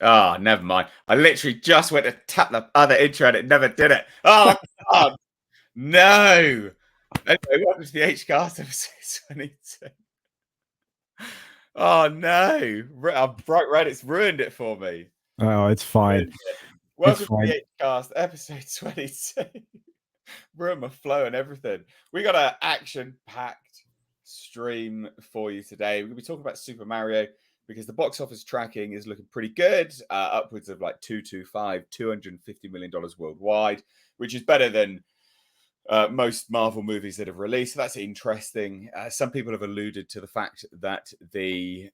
Oh, never mind. I literally just went to tap the other intro and it never did it. Oh, God. No. Anyway, welcome to the H-Cast episode 22. Oh, no. Bright red, it's ruined it for me. Oh, it's fine. Welcome to the H-Cast episode 22. Ruined my flow and everything. We got an action-packed stream for you today. We're going to be talking about Super Mario because the box office tracking is looking pretty good, upwards of like $250 million worldwide, which is better than most Marvel movies that have released. So that's interesting. Some people have alluded to the fact that the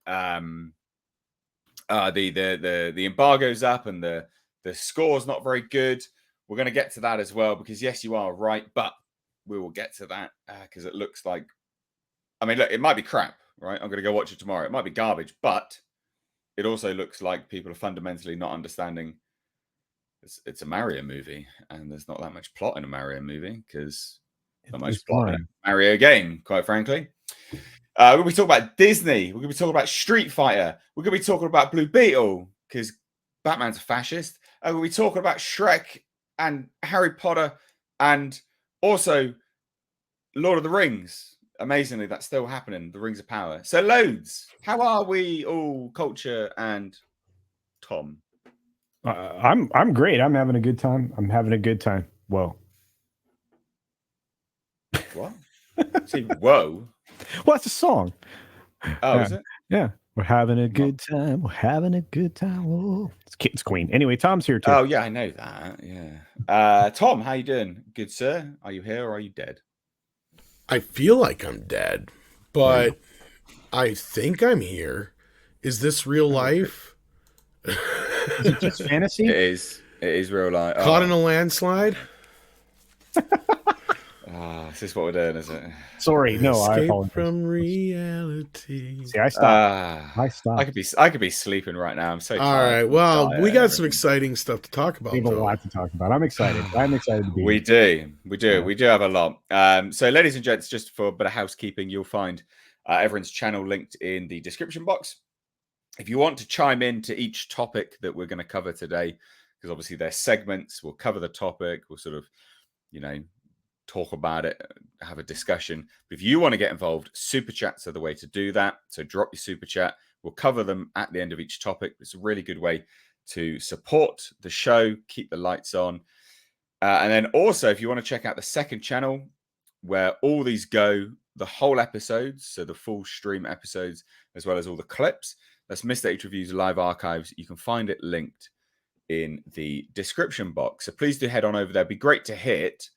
embargo's up and the score's not very good. We're going to get to that as well because yes, you are right, but we will get to that because it looks like, I mean, look, it might be crap, right? I'm going to go watch it tomorrow. It might be garbage, but it also looks like people are fundamentally not understanding it's a Mario movie and there's not that much plot in a Mario movie because not much plot in a Mario game, quite frankly. We're going to be talking about Disney. We're going to be talking about Street Fighter. We're going to be talking about Blue Beetle because Batman's a fascist. We're going to be talking about Shrek and Harry Potter and also Lord of the Rings. Amazingly, that's still happening. The Rings of Power. So loads. How are we all, Culture and Tom? I'm great. I'm having a good time. Whoa. What? See, whoa. Well, that's a song. Oh, is it? Yeah. We're having a good time. We're having a good time. Whoa. It's Queen. Anyway, Tom's here too. Oh, yeah, I know that. Yeah. Tom, how you doing? Good, sir. Are you here or are you dead? I feel like I'm dead, but I think I'm here. Is this real life? Is it just fantasy? It is. It is real life. Caught in a landslide? Is this what we're doing, is it? Sorry, no, I Escape apologize. from reality. See, I stopped. I stopped. I could be sleeping right now. I'm so tired. All right. Well, we got some exciting stuff to talk about. We have a lot to talk about. I'm excited. I'm excited to be here. We do have a lot. So, ladies and gents, just for a bit of housekeeping, you'll find everyone's channel linked in the description box. If you want to chime in to each topic that we're going to cover today, because obviously they're segments, we'll cover the topic, we'll sort of, talk about it, have a discussion. But if you want to get involved, super chats are the way to do that. So drop your super chat. We'll cover them at the end of each topic. It's a really good way to support the show, keep the lights on. And then also, if you want to check out the second channel where all these go, the whole episodes, so the full stream episodes, as well as all the clips, that's Mr. H Reviews Live Archives. You can find it linked in the description box. So please do head on over there. It'd be great to hit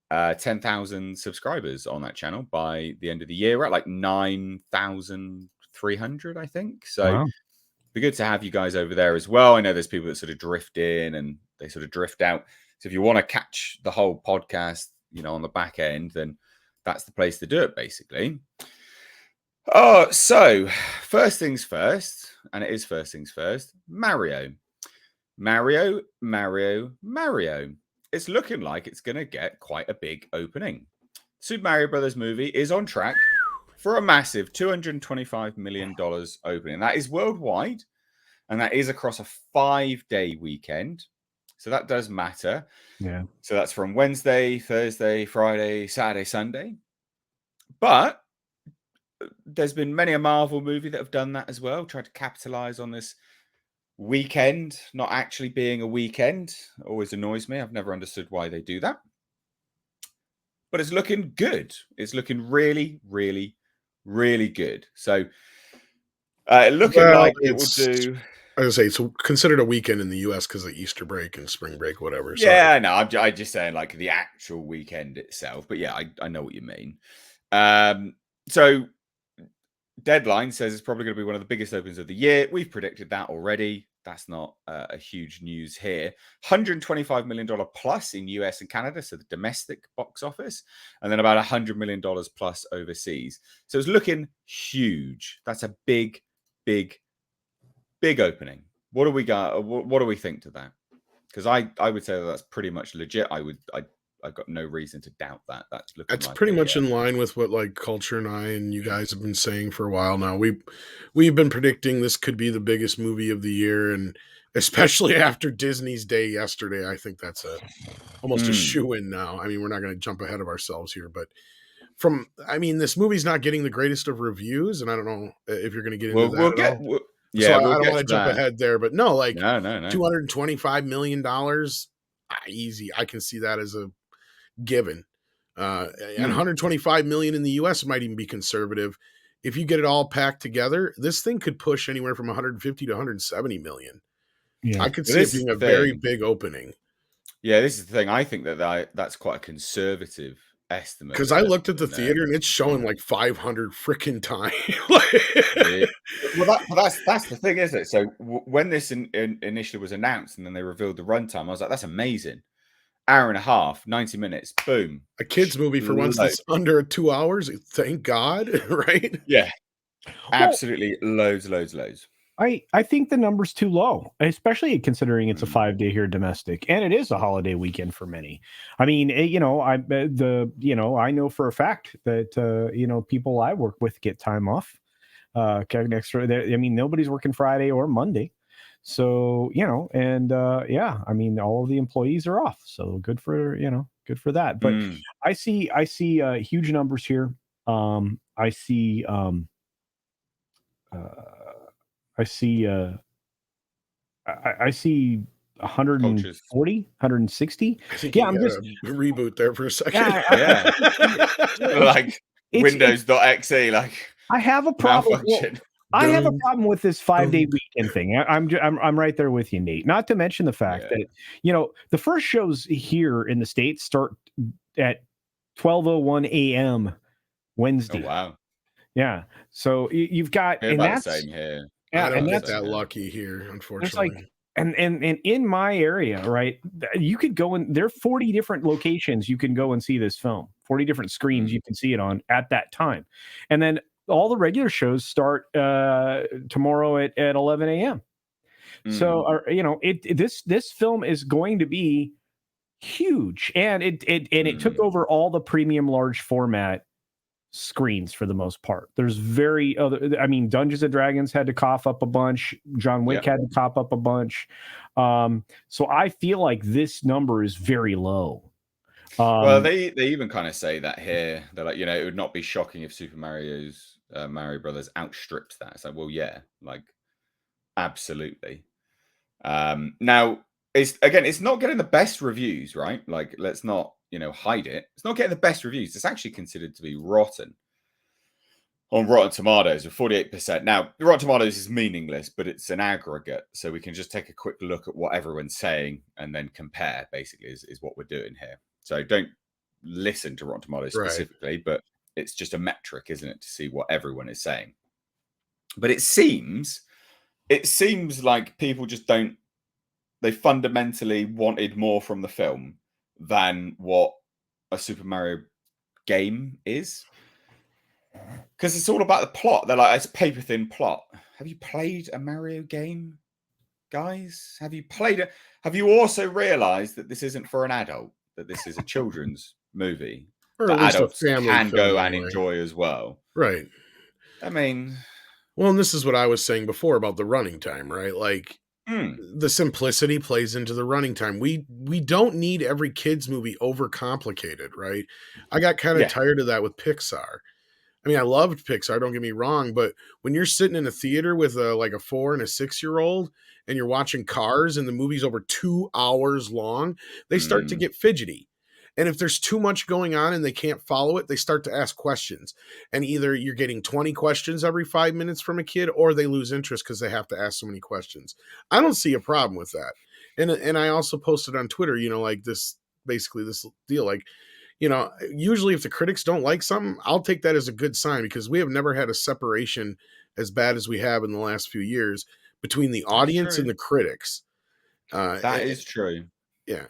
10,000 subscribers on that channel by the end of the year. We're at like 9,300, I think. So it'd be good to have you guys over there as well. I know there's people that sort of drift in and they sort of drift out. So if you want to catch the whole podcast, on the back end, then that's the place to do it, basically. Oh, so first things first, and it is first things first, Mario. It's looking like it's going to get quite a big opening. Super Mario Brothers movie is on track for a massive $225 million opening. That is worldwide, and that is across a 5-day weekend. So that does matter. Yeah. So that's from Wednesday, Thursday, Friday, Saturday, Sunday. But there's been many a Marvel movie that have done that as well, tried to capitalize on this weekend not actually being a weekend. Always annoys me. I've never understood why they do that. But it's looking good. It's looking really, really, really good. So looking like it will do. I was going to say, it's considered a weekend in the U.S. because of Easter break and spring break, whatever. Yeah, I know. I'm just saying like the actual weekend itself. But yeah, I know what you mean. So Deadline says it's probably going to be one of the biggest openings of the year. We've predicted that already. That's not a huge news here. $125 million plus in US and Canada, so the domestic box office, and then about $100 million plus overseas. So it's looking huge. That's a big, big, big opening. What do we got? What do we think to that? Because I would say that's pretty much legit. I've got no reason to doubt that. That's like pretty much in line with what like Culture and I and you guys have been saying for a while now. We've been predicting this could be the biggest movie of the year, and especially after Disney's Day yesterday. I think that's almost a Mm. shoe-in now. I mean, we're not going to jump ahead of ourselves here, but this movie's not getting the greatest of reviews, and I don't know if you're going to get into that at all. So Yeah, I we'll don't get want to to jump that. ahead there, but no, like No. $225 million, easy. I can see that as a given. And 125 million in the US might even be conservative. If you get it all packed together, this thing could push anywhere from 150 to 170 million. Yeah. I could Well, see it this being is a the very thing. big opening. Yeah, this is the thing. I think that's quite a conservative estimate. Because I looked at the theater and it's showing like 500 freaking time. Yeah. Well, that's the thing, isn't it? So when this initially was announced and then they revealed the runtime, I was like, that's amazing. Hour and a half, 90 minutes, boom. A kid's movie for once that's under 2 hours. Thank God, right? Yeah, absolutely, loads. I think the number's too low, especially considering it's a 5-day here domestic, and it is a holiday weekend for many. I mean, I know for a fact that people I work with get time off. Nobody's working Friday or Monday, so I mean, all of the employees are off, so good for that. But I see huge numbers here. I see 140, 160. I think I'm just reboot there for a second. Yeah. Like Windows.exe, like I have a problem. I have a problem with this 5-day weekend thing. I'm right there with you, Nate. Not to mention the fact that the first shows here in the States start at 12:01 a.m. Wednesday. Oh, wow. Yeah. So you've got and that's the same here. I don't get that lucky here, unfortunately. It's like, and in my area, right, you could go in. There are 40 different locations you can go and see this film. 40 different screens you can see it on at that time, and then all the regular shows start tomorrow at 11 a.m. So this film is going to be huge, and it took over all the premium large format screens for the most part. There's Dungeons and Dragons had to cough up a bunch. John Wick had to cough up a bunch. So I feel like this number is very low. Well, they even kind of say that here. They're like, it would not be shocking if Super Mario Brothers outstripped that. It's like, well, yeah, like absolutely. Now it's not getting the best reviews, right? Like, let's not hide it. It's not getting the best reviews. It's actually considered to be rotten on Rotten Tomatoes with 48%. Now, Rotten Tomatoes is meaningless, but it's an aggregate, so we can just take a quick look at what everyone's saying and then compare. Basically, is what we're doing here. So don't listen to Rotten Tomatoes specifically, but it's just a metric, isn't it, to see what everyone is saying. But it seems like people just don't. They fundamentally wanted more from the film than what a Super Mario game is, because it's all about the plot. They're like, it's a paper thin plot. Have you played a Mario game, guys? Have you played it? Have you also realized that this isn't for an adult, that this is a children's movie that adults can go and enjoy as well? Right. I mean, well, and this is what I was saying before about the running time, right? Like, the simplicity plays into the running time. We don't need every kids movie overcomplicated, right? I got kind of tired of that with Pixar. I mean, I loved Pixar, don't get me wrong, but when you're sitting in a theater with a 4 and a 6-year-old and you're watching Cars and the movie's over 2 hours long, they start to get fidgety. And if there's too much going on and they can't follow it, they start to ask questions. And either you're getting 20 questions every 5 minutes from a kid, or they lose interest because they have to ask so many questions. I don't see a problem with that. And I also posted on Twitter, like this deal, like, usually if the critics don't like something, I'll take that as a good sign, because we have never had a separation as bad as we have in the last few years between the audience and the critics. That is true. Yeah.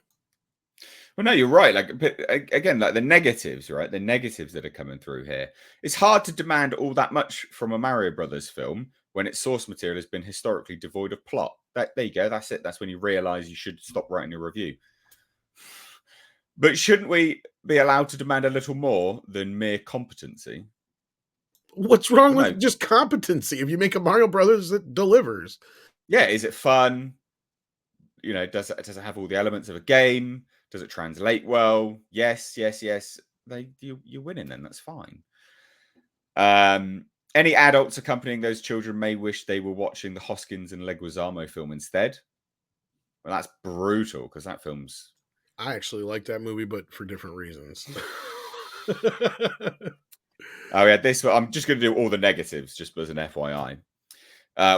Well, no, you're right. Like, but again, like the negatives, right? The negatives that are coming through here. It's hard to demand all that much from a Mario Brothers film when its source material has been historically devoid of plot. There you go. That's it. That's when you realize you should stop writing a review. But shouldn't we be allowed to demand a little more than mere competency? What's wrong with just competency? If you make a Mario Brothers that delivers. Yeah, is it fun? does it have all the elements of a game? Does it translate well? Yes. You're winning then. That's fine. Any adults accompanying those children may wish they were watching the Hoskins and Leguizamo film instead. Well, that's brutal because that film's... I actually like that movie, but for different reasons. Oh yeah, I'm just going to do all the negatives just as an FYI.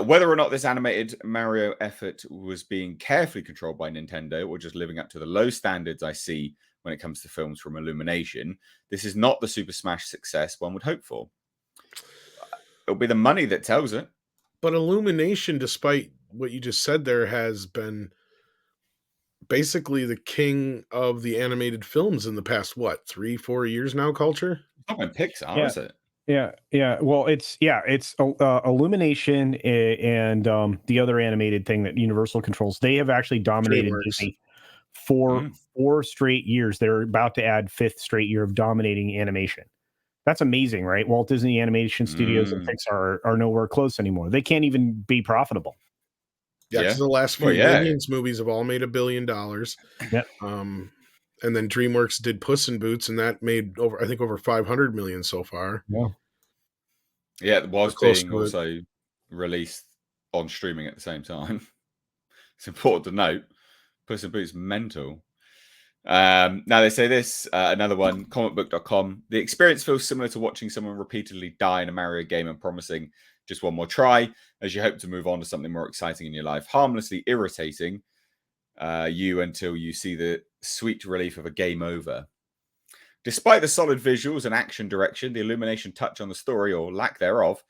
Whether or not this animated Mario effort was being carefully controlled by Nintendo or just living up to the low standards I see when it comes to films from Illumination, this is not the Super Smash success one would hope for. It'll be the money that tells it. But Illumination, despite what you just said there, has been basically the king of the animated films in the past, 3-4 years now, Culture? It's not by Pixar, is it? Yeah. Well, it's Illumination and the other animated thing that Universal controls. They have actually dominated Disney for 4 straight years. They're about to add 5th straight year of dominating animation. That's amazing, right? Walt Disney Animation Studios and Pixar are nowhere close anymore. They can't even be profitable. Yeah, because the last few Minions movies have all made $1 billion. Yeah. And then DreamWorks did Puss in Boots, and that made over 500 million so far. Yeah, it was being also released on streaming at the same time. It's important to note. Puss in Boots mental. Now they say this, another one, comicbook.com. The experience feels similar to watching someone repeatedly die in a Mario game and promising just one more try as you hope to move on to something more exciting in your life, harmlessly irritating you until you see the sweet relief of a game over. Despite the solid visuals and action direction, the Illumination touch on the story or lack thereof,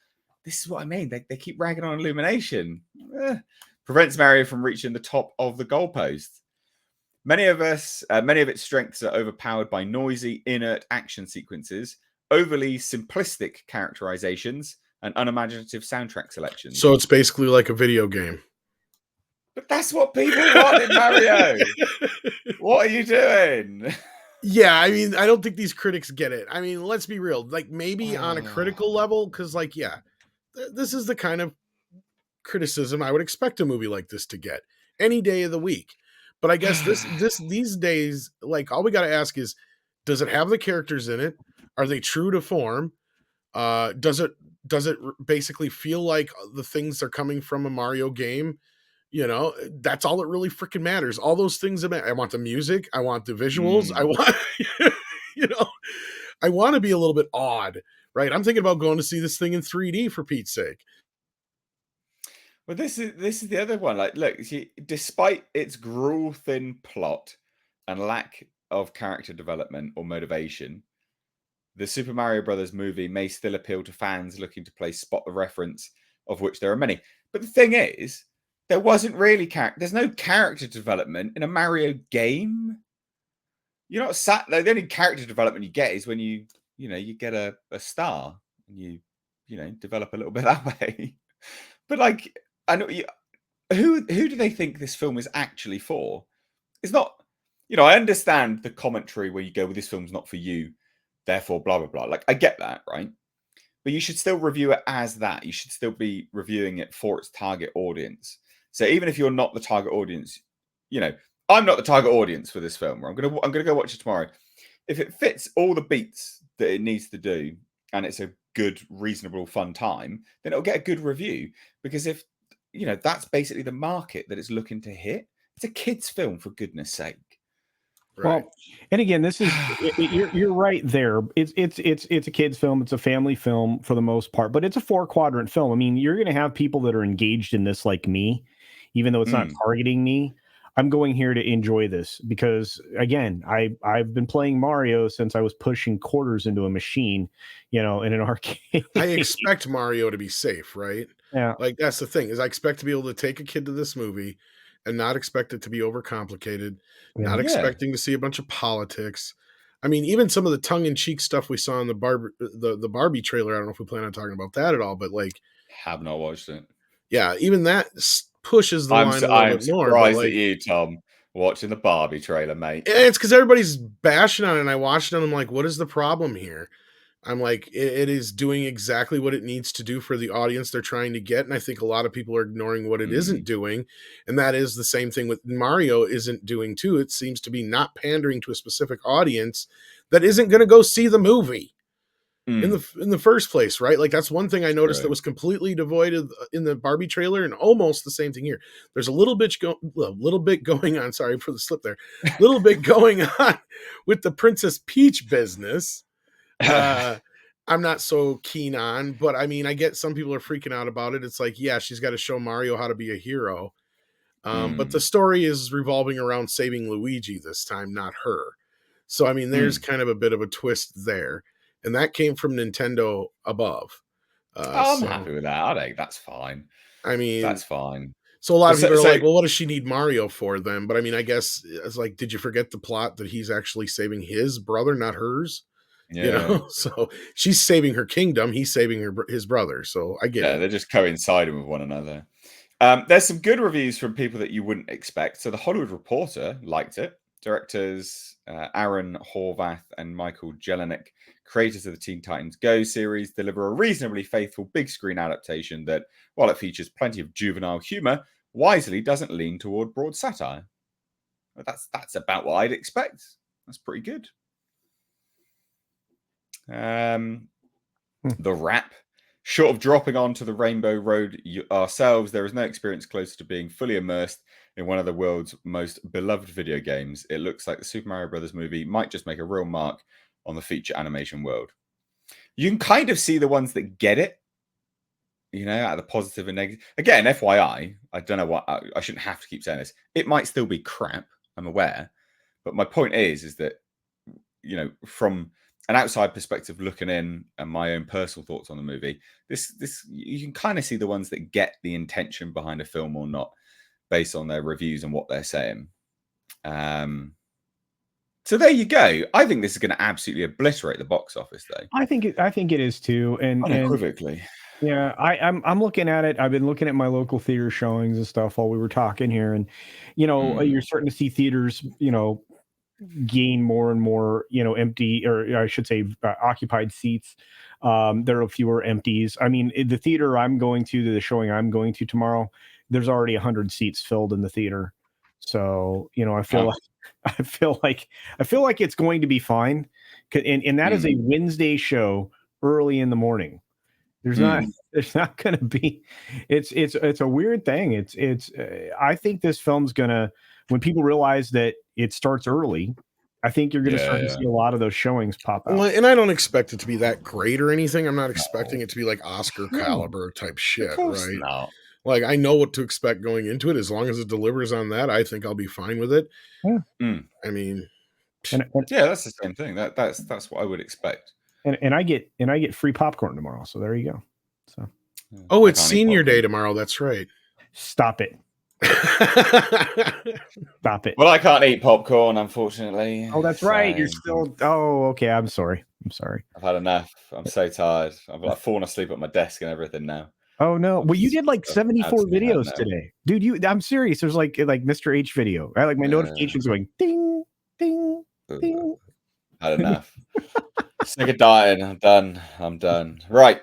this is what I mean. They keep ragging on Illumination. Prevents Mario from reaching the top of the goalpost. Many of its strengths are overpowered by noisy, inert action sequences, overly simplistic characterizations, and unimaginative soundtrack selections. So it's basically like a video game. But that's what people want in Mario. What are you doing? Yeah, I mean, I don't think these critics get it. I mean, let's be real. Like, maybe on a critical level, because, this is the kind of criticism I would expect a movie like this to get any day of the week. But I guess these days, all we got to ask is, does it have the characters in it? Are they true to form? Does it basically feel like the things are coming from a Mario game? That's all that really freaking matters. All those things that matter. I want the music. I want the visuals. I want, I want to be a little bit odd, right? I'm thinking about going to see this thing in 3D for Pete's sake. Well, this is the other one. Look, despite its gruel-thin plot and lack of character development or motivation, the Super Mario Brothers movie may still appeal to fans looking to play spot the reference, of which there are many. But the thing is, there wasn't really there's no character development in a Mario game. You're not the only character development you get is when you get a star and you develop a little bit that way. But I know who do they think this film is actually for? It's not, I understand the commentary where you go, well, this film's not for you, therefore blah blah blah. I get that, right? But you should still review it as that. You should still be reviewing it for its target audience. So even if you're not the target audience, I'm not the target audience for this film. I'm gonna go watch it tomorrow. If it fits all the beats that it needs to do, and it's a good, reasonable, fun time, then it'll get a good review. Because if that's basically the market that it's looking to hit. It's a kids' film, for goodness sake. Right. Well, and again, this is you're right there. It's a kids' film. It's a family film for the most part, but it's a 4-quadrant film. I mean, you're going to have people that are engaged in this like me, even though it's not targeting me. I'm going here to enjoy this because, again, I've been playing Mario since I was pushing quarters into a machine, in an arcade. I expect Mario to be safe, right? Yeah. That's the thing, is I expect to be able to take a kid to this movie and not expect it to be overcomplicated, not expecting to see a bunch of politics. I mean, even some of the tongue-in-cheek stuff we saw in the Barbie trailer, I don't know if we plan on talking about that at all, but have not watched it. Yeah, even that pushes the line a little bit more. I'm surprised at you, Tom, watching the Barbie trailer, mate. It's because everybody's bashing on it, and I watched it, and I'm like, what is the problem here? I'm like, it is doing exactly what it needs to do for the audience they're trying to get. And I think a lot of people are ignoring what it isn't doing. And that is the same thing with Mario isn't doing too. It seems to be not pandering to a specific audience that isn't going to go see the movie in the first place, right? Like that's one thing I noticed that was completely devoid of in the Barbie trailer, and almost the same thing here. There's a little bit going on. Sorry for the slip there. Little bit going on with the Princess Peach business. I'm not so keen on, but I mean, I get some people are freaking out about it. It's like, yeah, she's got to show Mario how to be a hero. But the story is revolving around saving Luigi this time, not her. So, I mean, there's kind of a bit of a twist there. And that came from Nintendo above. I'm happy with that. I think that's fine. I mean, that's fine. So a lot of people are like, well, what does she need Mario for then? But I mean, I guess it's like, did you forget the plot that he's actually saving his brother, not hers? Yeah. You know, so she's saving her kingdom. He's saving his brother. So I get it. They're just coinciding with one another. There's some good reviews from people that you wouldn't expect. So the Hollywood Reporter liked it. Directors Aaron Horvath and Michael Jelenic, creators of the Teen Titans Go series, deliver a reasonably faithful big screen adaptation that, while it features plenty of juvenile humor, wisely doesn't lean toward broad satire. That's about what I'd expect. That's pretty good. The Wrap. Short of dropping onto the Rainbow Road ourselves, there is no experience closer to being fully immersed in one of the world's most beloved video games. It looks like the Super Mario Brothers movie might just make a real mark on the feature animation world. You can kind of see the ones that get it, you know, at the positive and negative. Again, FYI, I don't know what I shouldn't have to keep saying this. It might still be crap, I'm aware, but my point is that, you know, from an outside perspective looking in and my own personal thoughts on the movie, this you can kind of see the ones that get the intention behind a film or not based on their reviews and what they're saying. So there you go. I think this is going to absolutely obliterate the box office, though. I think it is too, and unequivocally. Yeah, I'm looking at it. I've been looking at my local theater showings and stuff while we were talking here, and you know, you're starting to see theaters, you know, gain more and more, you know, empty, or I should say occupied seats. There are fewer empties. I mean, the theater I'm going to, the showing I'm going to tomorrow, there's already 100 seats filled in the theater. So, you know, I feel like it's going to be fine. And that is a Wednesday show early in the morning. There's not going to be, it's a weird thing. I think this film's gonna, when people realize that it starts early, I think you're going to start to see a lot of those showings pop out. Well, and I don't expect it to be that great or anything. I'm not expecting it to be like Oscar caliber type shit, right? No. Like, I know what to expect going into it. As long as it delivers on that, I think I'll be fine with it. I mean, yeah, that's the same thing. That's what I would expect. And I get free popcorn tomorrow. So there you go. So it's senior day tomorrow. That's right. Stop it. Stop it. Well, I can't eat popcorn, unfortunately. Oh, that's right. You're still. Oh, okay. I'm sorry. I've had enough. I'm so tired. I've like fallen asleep at my desk and everything now. Oh no! Well, you did like 74 videos today, dude. I'm serious. There's like Mr. H video. Right? Like my notifications going ding, ding, ding. Had enough. Sick of dying. I'm done. Right.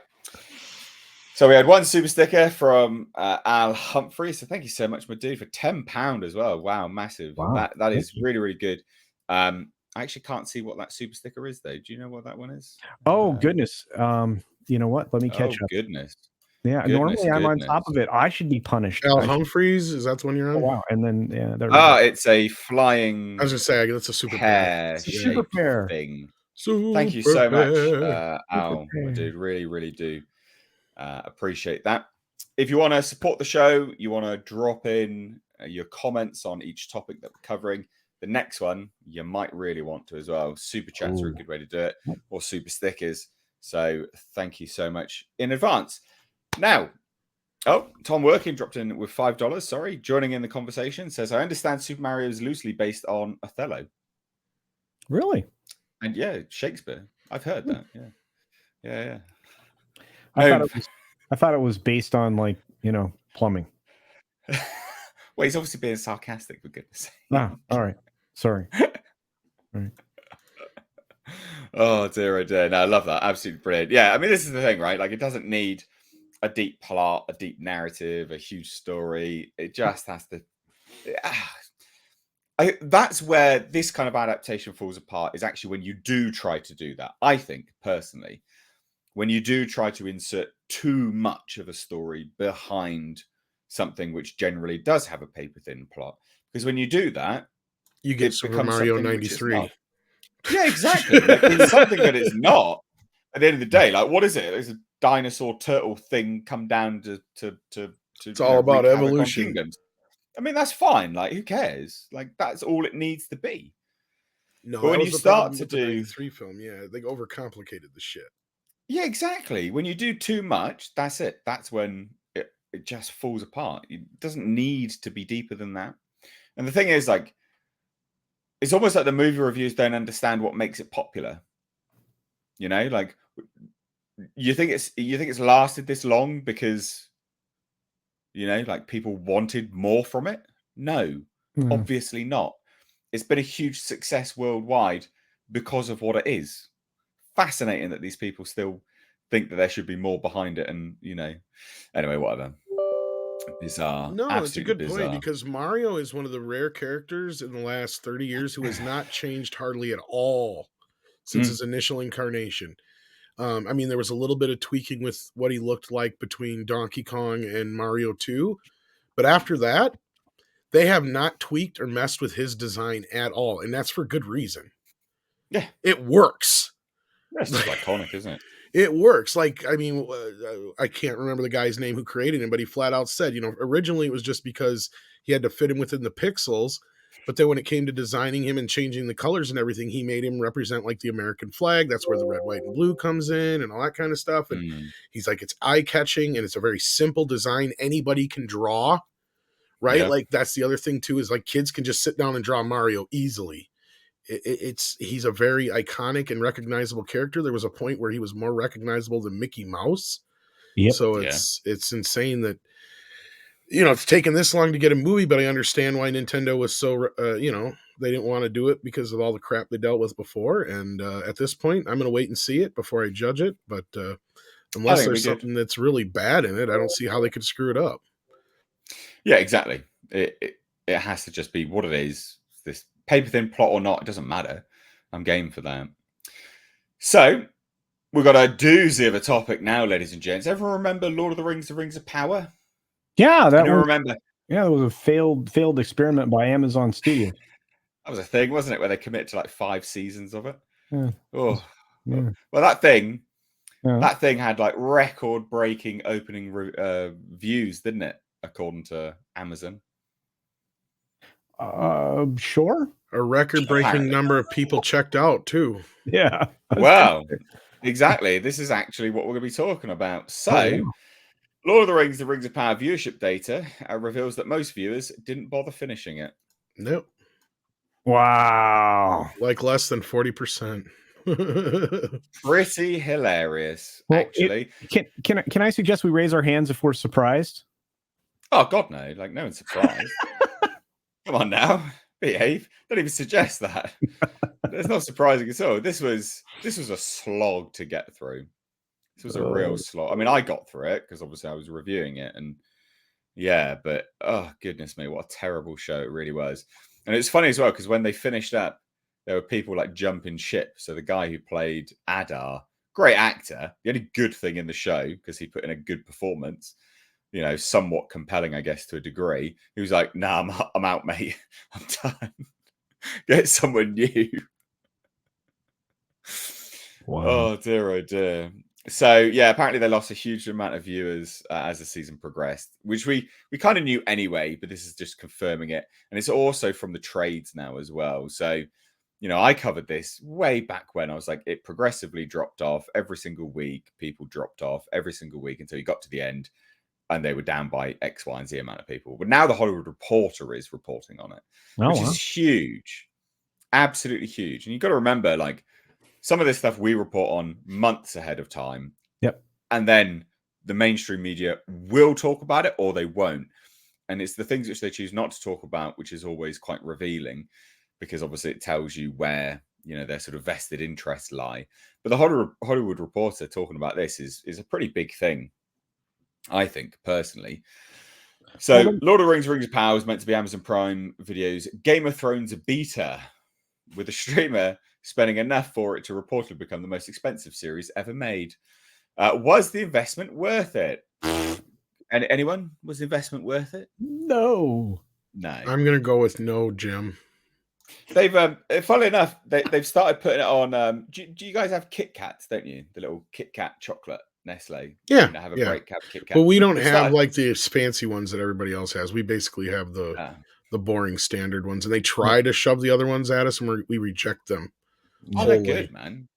So we had one super sticker from Al Humphrey. So thank you so much, my dude, for £10 as well. Wow, massive. Wow. That is really, really good. I actually can't see what that super sticker is, though. Do you know what that one is? Oh, goodness. You know what? Let me catch up. Goodness. Yeah, normally I'm on top of it. I should be punished. Al Humphreys, is that the one you're on? Oh, wow. And then, it's a flying. I was going to say, that's a super pair. It's a super pair thing. Super Thank you so much, Al. I do really, really do appreciate that. If you want to support the show, you want to drop in your comments on each topic that we're covering. The next one, you might really want to as well. Super chats are a good way to do it, or super stickers. So thank you so much in advance. Now, Tom Working dropped in with $5. Sorry, joining in the conversation, says, I understand Super Mario is loosely based on Othello. Really? And yeah, Shakespeare. I've heard that. Yeah. I thought it was based on, like, you know, plumbing. Well, he's obviously being sarcastic, for goodness sake. Ah, all right. Sorry. All right. Oh dear, oh dear. No, I love that. Absolutely brilliant. Yeah, I mean, this is the thing, right? Like, it doesn't need a deep plot, a deep narrative, a huge story. It just has to. That's where this kind of adaptation falls apart. Is actually when you do try to do that. I think personally, when you do try to insert too much of a story behind something which generally does have a paper thin plot, because when you do that, you get Super Mario 93. Yeah, exactly. Like, it's something that it's not. At the end of the day, like, what is it? It's a dinosaur turtle thing come down to it's all about evolution. I mean, that's fine. Like, who cares? Like, that's all it needs to be. No, but when you start to do the 93 film, yeah, they overcomplicated the shit. Yeah, exactly. When you do too much, that's it. That's when it just falls apart. It doesn't need to be deeper than that. And the thing is, like, it's almost like the movie reviews don't understand what makes it popular. You know, like, you think it's lasted this long because, you know, like, people wanted more from it? No, obviously not. It's been a huge success worldwide because of what it is. Fascinating that these people still think that there should be more behind it, and, you know, anyway, whatever. Bizarre. No, it's a good bizarre point, because Mario is one of the rare characters in the last 30 years who has not changed hardly at all since his initial incarnation. I mean, there was a little bit of tweaking with what he looked like between Donkey Kong and Mario 2, but after that, they have not tweaked or messed with his design at all, and that's for good reason. Yeah, it works. That's just iconic, isn't it? It works. Like, I mean, I can't remember the guy's name who created him, but he flat out said, you know, originally it was just because he had to fit him within the pixels. But then when it came to designing him and changing the colors and everything, he made him represent like the American flag. That's where the red, white, and blue comes in and all that kind of stuff. And he's like, it's eye-catching and it's a very simple design. Anybody can draw, right? Yep. Like, that's the other thing too, is like kids can just sit down and draw Mario easily. He's a very iconic and recognizable character. There was a point where he was more recognizable than Mickey Mouse. Yep. So it's insane that, you know, it's taken this long to get a movie, but I understand why Nintendo was so, you know, they didn't want to do it because of all the crap they dealt with before. And at this point, I'm going to wait and see it before I judge it. But unless there's something that's really bad in it, I don't see how they could screw it up. Yeah, exactly. It has to just be what it is. This paper thin plot or not, it doesn't matter. I'm game for that. So we've got a doozy of a topic now, ladies and gents. Everyone remember Lord of the Rings of Power? Yeah, that was, remember. Yeah, it was a failed experiment by Amazon Studios. That was a thing, wasn't it? Where they committed to like 5 seasons of it. Yeah. Oh, yeah. Well, that thing had like record-breaking opening views, didn't it? According to Amazon. Sure. A record-breaking number of people checked out too. Yeah. Wow. Exactly. This is actually what we're going to be talking about. So, Lord of the Rings of Power viewership data reveals that most viewers didn't bother finishing it. Nope. Wow. Like less than 40%. Pretty hilarious, actually. Can I suggest we raise our hands if we're surprised? Oh, God, no. Like, no one's surprised. Come on now. Behave. Don't even suggest that. It's not surprising at all. This was a slog to get through. This was a real slog. I mean, I got through it because obviously I was reviewing it, and yeah, but oh goodness me, what a terrible show it really was. And it's funny as well because when they finished up, there were people like jumping ship. So the guy who played Adar, great actor, the only good thing in the show because he put in a good performance, you know, somewhat compelling, I guess, to a degree. He was like, "Nah, I'm out, mate. I'm done. Get someone new." Wow. Oh dear, oh dear. So yeah, apparently they lost a huge amount of viewers as the season progressed, which we kind of knew anyway, but this is just confirming it. And it's also from the trades now as well. So, you know, I covered this way back when. I was like, it progressively dropped off every single week. People dropped off every single week until you got to the end and they were down by X, Y, and Z amount of people. But now the Hollywood Reporter is reporting on it, which is huge. Absolutely huge. And you've got to remember, like, some of this stuff we report on months ahead of time. Yep. And then the mainstream media will talk about it or they won't. And it's the things which they choose not to talk about, which is always quite revealing because obviously it tells you where, their sort of vested interests lie. But the Hollywood Reporter talking about this is a pretty big thing, I think, personally. So, Lord of the Rings: Rings of Power is meant to be Amazon Prime Video's Game of Thrones beta, with a streamer spending enough for it to reportedly become the most expensive series ever made. Was the investment worth it? Anyone? Was the investment worth it? No. I'm going to go with no, Jim. They've, funnily enough, they've started putting it on. Do you guys have Kit Kats, don't you? The little Kit Kat chocolate Nestle. Yeah. Have a break, have Kit Kat. But we don't have like the fancy ones that everybody else has. We basically have the boring standard ones, and they try to shove the other ones at us, and we reject them. Oh, they're good, man.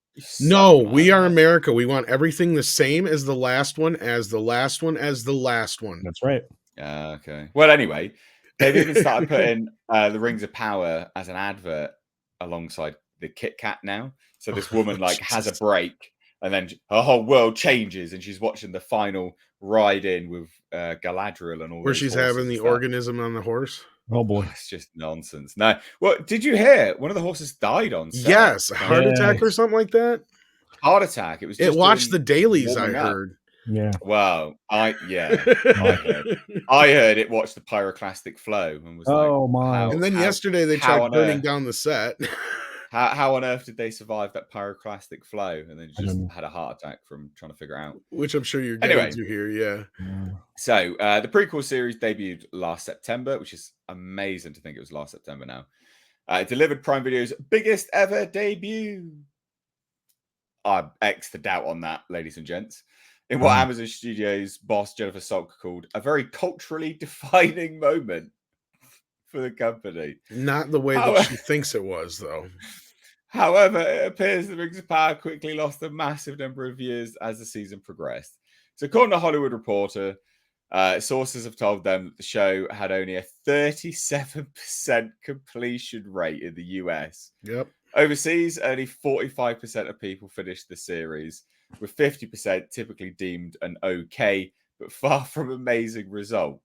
No, we are America. We want everything the same as the last one, as the last one, as the last one. That's right. Okay. Well, anyway, they've even started putting the Rings of Power as an advert alongside the Kit Kat now. So this woman has a break, and then her whole world changes, and she's watching the final ride in with Galadriel and all. Where she's having the organism on the horse. Oh boy, it's just nonsense. No, well, did you hear one of the horses died on set? Yes, a heart attack or something like that. Heart attack. It was. Just it watched the dailies. I heard. Yeah. Well, I heard it watched the pyroclastic flow and was my. And then yesterday they tried burning down the set. How on earth did they survive that pyroclastic flow and then just had a heart attack from trying to figure it out? Which I'm sure you're getting to here, yeah. So the prequel series debuted last September, which is amazing to think it was last September now. It delivered Prime Video's biggest ever debut. X the doubt on that, ladies and gents. In what Amazon Studios boss Jennifer Salk called a very culturally defining moment for the company. Not the way that she thinks it was, though. However, it appears the Rings of Power quickly lost a massive number of viewers as the season progressed. So according to Hollywood Reporter, sources have told them that the show had only a 37% completion rate in the US. Yep. Overseas, only 45% of people finished the series, with 50% typically deemed an okay, but far from amazing result.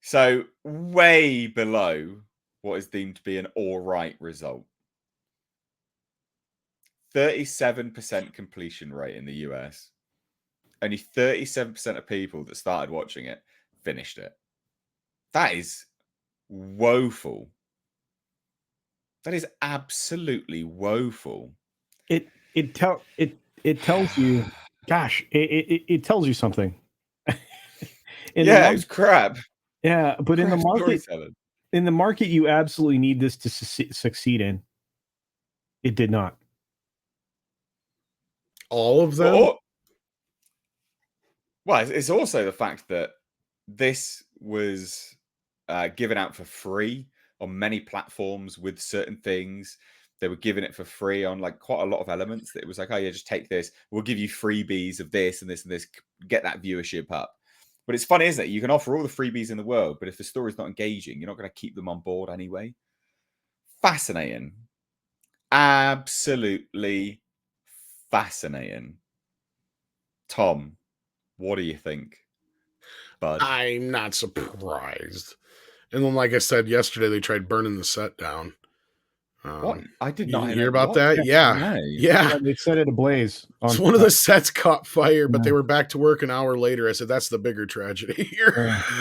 So way below what is deemed to be an all right result. 37% completion rate in the US. Only 37% of people that started watching it finished it. That is woeful. That is absolutely woeful. It tells you, gosh, it tells you something. It's crap. Yeah, but in the market, you absolutely need this to succeed in. It did not. All of them? Well, it's also the fact that this was given out for free on many platforms with certain things. They were giving it for free on quite a lot of elements. That it was like, oh yeah, just take this. We'll give you freebies of this and this and this. Get that viewership up. But it's funny, isn't it? You can offer all the freebies in the world, but if the story's not engaging, you're not going to keep them on board anyway. Fascinating. Absolutely fascinating. Tom, what do you think, bud? I'm not surprised. And then, like I said yesterday, they tried burning the set down. What? I did not hear about that. Yeah. They set it ablaze. So one of the sets caught fire, but they were back to work an hour later. I said, "That's the bigger tragedy here."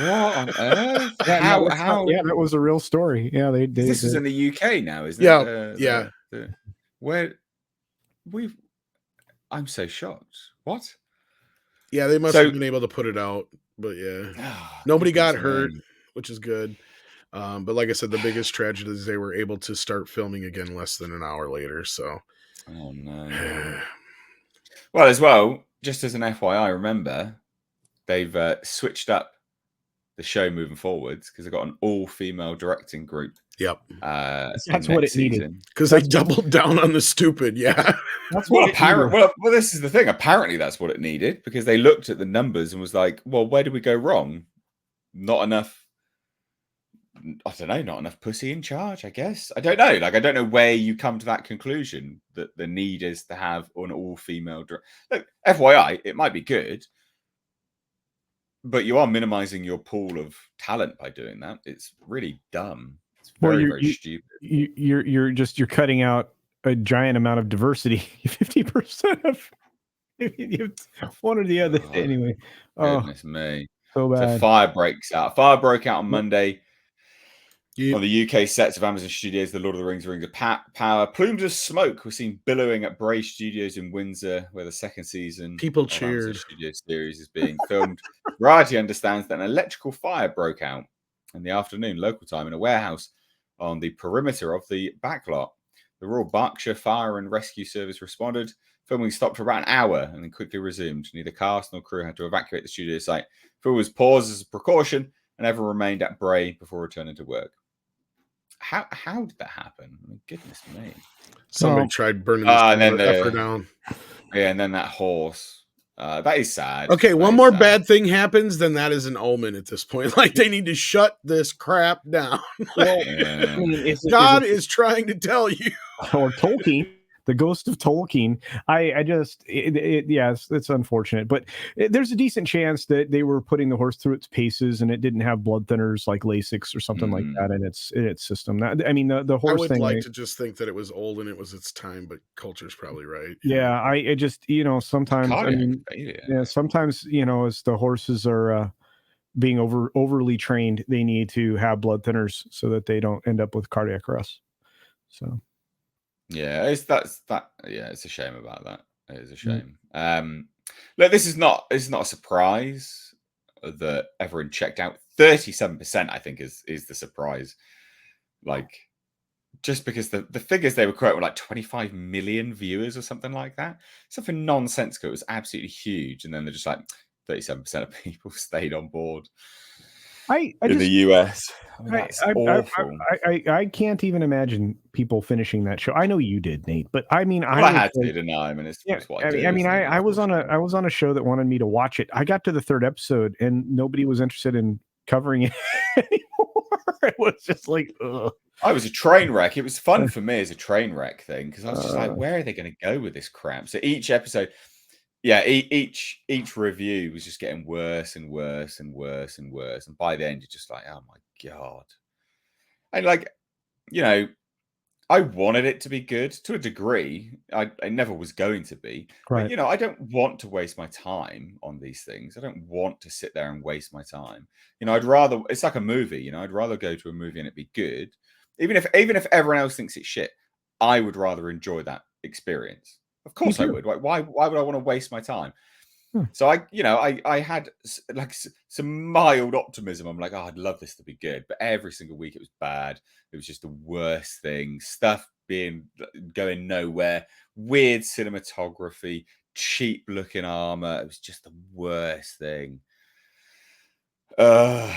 What on earth? How? Yeah, that was a real story. Yeah, this is in the UK now, isn't it? Yeah. Where I'm so shocked. What? Yeah, they must have been able to put it out, but nobody got hurt, which is good. But like I said, the biggest tragedy is they were able to start filming again less than an hour later. So, oh no. Well, as well, just as an FYI, remember they've switched up the show moving forwards because they've got an all-female directing group. Yep, that's what it needed because they doubled down on the stupid. Yeah, that's what well, this is the thing. Apparently, that's what it needed because they looked at the numbers and was like, "Well, where did we go wrong? Not enough." I don't know, not enough pussy in charge, I guess. I don't know. I don't know where you come to that conclusion that the need is to have an all-female Look, FYI, it might be good, but you are minimizing your pool of talent by doing that. It's really dumb. It's Very, very stupid. You're cutting out a giant amount of diversity. 50% of one or the other. Anyway, Goodness me. So bad. So fire breaks out. Fire broke out on Monday on the UK sets of Amazon Studios, The Lord of the Rings, Rings of Power. Plumes of smoke were seen billowing at Bray Studios in Windsor, where the second season People of cheered. Amazon Studios series is being filmed. Variety understands that an electrical fire broke out in the afternoon, local time, in a warehouse on the perimeter of the backlot. The Royal Berkshire Fire and Rescue Service responded. Filming stopped for about an hour and then quickly resumed. Neither cast nor crew had to evacuate the studio site. Film was paused as a precaution and everyone remained at Bray before returning to work. How did that happen? I mean, goodness me. Somebody tried burning the effort down. Yeah, and then that horse. That is sad. Okay, one more bad thing happens, then that is an omen at this point. Like, they need to shut this crap down. Well, I mean, God is trying to tell you. Or Tolkien, the ghost of Tolkien. Yes, it's unfortunate, but there's a decent chance that they were putting the horse through its paces and it didn't have blood thinners like Lasix or something like that in its system. I mean, the horse thing. I would like to just think that it was old and it was its time, but culture's probably right. Yeah, I just, sometimes, sometimes, as the horses are being overly trained, they need to have blood thinners so that they don't end up with cardiac arrest. So. Yeah, it's a shame about that. It is a shame. Look, this is not a surprise that everyone checked out. 37%, I think, is the surprise. Like, just because the figures they were quoting were like 25 million viewers or something like that. Something nonsensical. It was absolutely huge. And then they're just like 37% of people stayed on board. In the US. I can't even imagine people finishing that show. I know you did, Nate, but I mean, I had to, didn't I? I mean, it's what I do. I was on a show that wanted me to watch it. I got to the third episode and nobody was interested in covering it anymore. It was just like, ugh. I was a train wreck. It was fun for me as a train wreck thing because I was just like, where are they going to go with this crap? So each episode. Yeah, each review was just getting worse and worse and worse and worse. And by the end, you're just like, oh my God. And like, I wanted it to be good to a degree. I never was going to be. Right. But, I don't want to waste my time on these things. I don't want to sit there and waste my time. I'd rather, it's like a movie, I'd rather go to a movie and it be good. Even if everyone else thinks it's shit, I would rather enjoy that experience. Of course I would. Like, why would I want to waste my time? So I had like some mild optimism. I'm like, I'd love this to be good, but every single week it was bad. It was just the worst thing. Stuff going nowhere. Weird cinematography, cheap looking armor. It was just the worst thing. God,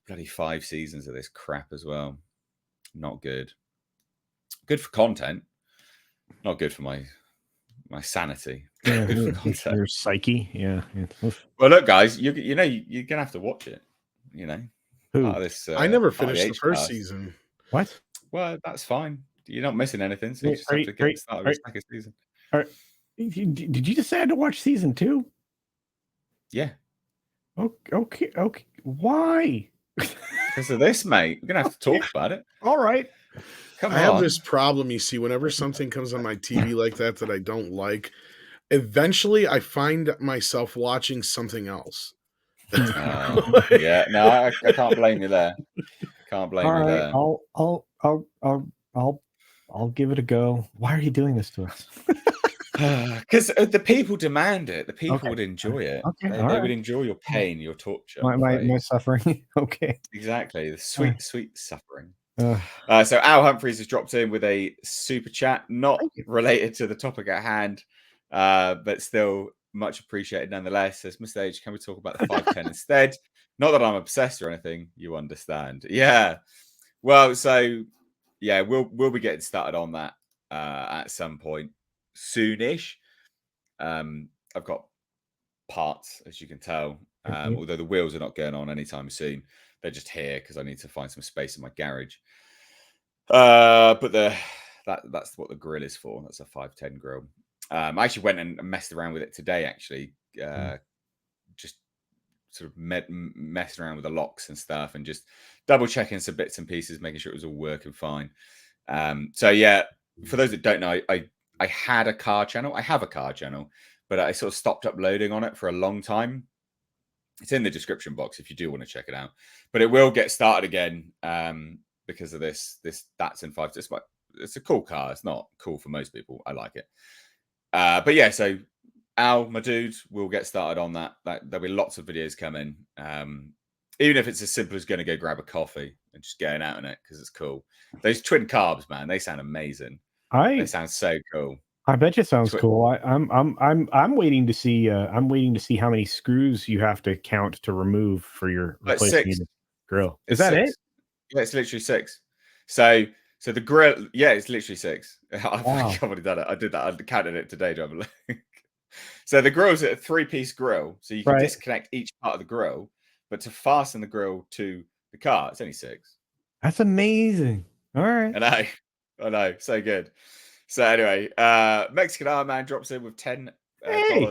bloody 5 seasons of this crap as well. Not good. Good for content. Not good for my sanity. Your psyche. Yeah. Well, look, guys, you're gonna have to watch it. I never finished the first season. What? Well, that's fine. You're not missing anything. So you just have to get started with the second season. All right. Did you decide to watch season 2? Yeah. Okay. Why? Because of this, mate. We're gonna have to talk about it. All right. Come on. I have this problem, you see, whenever something comes on my TV like that I don't like, eventually I find myself watching something else. Yeah, no, I can't blame you there. Can't blame you there. I'll give it a go. Why are you doing this to us? Because the people demand it. The people would enjoy it. Okay, they would enjoy your pain, your torture, my suffering. Okay, exactly. The sweet suffering. So Al Humphreys has dropped in with a super chat, not related to the topic at hand, but still much appreciated nonetheless. Says, Mr. H, can we talk about the 510 instead? Not that I'm obsessed or anything, you understand. Yeah. Well, so yeah, we'll be getting started on that at some point soonish. I've got parts, as you can tell, although the wheels are not going on anytime soon. They're just here because I need to find some space in my garage. But that's what the grill is for. That's a 510 grill. I actually went and messed around with it today, actually. Just sort of messing around with the locks and stuff, and just double checking some bits and pieces, making sure it was all working fine. So yeah, for those that don't know, I had a car channel. I have a car channel, but I sort of stopped uploading on it for a long time. It's in the description box if you do want to check it out. But it will get started again because of this Datsun 5. It's a cool car. It's not cool for most people. I like it. But yeah, so Al, my dude, will get started on that. There'll be lots of videos coming. Even if it's as simple as going to go grab a coffee and just going out in it because it's cool. Those twin carbs, man, they sound amazing. They sound so cool. I bet you sounds cool. I'm waiting to see. I'm waiting to see how many screws you have to count to remove for your replacement grill. Is that 6. it? Yeah, it's literally 6. So the grill, yeah, it's literally 6. I've already done it. I did that. I counted it today, John. So the grill's a 3-piece grill. So you can disconnect each part of the grill, but to fasten the grill to the car, it's only 6. That's amazing. All right. I know. So good. So anyway, Mexican Arm Man drops in with $10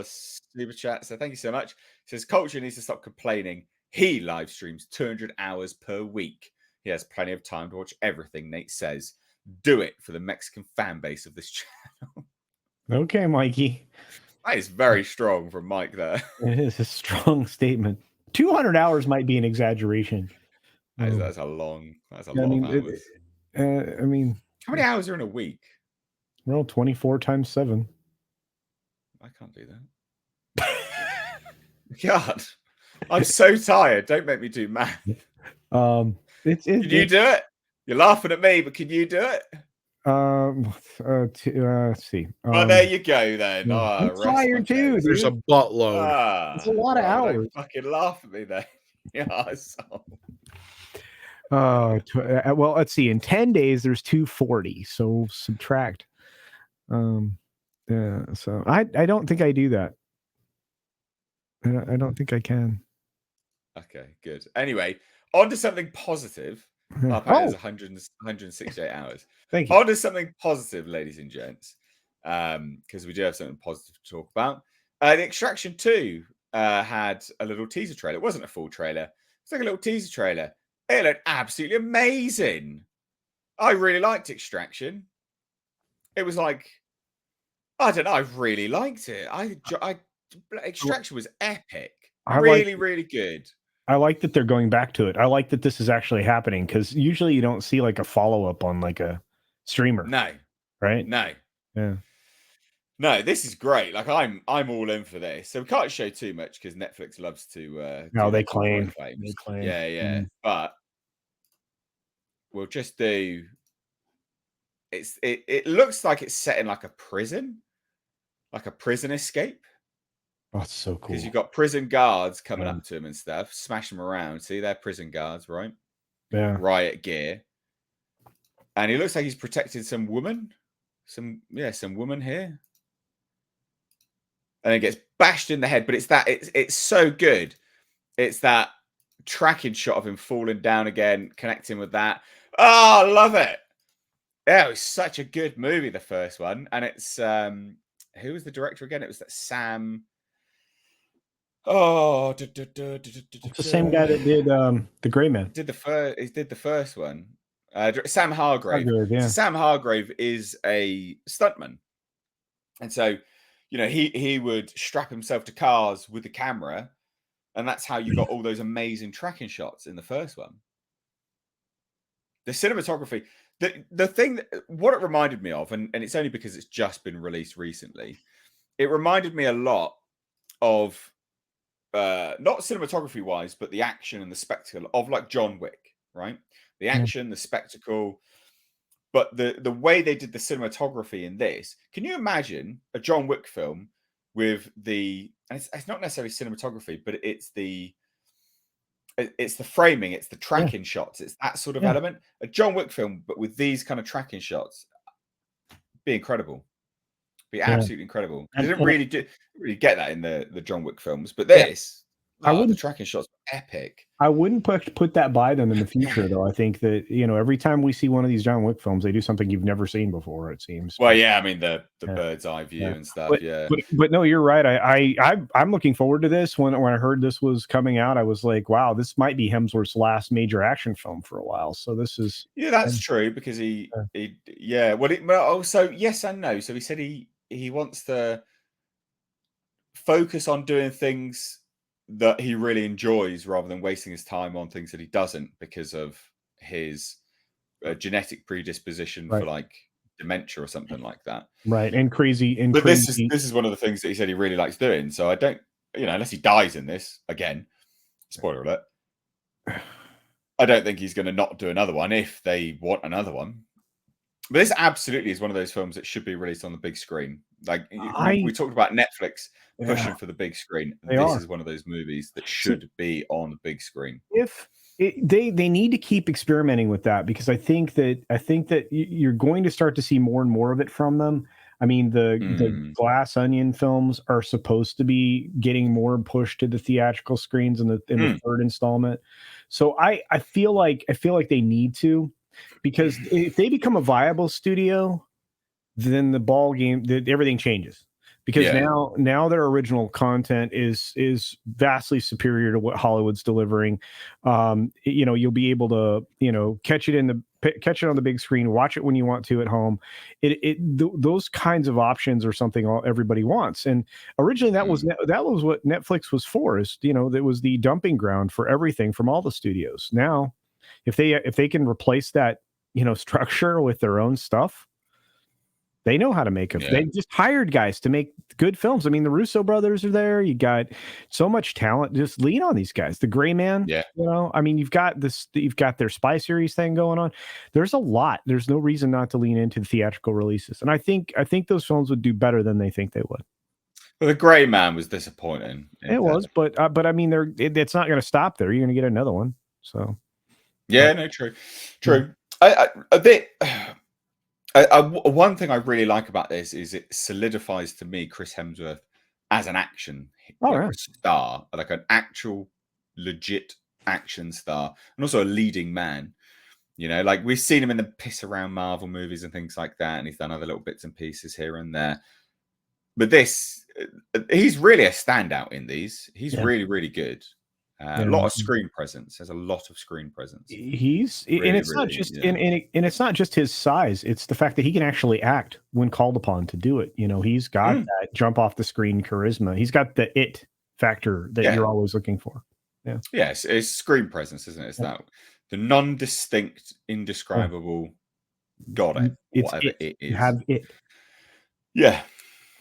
super chat. So thank you so much. Says Culture needs to stop complaining. He live streams 200 hours per week. He has plenty of time to watch everything Nate says. Do it for the Mexican fan base of this channel. Okay, Mikey. That is very strong from Mike there. It is a strong statement. 200 hours might be an exaggeration. That's a long hours. I mean, how many hours are in a week? Well, 24 times 7. I can't do that. God, I'm so tired. Don't make me do math. Can you do it? You're laughing at me, but can you do it? Let's see. Well, there you go then. I'm tired too. Dude. There's a buttload. It's a lot of hours. Don't fucking laugh at me then. Yeah. Well, let's see. In 10 days, there's 240. So subtract. So I don't think I do that. I don't think I can. Okay, good. Anyway, on to something positive. Apparently it's 168 hours. Thank you. On to something positive, ladies and gents, because we do have something positive to talk about. The Extraction 2 had a little teaser trailer. It wasn't a full trailer. It's like a little teaser trailer. It looked absolutely amazing. I really liked Extraction. It was like, I don't know, I really liked it. Extraction was epic. Really good. I like that they're going back to it. I like that this is actually happening because usually you don't see like a follow-up on like a streamer. No. Right? No. Yeah. No, this is great. Like I'm all in for this. So we can't show too much because Netflix loves to they claim. Yeah. But we'll just do it looks like it's set in like a prison escape. Oh, it's so cool. Because you've got prison guards coming up to him and stuff, smash them around. See, they're prison guards, right? Yeah. Riot gear. And he looks like he's protecting some woman. Some woman here. And it gets bashed in the head, but it's so good. It's that tracking shot of him falling down again, connecting with that. Oh, I love it. Yeah, it was such a good movie, the first one. And it's who was the director again? It was that Sam. Oh, it's the same guy that did The Gray Man. He did the first one. Sam Hargrave. Yeah. So Sam Hargrave is a stuntman, and so he would strap himself to cars with the camera, and that's how you got all those amazing tracking shots in the first one. The cinematography, the thing, what it reminded me of, and it's only because it's just been released recently, it reminded me a lot of. Not cinematography wise, but the action and the spectacle of like John Wick, right? The action, the spectacle, but the way they did the cinematography in this. Can you imagine a John Wick film with and it's not necessarily cinematography, but it's the framing, it's the tracking shots, it's that sort of element. A John Wick film, but with these kind of tracking shots, be incredible. Be absolutely incredible. I didn't really get that in the John Wick films, but this, the tracking shots, epic. I wouldn't put that by them in the future, though. I think that, every time we see one of these John Wick films, they do something you've never seen before, it seems. Well, yeah, I mean the Yeah. bird's eye view Yeah. and stuff. But, Yeah, but no, you're right. I'm looking forward to this. When I heard this was coming out, I was like, wow, this might be Hemsworth's last major action film for a while. So this is that's true, because well, also yes and no. So he said he wants to focus on doing things that he really enjoys rather than wasting his time on things that he doesn't, because of his genetic predisposition for like dementia or something like that. Right. And crazy. But this is one of the things that he said he really likes doing. So I don't, unless he dies in this again, spoiler alert, I don't think he's going to not do another one if they want another one. But this absolutely is one of those films that should be released on the big screen. Like we talked about Netflix pushing for the big screen. This is one of those movies that should be on the big screen. They need to keep experimenting with that, because I think that you're going to start to see more and more of it from them. I mean, the Glass Onion films are supposed to be getting more pushed to the theatrical screens in the third installment. So I feel like they need to, because if they become a viable studio, then the ball game, everything changes. Because now their original content is vastly superior to what Hollywood's delivering. You'll be able to catch it on the big screen, watch it when you want to at home. Those kinds of options are something everybody wants. And originally that was what Netflix was for. That was the dumping ground for everything from all the studios. Now, if they can replace that structure with their own stuff, they know how to make them. They just hired guys to make good films. I mean, the Russo brothers are there. You got so much talent. Just lean on these guys. The Gray Man. Yeah. I mean, you've got their Spy series thing going on. There's a lot. There's no reason not to lean into the theatrical releases. And I think those films would do better than they think they would. Well, the Gray Man was disappointing. It was, but I mean, it's not going to stop there. You're going to get another one. So. Yeah. No. True. One thing I really like about this is it solidifies to me Chris Hemsworth as an action star, like an actual legit action star, and also a leading man. Like we've seen him in the piss around Marvel movies and things like that, and he's done other little bits and pieces here and there. But he's really a standout in these. He's really, really good. A lot of screen presence. There's a lot of screen presence. And it's not just his size. It's the fact that he can actually act when called upon to do it. He's got that jump off the screen charisma. He's got the it factor that you're always looking for. Yeah. Yes, it's screen presence, isn't it? It's that the non-distinct, indescribable whatever it is. Have it. Yeah.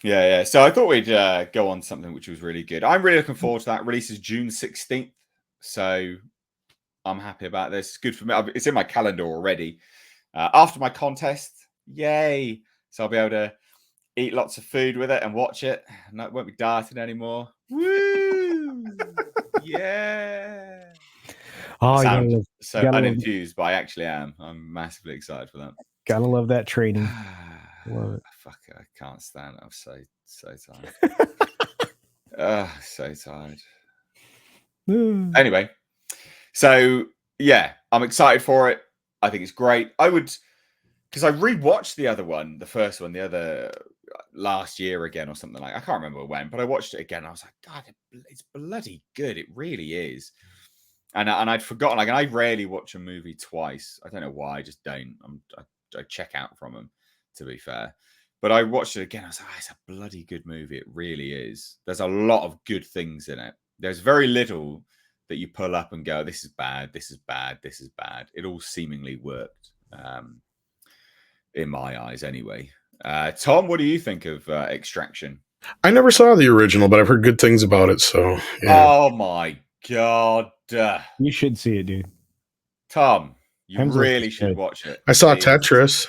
Yeah. So I thought we'd go on something which was really good. I'm really looking forward to that. Releases June 16th. So I'm happy about this. It's good for me. It's in my calendar already. After my contest, yay. So I'll be able to eat lots of food with it and watch it. And I won't be dieting anymore. Woo! Yeah. Oh, sound so unenthused, but I actually am. I'm massively excited for that. Gotta love that training. Love it. Fuck it, I can't stand it. I'm so tired. So tired. Anyway, so yeah, I'm excited for it. I think it's great. Because I rewatched the first one, the other last year again or something like. I can't remember when, but I watched it again. I was like, God, it's bloody good. It really is. And I'd forgotten. Like, and I rarely watch a movie twice. I don't know why. I just don't. I check out from them, to be fair. But I watched it again. I was like, it's a bloody good movie. It really is. There's a lot of good things in it. There's very little that you pull up and go, this is bad, this is bad, this is bad. It all seemingly worked, in my eyes anyway. Tom, what do you think of Extraction? I never saw the original, but I've heard good things about it. So, yeah. Oh my God. You should see it, dude. Tom, you really should watch it. I saw Tetris.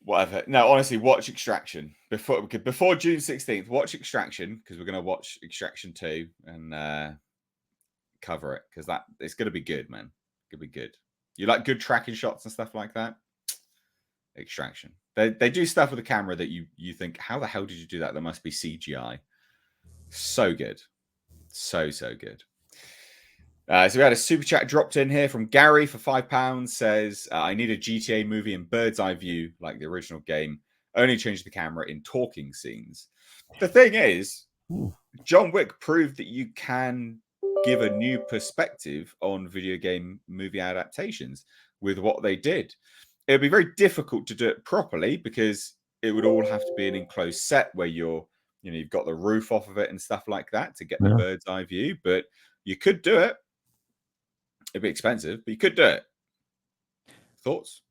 Whatever. No, honestly, watch Extraction before June 16th. Watch Extraction, because we're going to watch Extraction 2 and cover it, because it's going to be good, man. It's going to be good. You like good tracking shots and stuff like that? Extraction. They do stuff with the camera that you think, how the hell did you do that? There must be CGI. So good. So good. So we had a super chat dropped in here from Gary for £5. Says, I need a GTA movie in bird's eye view like the original game. Only change the camera in talking scenes. The thing is, John Wick proved that you can give a new perspective on video game movie adaptations with what they did. It would be very difficult to do it properly because it would all have to be an enclosed set where you've got the roof off of it and stuff like that to get the bird's eye view. But you could do it. It'd be expensive, but you could do it. Thoughts?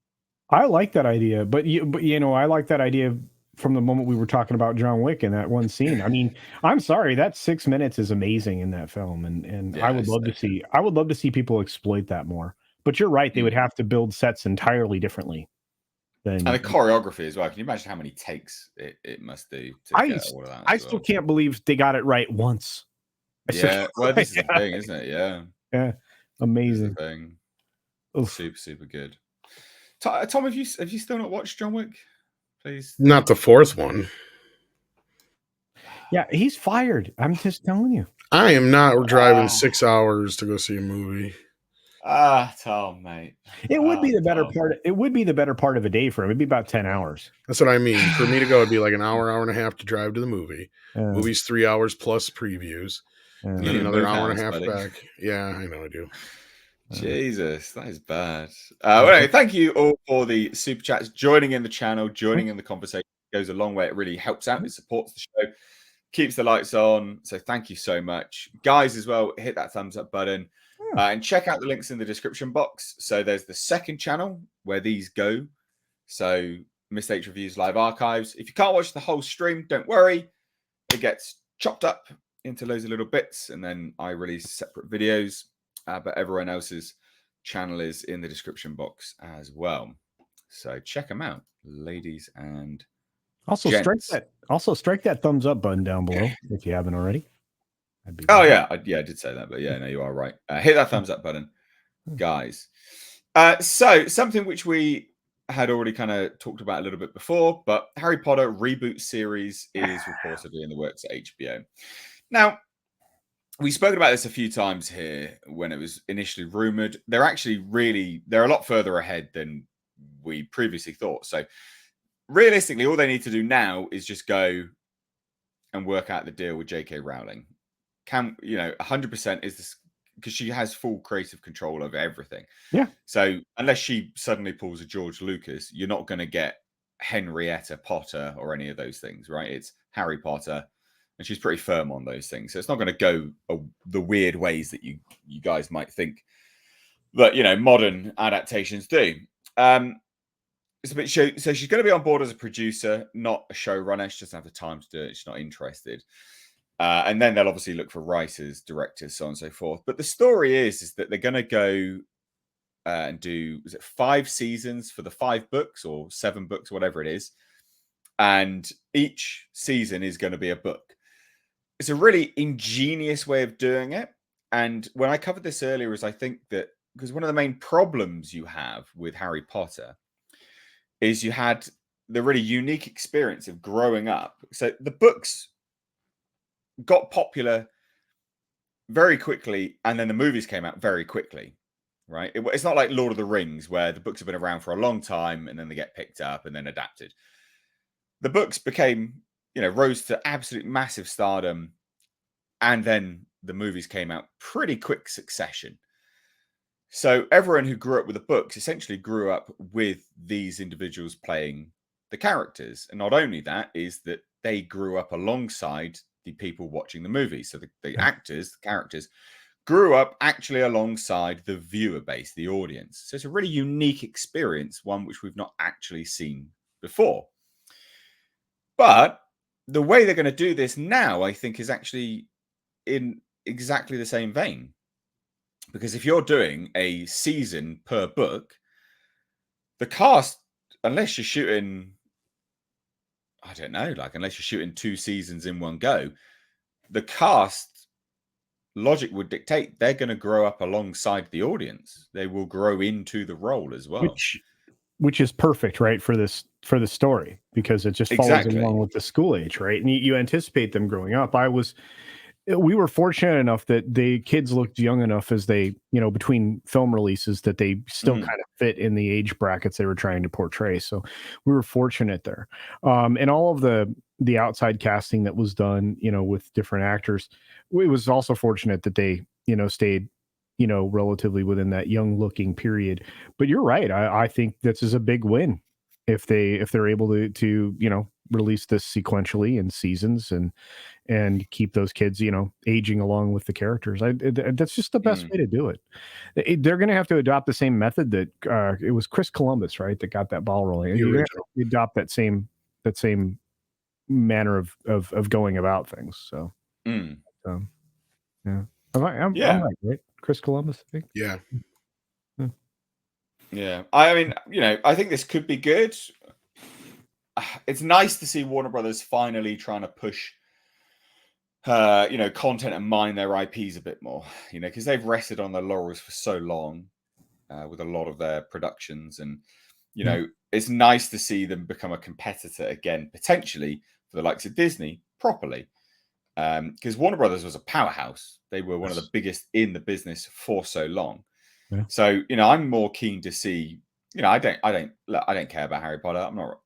I like that idea, but I like that idea from the moment we were talking about John Wick in that one scene. I mean, I'm sorry, that 6 minutes is amazing in that film, and I would love to see people exploit that more. But you're right, they would have to build sets entirely differently. And the choreography as well. Can you imagine how many takes it must do to get all of that? I still can't believe they got it right once. Well, this is the thing, isn't it? Yeah, amazing thing. Super, super good. Tom, have you still not watched John Wick? Please, not the fourth one. Yeah, he's fired. I'm just telling you. I am not driving 6 hours to go see a movie. Tom, mate. It would be the better part. It would be the better part of a day for him. It'd be about 10 hours. That's what I mean. For me to go, it'd be like an hour and a half to drive to the movie. Movie's 3 hours plus previews. And then another hour and a half back. Yeah, I know I do. Jesus, that is bad. Well, anyway, thank you all for the super chats, joining in the channel, joining in the conversation. It goes a long way. It really helps out. It supports the show, keeps the lights on. So thank you so much. Guys, as well, hit that thumbs up button and check out the links in the description box. So there's the second channel where these go. So Mr. H Reviews Live Archives. If you can't watch the whole stream, don't worry. It gets chopped up into loads of little bits, and then I release separate videos. But everyone else's channel is in the description box as well. So check them out, ladies and gents. strike that thumbs up button down below if you haven't already. I did say that, but no, you are right. Hit that thumbs up button, guys. So something which we had already kind of talked about a little bit before, but Harry Potter reboot series is reportedly in the works at HBO. Now, we've spoken about this a few times here when it was initially rumored. They're a lot further ahead than we previously thought. So realistically, all they need to do now is just go and work out the deal with J.K. Rowling. 100% is this, because she has full creative control over everything. Yeah. So unless she suddenly pulls a George Lucas, you're not going to get Henrietta Potter or any of those things, right? It's Harry Potter. And she's pretty firm on those things. So it's not going to go the weird ways that you guys might think that, modern adaptations do. It's a bit so she's going to be on board as a producer, not a showrunner. She doesn't have the time to do it. She's not interested. And then they'll obviously look for writers, directors, so on and so forth. But the story is that they're going to go and do, 5 seasons for the 5 books or 7 books, whatever it is. And each season is going to be a book. It's a really ingenious way of doing it. And when I covered this earlier, I think that because one of the main problems you have with Harry Potter is you had the really unique experience of growing up. So the books got popular very quickly, and then the movies came out very quickly, right? It's not like Lord of the Rings, where the books have been around for a long time, and then they get picked up and then adapted. The books became, rose to absolute massive stardom, and then the movies came out pretty quick succession. So everyone who grew up with the books essentially grew up with these individuals playing the characters. And not only that, is that they grew up alongside the people watching the movies. So the actors, the characters, grew up actually alongside the viewer base, the audience. So it's a really unique experience, one which we've not actually seen before. But the way they're going to do this now, I think, is actually in exactly the same vein. Because if you're doing a season per book, the cast, unless you're shooting, unless you're shooting 2 seasons in one go, the cast, logic would dictate, they're going to grow up alongside the audience. They will grow into the role as well. Which is perfect, right, for the story, because it just follows along with the school age, right? And you anticipate them growing up. we were fortunate enough that the kids looked young enough as they, between film releases, that they still kind of fit in the age brackets they were trying to portray. So we were fortunate there. And all of the outside casting that was done, with different actors, it was also fortunate that they, stayed, relatively within that young looking period. But you're right. I think this is a big win if they're able to release this sequentially in seasons and keep those kids, aging along with the characters. That's just the best way to do it. They're going to have to adopt the same method that it was Chris Columbus, right, that got that ball rolling. You're going to adopt that same manner of going about things. So, yeah, I'm right? Chris Columbus, I think. Yeah. Yeah. I mean, I think this could be good. It's nice to see Warner Brothers finally trying to push, content and mine their IPs a bit more, because they've rested on their laurels for so long with a lot of their productions. And, it's nice to see them become a competitor again, potentially for the likes of Disney properly. Because Warner Brothers was a powerhouse. They were one of the biggest in the business for so long. Yeah. So, I'm more keen to see, I don't care about Harry Potter. I'm not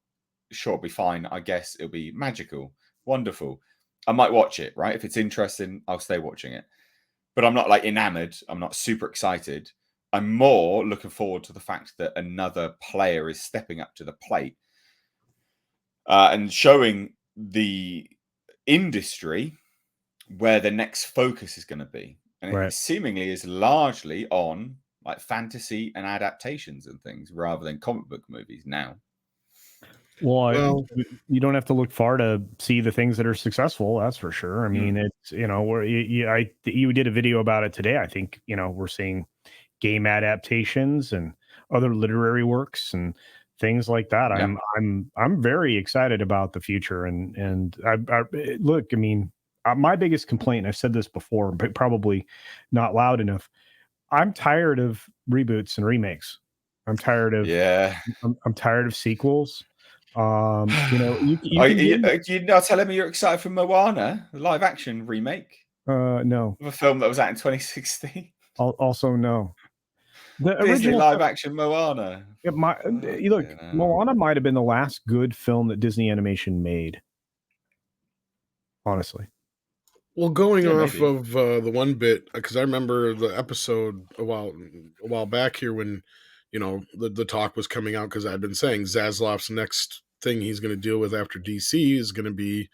sure it'll be fine. I guess it'll be magical, wonderful. I might watch it, right? If it's interesting, I'll stay watching it. But I'm not like enamored. I'm not super excited. I'm more looking forward to the fact that another player is stepping up to the plate and showing the industry where the next focus is going to be. And it seemingly is largely on like fantasy and adaptations and things rather than comic book movies now. Well, you don't have to look far to see the things that are successful. That's for sure. I mean, it's, where you did a video about it today. I think, we're seeing game adaptations and other literary works and things like that. Yeah. I'm very excited about the future. And I look, I mean, my biggest complaint, I've said this before, but probably not loud enough. I'm tired of reboots and remakes. I'm tired of, I'm tired of sequels. You're not telling me you're excited for Moana, the live action remake? No. Of a film that was out in 2016. Also, no. The Disney live action Moana. Moana might have been the last good film that Disney Animation made. Honestly. Well, going off of the one bit, because I remember the episode a while back here when, the talk was coming out, because I'd been saying Zaslav's next thing he's going to deal with after DC is going to be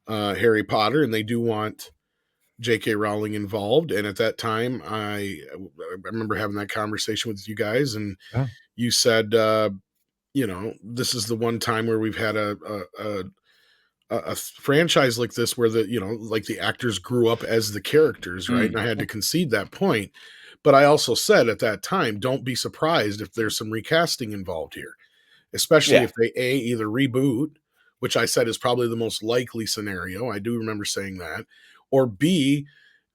Harry Potter, and they do want J.K. Rowling involved. And at that time, I remember having that conversation with you guys, and you said, this is the one time where we've had a franchise like this where the actors grew up as the characters, right? And I had to concede that point. But I also said at that time, don't be surprised if there's some recasting involved here, especially if they either reboot, which I said is probably the most likely scenario. I do remember saying that. Or B,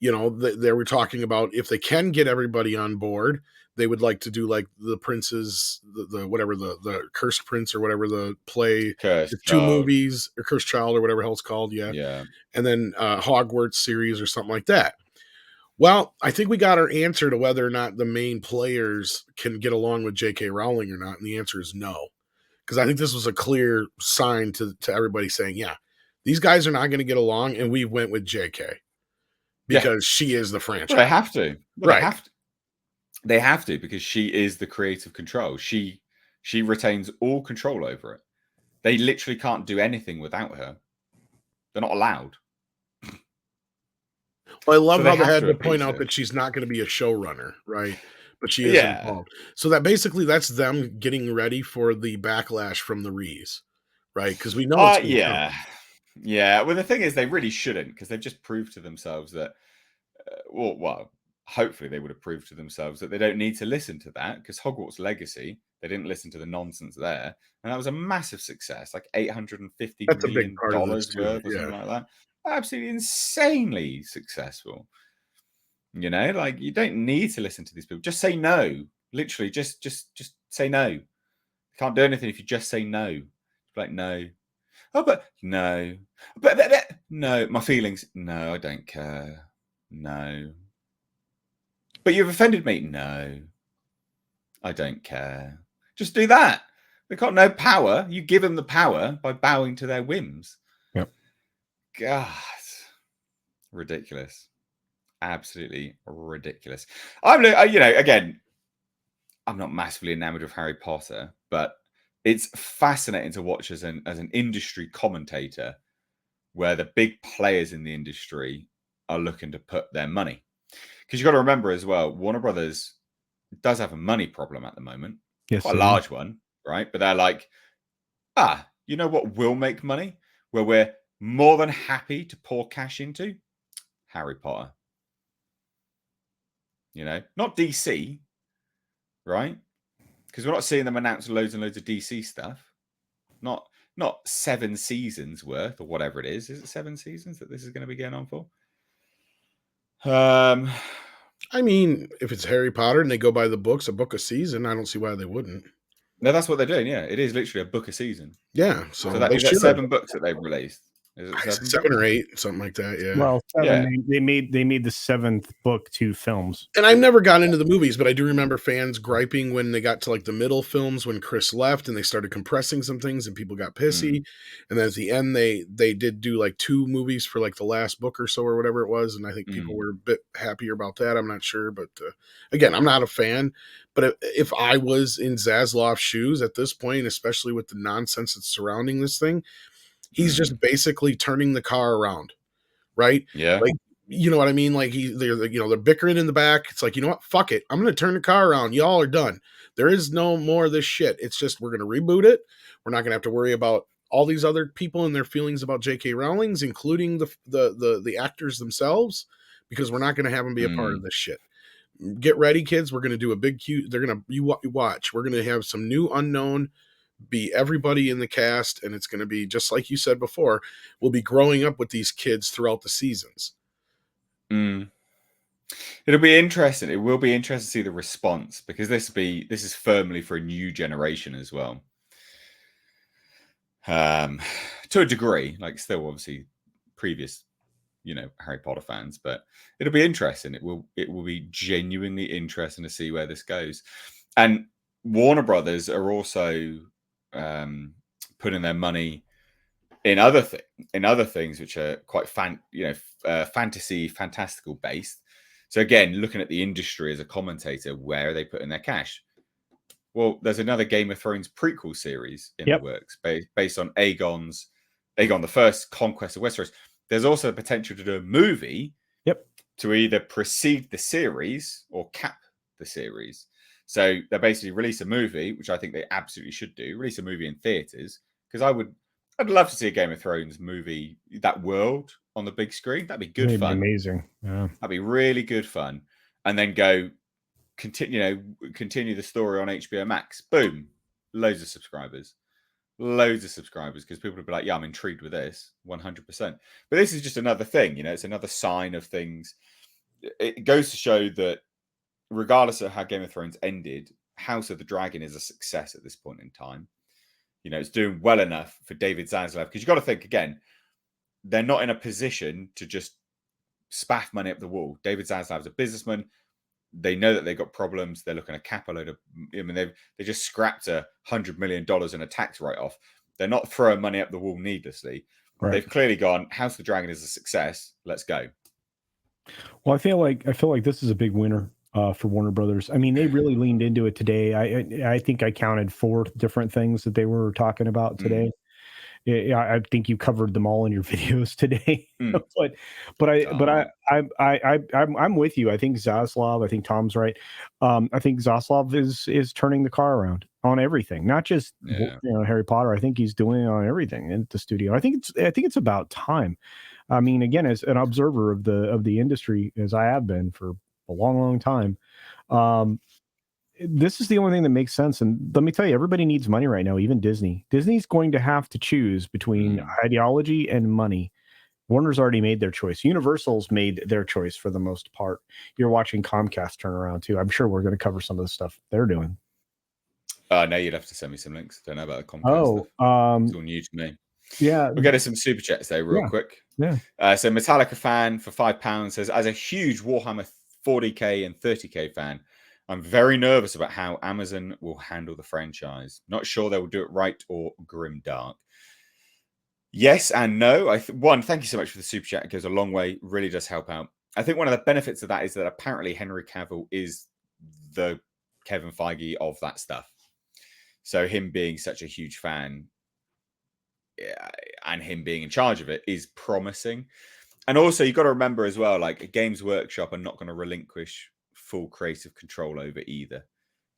they were talking about if they can get everybody on board, they would like to do like the Prince's, the Cursed Prince or whatever the play, two movies, or Cursed Child or whatever hell it's called. Yeah. And then Hogwarts series or something like that. Well, I think we got our answer to whether or not the main players can get along with J.K. Rowling or not. And the answer is no. Because I think this was a clear sign to everybody saying, yeah, these guys are not going to get along. And we went with J.K. because she is the franchise. Well, they have to. They have to because she is the creative control. She retains all control over it. They literally can't do anything without her. They're not allowed. Well, I love how they had to point out that she's not going to be a showrunner, right? But she is involved. So that basically that's them getting ready for the backlash from the Rees, right? Because we know it's going to come. Yeah. Well, the thing is, they really shouldn't, because they've just proved to themselves that, hopefully they would have proved to themselves that they don't need to listen to that, because Hogwarts Legacy, they didn't listen to the nonsense there. And that was a massive success, like $850 million worth or something like that. Absolutely insanely successful. Like you don't need to listen to these people. Just say no. Literally, just say no. You can't do anything if you just say no. Like no. Oh, but no. No, my feelings. No, I don't care. No. But you've offended me. No, I don't care. Just do that. They've got no power. You give them the power by bowing to their whims. Yep. God. Ridiculous. Absolutely ridiculous. Again, I'm not massively enamored of Harry Potter, but it's fascinating to watch as an industry commentator where the big players in the industry are looking to put their money. Because you've got to remember as well, Warner Brothers does have a money problem at the moment. Yes, quite a large one, right? But they're like, you know what will make money? Where we're more than happy to pour cash into? Harry Potter. Not DC, right? Because we're not seeing them announce loads and loads of DC stuff. Not 7 seasons worth or whatever it is. Is it 7 seasons that this is going to be going on for? I mean, if it's Harry Potter and they go by the books, a book a season, I don't see why they wouldn't. No, that's what they're doing. Yeah, it is literally a book a season. Yeah, so that is 7 books that they've released. Is it 7 or 8, something like that? Yeah. Well, 7. Yeah. They made the 7th book 2 films. And I've never gotten into the movies, but I do remember fans griping when they got to like the middle films when Chris left and they started compressing some things and people got pissy. And then at the end, they did do like 2 movies for like the last book or so or whatever it was, and I think people were a bit happier about that. I'm not sure, but again, I'm not a fan. But if I was in Zaslav's shoes at this point, especially with the nonsense that's surrounding this thing, he's just basically turning the car around, right? Yeah. Like, you know what I mean? Like they're bickering in the back. It's like, you know what? Fuck it. I'm going to turn the car around. Y'all are done. There is no more of this shit. It's just, we're going to reboot it. We're not going to have to worry about all these other people and their feelings about J.K. Rowling's, including the actors themselves, because we're not going to have them be a part of this shit. Get ready, kids. We're going to do a big cute. They're going to, you watch. We're going to have some new unknown be everybody in the cast, and it's going to be just like you said before, we'll be growing up with these kids throughout the seasons. It'll be interesting. It will be interesting to see the response, because this is firmly for a new generation as well, to a degree, like still obviously previous Harry Potter fans, but it'll be interesting. It will be genuinely interesting to see where this goes. And Warner Brothers are also putting their money in other things which are quite fantastical based. So again, looking at the industry as a commentator, where are they putting their cash? Well, there's another Game of Thrones prequel series in the works based on Aegon the First, Conquest of Westeros. There's also the potential to do a movie to either precede the series or cap the series. So they basically release a movie, which I think they absolutely should do. Release a movie in theaters, because I'd love to see a Game of Thrones movie, that world on the big screen. That'd be good fun. Amazing. Yeah. That'd be really good fun. And then continue the story on HBO Max. Boom, loads of subscribers, because people would be like, yeah, I'm intrigued with this 100%. But this is just another thing, it's another sign of things. It goes to show that regardless of how Game of Thrones ended, House of the Dragon is a success at this point in time. It's doing well enough for David Zaslav, because you've got to think, again, they're not in a position to just spaff money up the wall. David Zaslav's a businessman. They know that they've got problems. They're looking to cap a load of, they just scrapped $100 million in a tax write-off. They're not throwing money up the wall needlessly. Right. They've clearly gone, House of the Dragon is a success. Let's go. Well, I feel like this is a big winner for Warner Brothers. I mean, they really leaned into it today. I think I counted 4 different things that they were talking about today. I think you covered them all in your videos today. I'm with you. I think Zaslav. I think Tom's right. I think Zaslav is turning the car around on everything, not just Harry Potter. I think he's doing it on everything in the studio. I think it's about time. I mean, again, as an observer of the industry, as I have been for a long, long time, this is the only thing that makes sense. And let me tell you, everybody needs money right now, even Disney. Disney's going to have to choose between ideology and money. Warner's already made their choice. Universal's made their choice for the most part. You're watching Comcast turn around too. I'm sure we're going to cover some of the stuff they're doing. No, you'd have to send me some links. Don't know about the Comcast stuff. It's all new to me. Yeah. We'll get to some super chats though, real quick. Yeah. So Metallica fan for £5 says, as a huge Warhammer 40k and 30k fan, I'm very nervous about how Amazon will handle the franchise. Not sure they will do it right or grim dark. Yes and no. One, thank you so much for the super chat. It goes a long way. Really does help out. I think one of the benefits of that is that apparently Henry Cavill is the Kevin Feige of that stuff. So him being such a huge fan and him being in charge of it is promising. And also, you've got to remember as well, like Games Workshop are not going to relinquish full creative control over either.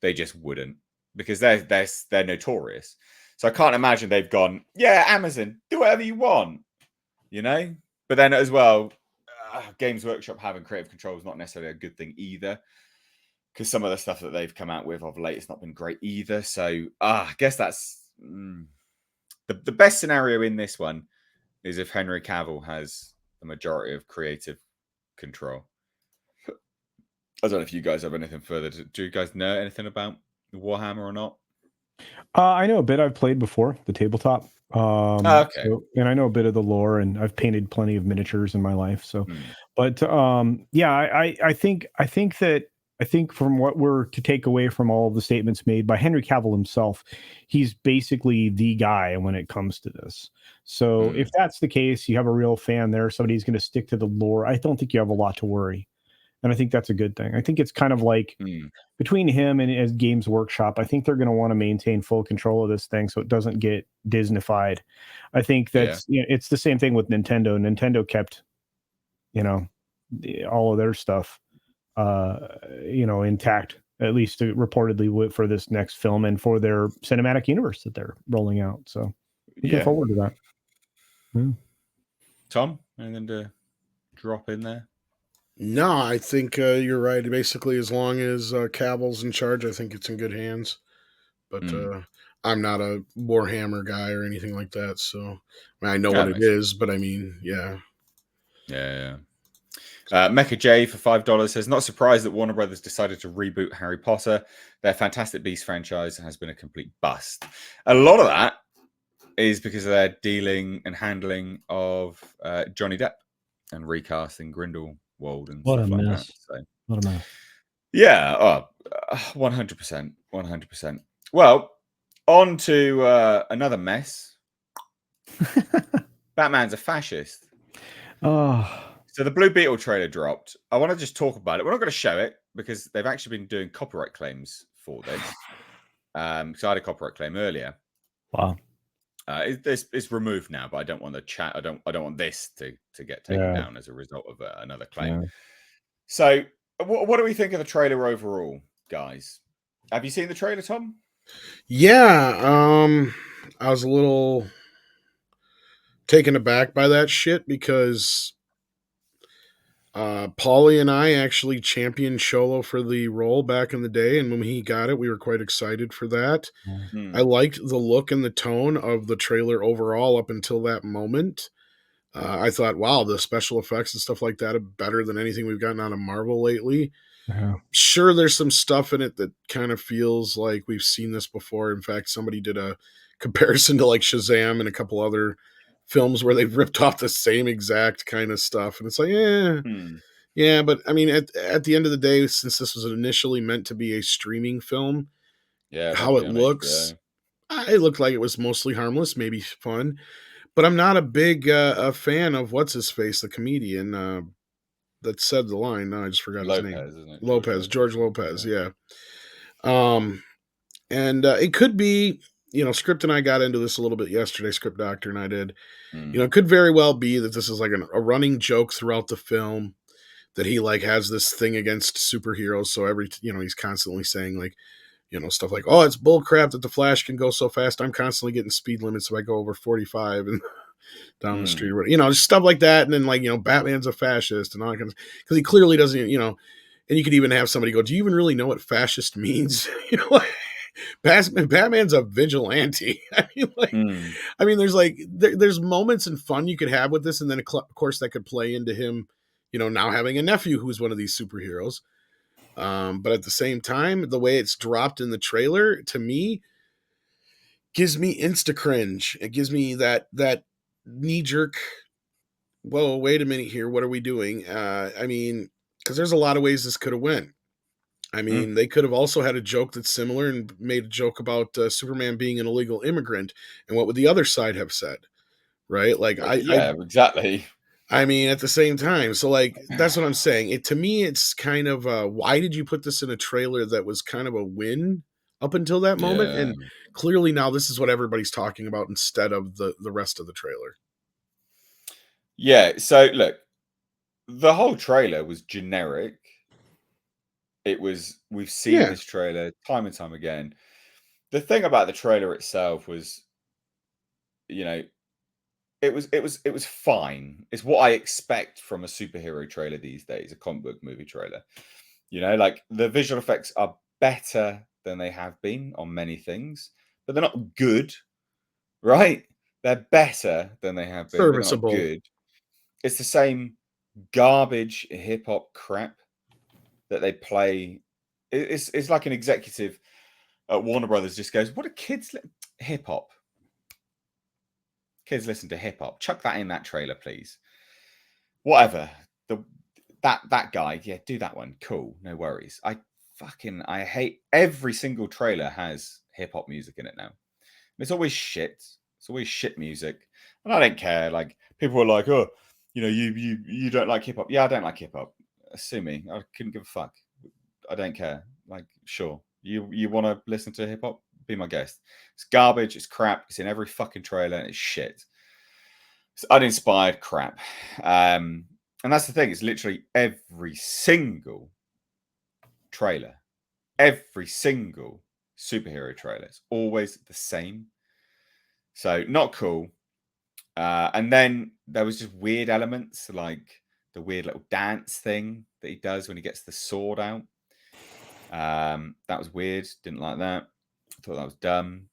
They just wouldn't, because they're notorious. So I can't imagine they've gone, yeah, Amazon, do whatever you want, you know. But then as well, Games Workshop having creative control is not necessarily a good thing either, because some of the stuff that they've come out with of late has not been great either. So I guess that's the best scenario in this one is if Henry Cavill has the majority of creative control. I don't know if you guys have anything further. Do you guys know anything about Warhammer or not? I know a bit. I've played before the tabletop. Okay. And I know a bit of the lore, and I've painted plenty of miniatures in my life. So, but yeah, I think from what we're to take away from all of the statements made by Henry Cavill himself, he's basically the guy when it comes to this. So if that's the case, you have a real fan there, somebody who's going to stick to the lore. I don't think you have a lot to worry. And I think that's a good thing. I think it's kind of like between him and his Games Workshop, I think they're going to want to maintain full control of this thing so it doesn't get Disneyfied. I think that's it's the same thing with Nintendo. Nintendo kept, all of their stuff, intact, at least reportedly for this next film and for their cinematic universe that they're rolling out. So looking forward to that. Yeah. Tom, anything to drop in there? No, I think you're right. Basically, as long as Cavill's in charge, I think it's in good hands. But I'm not a Warhammer guy or anything like that, so I know what it is. But I mean, yeah. Mecha J for $5 says, not surprised that Warner Brothers decided to reboot Harry Potter. Their Fantastic Beasts franchise has been a complete bust. A lot of that is because of their dealing and handling of Johnny Depp and recasting Grindelwald and what stuff a like mess. that. So, what a mess. Yeah, 100%. Well, on to another mess. Batman's a fascist. Oh. So the Blue Beetle trailer dropped. I want to just talk about it. We're not going to show it because they've actually been doing copyright claims for this. So I had a copyright claim earlier. Wow. It's removed now, but I don't want the chat. I don't want this to get taken down as a result of another claim. Yeah. So, what do we think of the trailer overall, guys? Have you seen the trailer, Tom? Yeah. I was a little taken aback by that shit because Paulie and I actually championed Xolo for the role back in the day, and when he got it, we were quite excited for that. I liked the look and the tone of the trailer overall up until that moment. I thought, wow, the special effects and stuff like that are better than anything we've gotten out of Marvel lately. Sure, there's some stuff in it that kind of feels like we've seen this before. In fact, somebody did a comparison to like Shazam and a couple other films where they've ripped off the same exact kind of stuff. And it's like, yeah, but I mean, at the end of the day, since this was initially meant to be a streaming film, how it looks, it looked like it was mostly harmless, maybe fun. But I'm not a big a fan of what's his face, the comedian that said the line. No, I just forgot his name. Isn't it? George Lopez. Yeah. And it could be, Script and I got into this a little bit yesterday. Script Doctor and I did. It could very well be that this is like a running joke throughout the film, that he like has this thing against superheroes. So he's constantly saying like, stuff like, oh, it's bullcrap that the Flash can go so fast. I'm constantly getting speed limits if I go over 45 and down the street, just stuff like that. And then Batman's a fascist and all that kind of, because he clearly doesn't, and you could even have somebody go, do you even really know what fascist means? Batman's a vigilante. I mean, there's there's moments and fun you could have with this. And then of course that could play into him, now having a nephew who's one of these superheroes. But at the same time, the way it's dropped in the trailer, to me, gives me insta cringe. It gives me that knee jerk. Whoa, wait a minute here. What are we doing? I mean, because there's a lot of ways this could have went. I mean, they could have also had a joke that's similar and made a joke about Superman being an illegal immigrant, and what would the other side have said, right? Like, exactly. I mean, at the same time, so like that's what I'm saying. To me, it's kind of why did you put this in a trailer that was kind of a win up until that moment, and clearly now this is what everybody's talking about instead of the rest of the trailer. Yeah. So look, the whole trailer was generic. We've seen this trailer time and time again. The thing about the trailer itself was, it was fine. It's what I expect from a superhero trailer these days, a comic book movie trailer. Like the visual effects are better than they have been on many things, but they're not good, right? They're better than they have been. Serviceable. But they're not good. It's the same garbage hip hop crap that they play. It's like an executive at Warner Brothers just goes, "What do kids hip hop? Kids listen to hip hop. Chuck that in that trailer, please. Whatever. That guy, yeah, do that one. Cool, no worries. I hate every single trailer has hip hop music in it now. It's always shit. It's always shit music, and I don't care. Like people are like, oh, you don't like hip hop. Yeah, I don't like hip hop. Sue me. I couldn't give a fuck. I don't care. Like, sure, you want to listen to hip hop? Be my guest. It's garbage. It's crap. It's in every fucking trailer. And it's shit. It's uninspired crap. And that's the thing. It's literally every single trailer, every single superhero trailer. It's always the same. So not cool. And then there was just weird elements like the weird little dance thing that he does when he gets the sword out. That was weird. Didn't like that. I thought that was dumb.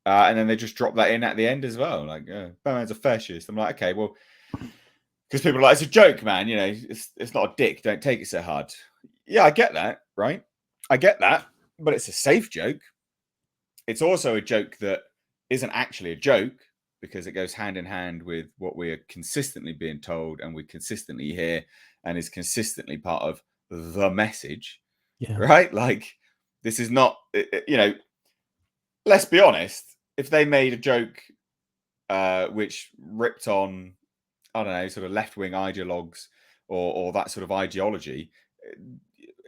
And then they just drop that in at the end as well. Like, Batman's a fascist. I'm like, okay, well, because people are like, it's a joke, man. It's not a dick. Don't take it so hard. Yeah, I get that, right? I get that. But it's a safe joke. It's also a joke that isn't actually a joke because it goes hand in hand with what we're consistently being told and we consistently hear and is consistently part of the message. Yeah. Right? Like, this is not, let's be honest. If they made a joke which ripped on, I don't know, sort of left-wing ideologues or that sort of ideology,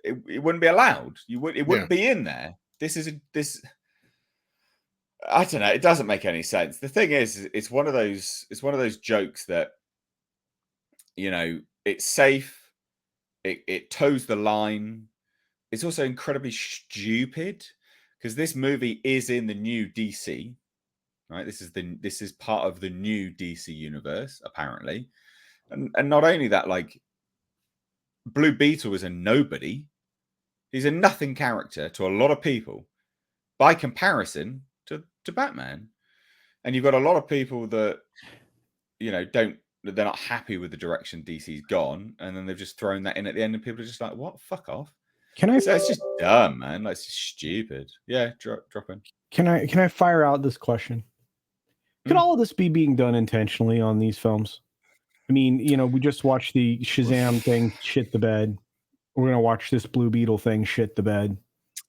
it wouldn't be allowed. It wouldn't be in there. I don't know. It doesn't make any sense. The thing is, it's one of those jokes that, it's safe. It toes the line. It's also incredibly stupid because this movie is in the new DC, right? This is part of the new DC universe, apparently. And not only that, like Blue Beetle is a nobody. He's a nothing character to a lot of people by comparison to Batman. And you've got a lot of people that, they're not happy with the direction DC's gone. And then they've just thrown that in at the end and people are just like, what? Fuck off. So it's just dumb, man. That's just stupid. Yeah, drop in. Can I fire out this question? Could all of this be being done intentionally on these films? I mean, we just watched the Shazam thing shit the bed. We're gonna watch this Blue Beetle thing shit the bed.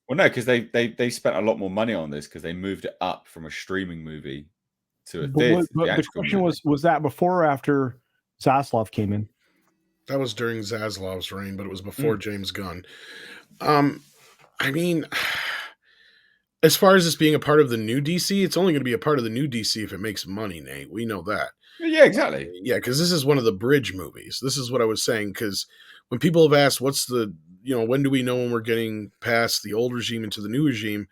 Well, no, because they spent a lot more money on this because they moved it up from a streaming movie to a theater. But the question was that before or after Zaslav came in? That was during Zaslav's reign, but it was before James Gunn. I mean, as far as this being a part of the new DC, it's only going to be a part of the new DC if it makes money, Nate. We know that. Yeah, exactly. Yeah, because this is one of the bridge movies. This is what I was saying, because when people have asked, what's the, when do we know when we're getting past the old regime into the new regime?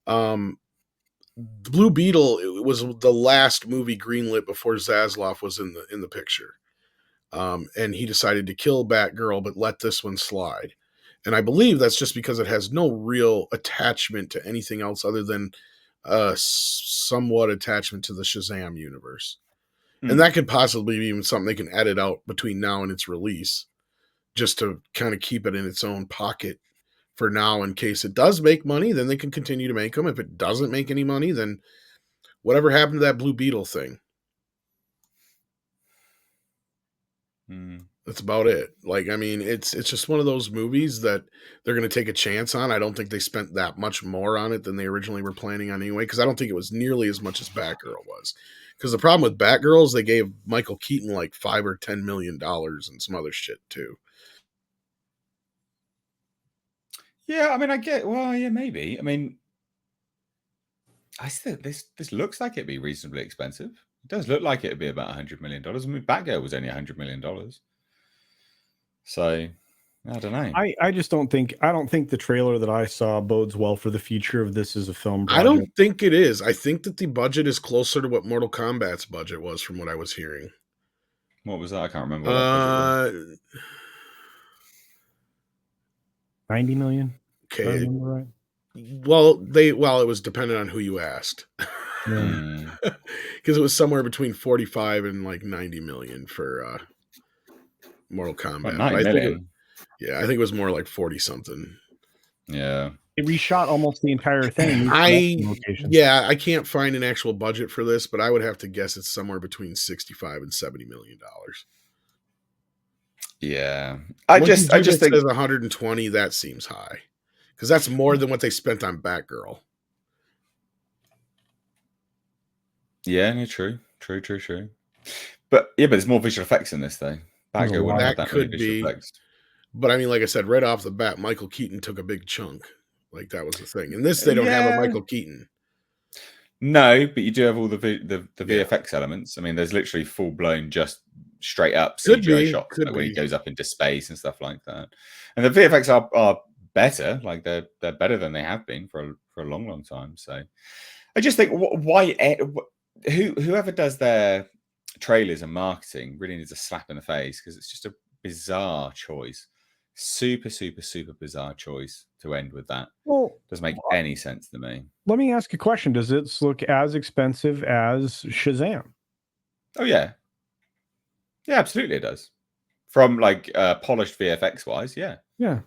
Blue Beetle was the last movie greenlit before Zaslav was in the picture. And he decided to kill Batgirl, but let this one slide. And I believe that's just because it has no real attachment to anything else other than somewhat attachment to the Shazam universe. And that could possibly be even something they can edit out between now and its release just to kind of keep it in its own pocket for now in case it does make money. Then they can continue to make them. If it doesn't make any money, then whatever happened to that Blue Beetle thing? That's about it. Like, I mean, it's just one of those movies that they're going to take a chance on. I don't think they spent that much more on it than they originally were planning on anyway, because I don't think it was nearly as much as Batgirl was. Because the problem with Batgirl is they gave Michael Keaton like $5 or $10 million and some other shit too. Yeah, I mean, yeah, maybe. I mean, I still this looks like it'd be reasonably expensive. It does look like it'd be about $100 million. I mean, Batgirl was only $100 million. So I don't know. I just don't think the trailer that I saw bodes well for the future of this as a film project. I don't think it is. I think that the budget is closer to what Mortal Kombat's budget was, from what I was hearing. What was that? I can't remember. What that budget was. 90 million. Okay. Right. Well, it was dependent on who you asked. Because it was somewhere between 45 and like 90 million for Mortal Kombat. I think it was more like 40 something. Yeah. It reshot almost the entire thing. I can't find an actual budget for this, but I would have to guess it's somewhere between 65 and 70 million dollars. Yeah. I just think says 120, that seems high. Because that's more than what they spent on Batgirl. Yeah, no, true. But there's more visual effects in this though. Batgirl wouldn't have that many visual effects. But I mean, like I said, right off the bat, Michael Keaton took a big chunk. Like that was the thing. In this, they don't have a Michael Keaton. No, but you do have all the VFX elements. I mean, there's literally full blown, just straight up CGI shots where he goes up into space and stuff like that. And the VFX are better. Like they're better than they have been for a long time. So I just think whoever does their trailers and marketing really needs a slap in the face, because it's just a bizarre choice. Super bizarre choice to end with that. Well, doesn't make any sense to me. Let me ask a question. Does it look as expensive as Shazam? Oh yeah. Yeah, absolutely it does. From like polished VFX wise, yeah. Yeah.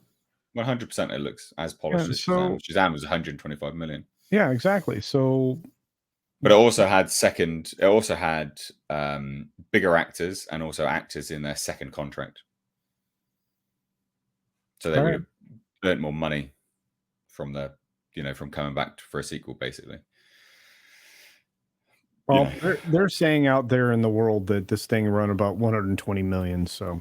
100% it looks as polished as Shazam. Shazam was 125 million. Yeah, exactly. So but it also had bigger actors and also actors in their second contract. So they would have earned more money from from coming back for a sequel, basically. Well, they're saying out there in the world that this thing run about 120 million. So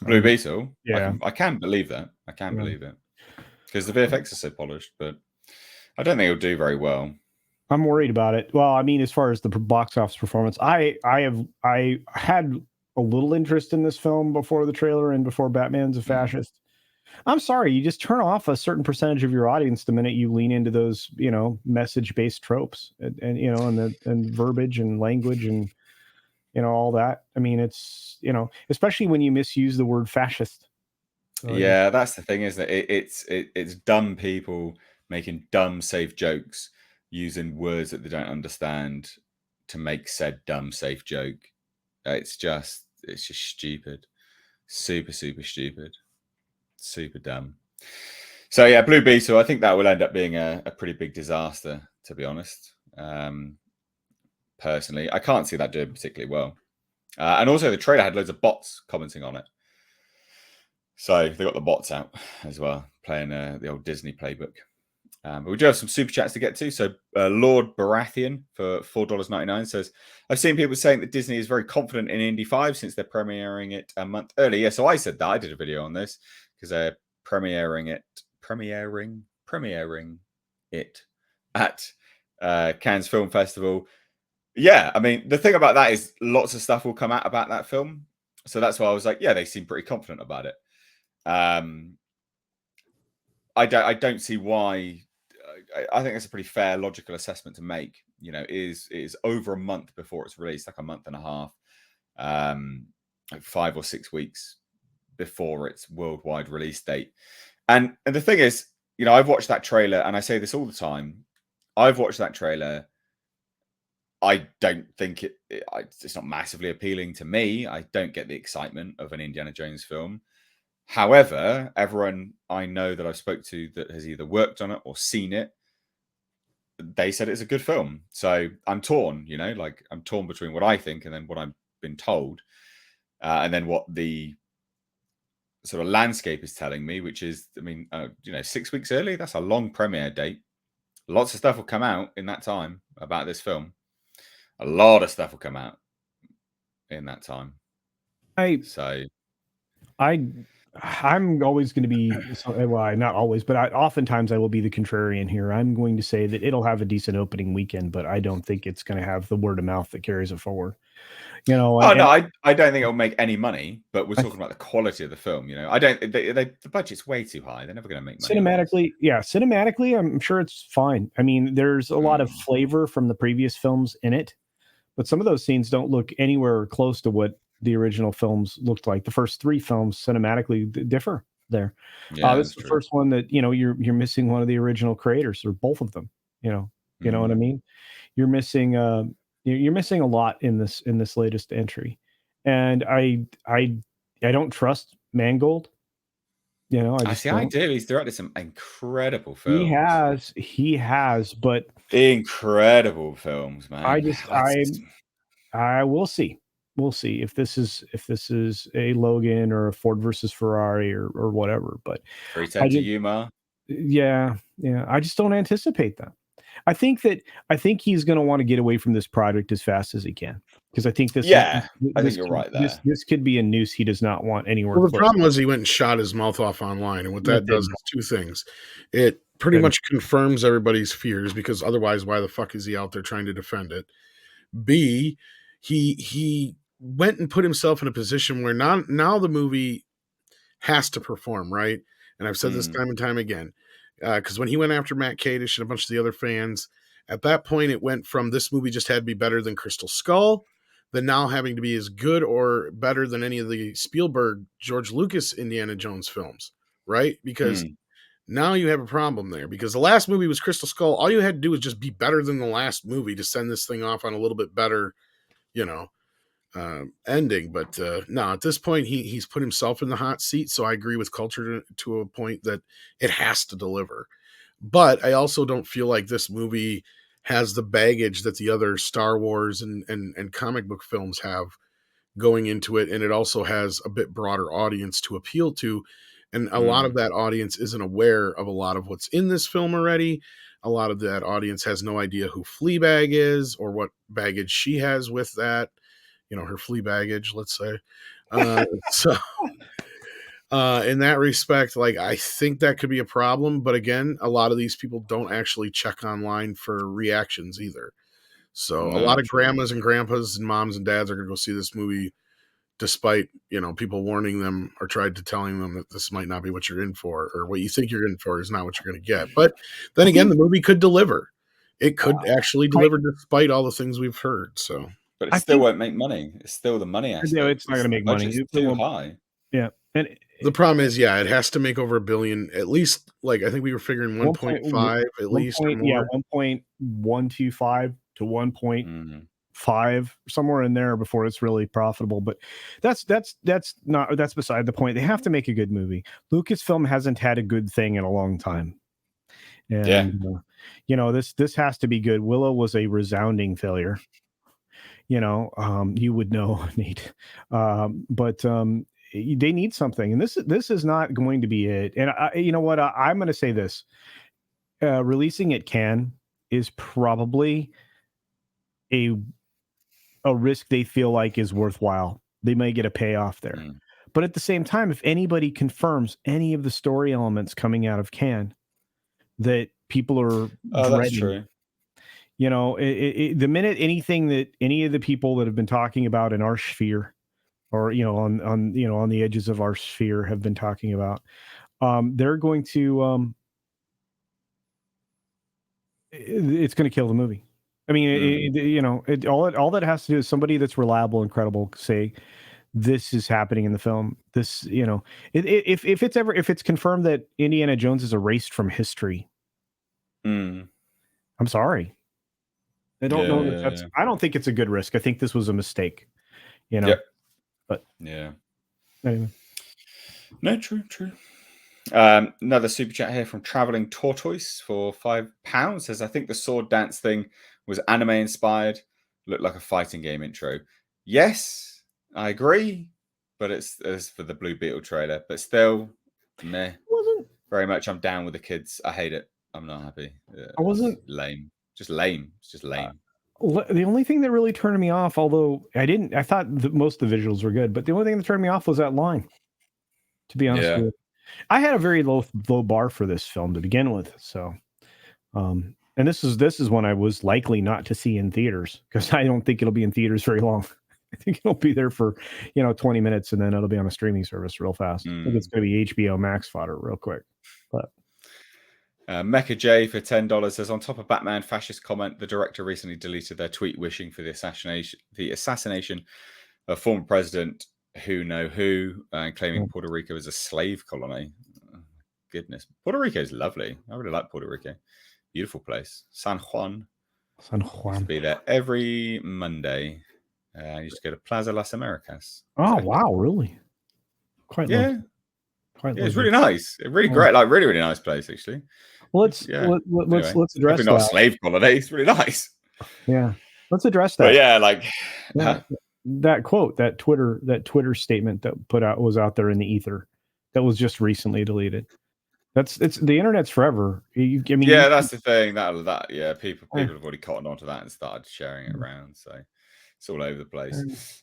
Blue Beetle, yeah, I can believe that. I can believe it, because the VFX is so polished, but I don't think it'll do very well. I'm worried about it. Well, I mean, as far as the box office performance, I had a little interest in this film before the trailer and before Batman's a fascist. I'm sorry, you just turn off a certain percentage of your audience the minute you lean into those, message-based tropes and verbiage and language and all that. I mean, it's especially when you misuse the word fascist. Yeah, that's the thing, isn't it? It's dumb people making dumb, safe jokes using words that they don't understand to make said dumb, safe joke. It's just stupid, super stupid. Super dumb. So yeah, Blue Beetle, I think that will end up being a pretty big disaster, to be honest. Personally, I can't see that doing particularly well. And also the trailer had loads of bots commenting on it. So they got the bots out as well, playing the old Disney playbook. But we do have some super chats to get to. So Lord Baratheon for $4.99 says, I've seen people saying that Disney is very confident in Indy 5 since they're premiering it a month early. Yeah, so I said that. I did a video on this because they're premiering it at Cannes Film Festival. Yeah, I mean, the thing about that is lots of stuff will come out about that film. So that's why I was like, yeah, they seem pretty confident about it. I don't see why. I think that's a pretty fair, logical assessment to make. It is over a month before it's released, like a month and a half, like 5 or 6 weeks before its worldwide release date. And the thing is, I've watched that trailer, and I say this all the time. I've watched that trailer. I don't think it's not massively appealing to me. I don't get the excitement of an Indiana Jones film. However, everyone I know that I've spoke to that has either worked on it or seen it, they said it's a good film. So I'm torn, like I'm torn between what I think and then what I've been told, and then what the sort of landscape is telling me, which is, 6 weeks early. That's a long premiere date. Lots of stuff will come out in that time about this film. A lot of stuff will come out in that time. I'm always going to be, well, not always, but oftentimes I will be the contrarian here. I'm going to say that it'll have a decent opening weekend, but I don't think it's going to have the word of mouth that carries it forward. No, I don't think it'll make any money, but we're talking about the quality of the film. I don't. The budget's way too high. They're never going to make money. Cinematically, I'm sure it's fine. I mean, there's a lot of flavor from the previous films in it, but some of those scenes don't look anywhere close to what the original films looked like. The first 3 films cinematically differ there. Yeah, this is the first one that you're missing one of the original creators, or both of them. You know what I mean? You're missing a lot in this latest entry, and I don't trust Mangold. I do. He's directed some incredible films. He has, but incredible films, man. I will see. We'll see if this is a Logan or a Ford versus Ferrari or whatever. But 310 to Yuma. Yeah. I just don't anticipate that. I think he's going to want to get away from this project as fast as he can, because I think this. Yeah, I think you're right there. This could be a noose he does not want anywhere. Well, the problem was he went and shot his mouth off online, and what that does is 2 things. It pretty much confirms everybody's fears, because otherwise, why the fuck is he out there trying to defend it? B, he went and put himself in a position where now the movie has to perform, right? And I've said this time and time again. Because when he went after Matt Kadish and a bunch of the other fans, at that point it went from this movie just had to be better than Crystal Skull, then now having to be as good or better than any of the Spielberg, George Lucas Indiana Jones films, right? Because now you have a problem there, because the last movie was Crystal Skull. All you had to do was just be better than the last movie to send this thing off on a little bit better, ending. But no, at this point he's put himself in the hot seat. So I agree with Culture to a point that it has to deliver. But I also don't feel like this movie has the baggage that the other Star Wars and comic book films have going into it. And it also has a bit broader audience to appeal to. And a lot of that audience isn't aware of a lot of what's in this film already. A lot of that audience has no idea who Fleabag is or what baggage she has with that. Her flea baggage, let's say. So in that respect, like, I think that could be a problem. But again, a lot of these people don't actually check online for reactions either. So a lot of grandmas and grandpas and moms and dads are going to go see this movie despite, people warning them or tried to telling them that this might not be what you're in for, or what you think you're in for is not what you're going to get. But then again, the movie could deliver. It could actually deliver despite all the things we've heard. So. But it still won't make money. It's still the money aspect. No, it's not going to make money. It's too high. Yeah. And the problem is, it has to make over $1 billion, at least. Like, I think we were figuring 1.5 at least. 1.125 to 1.5, somewhere in there before it's really profitable. But that's beside the point. They have to make a good movie. Lucasfilm hasn't had a good thing in a long time. And, this has to be good. Willow was a resounding failure. You would know, Nate. But they need something, and this is not going to be it. And I'm going to say this: releasing at Cannes is probably a risk they feel like is worthwhile. They may get a payoff there, but at the same time, if anybody confirms any of the story elements coming out of Cannes that people are dreading. That's true. The minute anything that any of the people that have been talking about in our sphere, or on the edges of our sphere have been talking about, they're going to it's going to kill the movie. I mean, all that has to do is somebody that's reliable and credible say this is happening in the film. This, if it's confirmed that Indiana Jones is erased from history, I'm sorry. I don't know that that's. I don't think it's a good risk. I think this was a mistake. But yeah. Anyway. No, true. Another super chat here from Traveling Tortoise for £5 says, I think the sword dance thing was anime inspired. Looked like a fighting game intro. Yes, I agree, but it's for the Blue Beetle trailer. But still, meh. Wasn't Very much. I'm down with the kids. I hate it. I'm not happy. I wasn't lame. Just lame. It's just lame. The only thing that really turned me off, although I thought that most of the visuals were good, but the only thing that turned me off was that line. To be honest with you, I had a very low bar for this film to begin with. So, and this is one I was likely not to see in theaters because I don't think it'll be in theaters very long. I think it'll be there for 20 minutes and then it'll be on a streaming service real fast. I think it's going to be HBO Max fodder real quick. But Mecha J for $10 says, on top of Batman fascist comment, the director recently deleted their tweet wishing for the assassination of former president who and claiming Puerto Rico is a slave colony. Oh, goodness, Puerto Rico is lovely. I really like Puerto Rico. Beautiful place. San Juan. Used to be there every Monday. I used to go to Plaza Las Americas. Oh wow, really? Quite yeah. It's really nice. Really great. Like really nice place actually. Well, let's address definitely not a slave colony. It's really nice. Yeah, let's address that. But yeah, like that quote, that Twitter statement that was out there in the ether, that was just recently deleted. It's the internet's forever. That's the thing. People have already cottoned onto that and started sharing it around. So it's all over the place.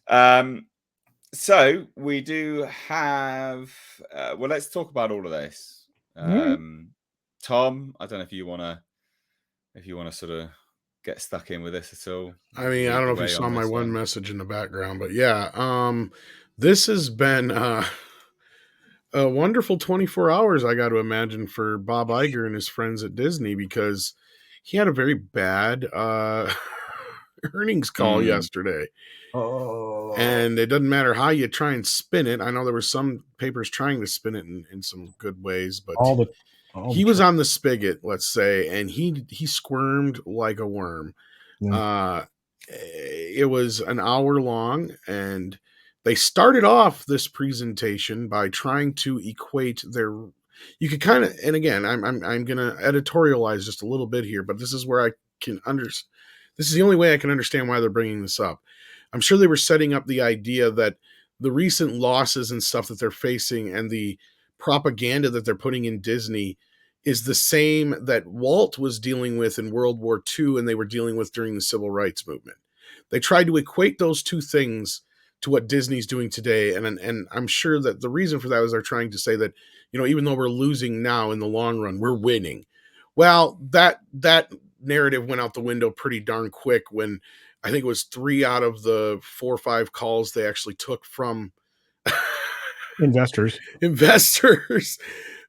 So we do have. Let's talk about all of this. Tom, I don't know if you want to sort of get stuck in with this at all. I mean, I don't know if you saw my one message in the background, but yeah, this has been a wonderful 24 hours, I got to imagine, for Bob Iger and his friends at Disney, because he had a very bad earnings call yesterday. Oh. And it doesn't matter how you try and spin it. I know there were some papers trying to spin it in some good ways, but he was on the spigot, let's say, and he squirmed like a worm. Yeah. It was an hour long, and they started off this presentation by trying to equate their. You could kind of, and again, I'm going to editorialize just a little bit here, but this is where I can understand. This is the only way I can understand why they're bringing this up. I'm sure they were setting up the idea that the recent losses and stuff that they're facing and the propaganda that they're putting in Disney is the same that Walt was dealing with in World War II and they were dealing with during the Civil Rights Movement. They tried to equate those two things to what Disney's doing today. And I'm sure that the reason for that is they're trying to say that, even though we're losing now, in the long run, we're winning. Well, that narrative went out the window pretty darn quick when I think it was 3 out of the 4 or 5 calls they actually took from investors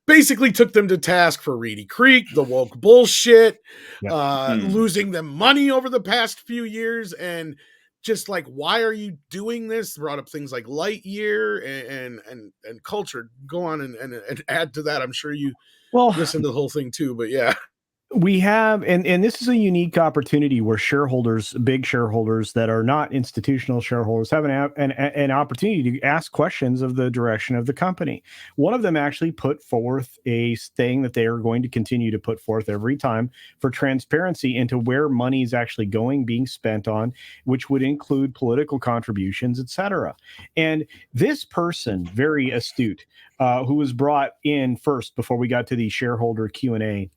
basically took them to task for Reedy Creek, the woke bullshit, losing them money over the past few years, and just like, why are you doing this? Brought up things like Lightyear and culture. Go on and add to that. I'm sure you listen to the whole thing too, but yeah. We have, and this is a unique opportunity where big shareholders that are not institutional shareholders, have an opportunity to ask questions of the direction of the company. One of them actually put forth a thing that they are going to continue to put forth every time for transparency into where money is actually being spent on, which would include political contributions, etc. And this person, very astute, who was brought in first before we got to the shareholder Q&A,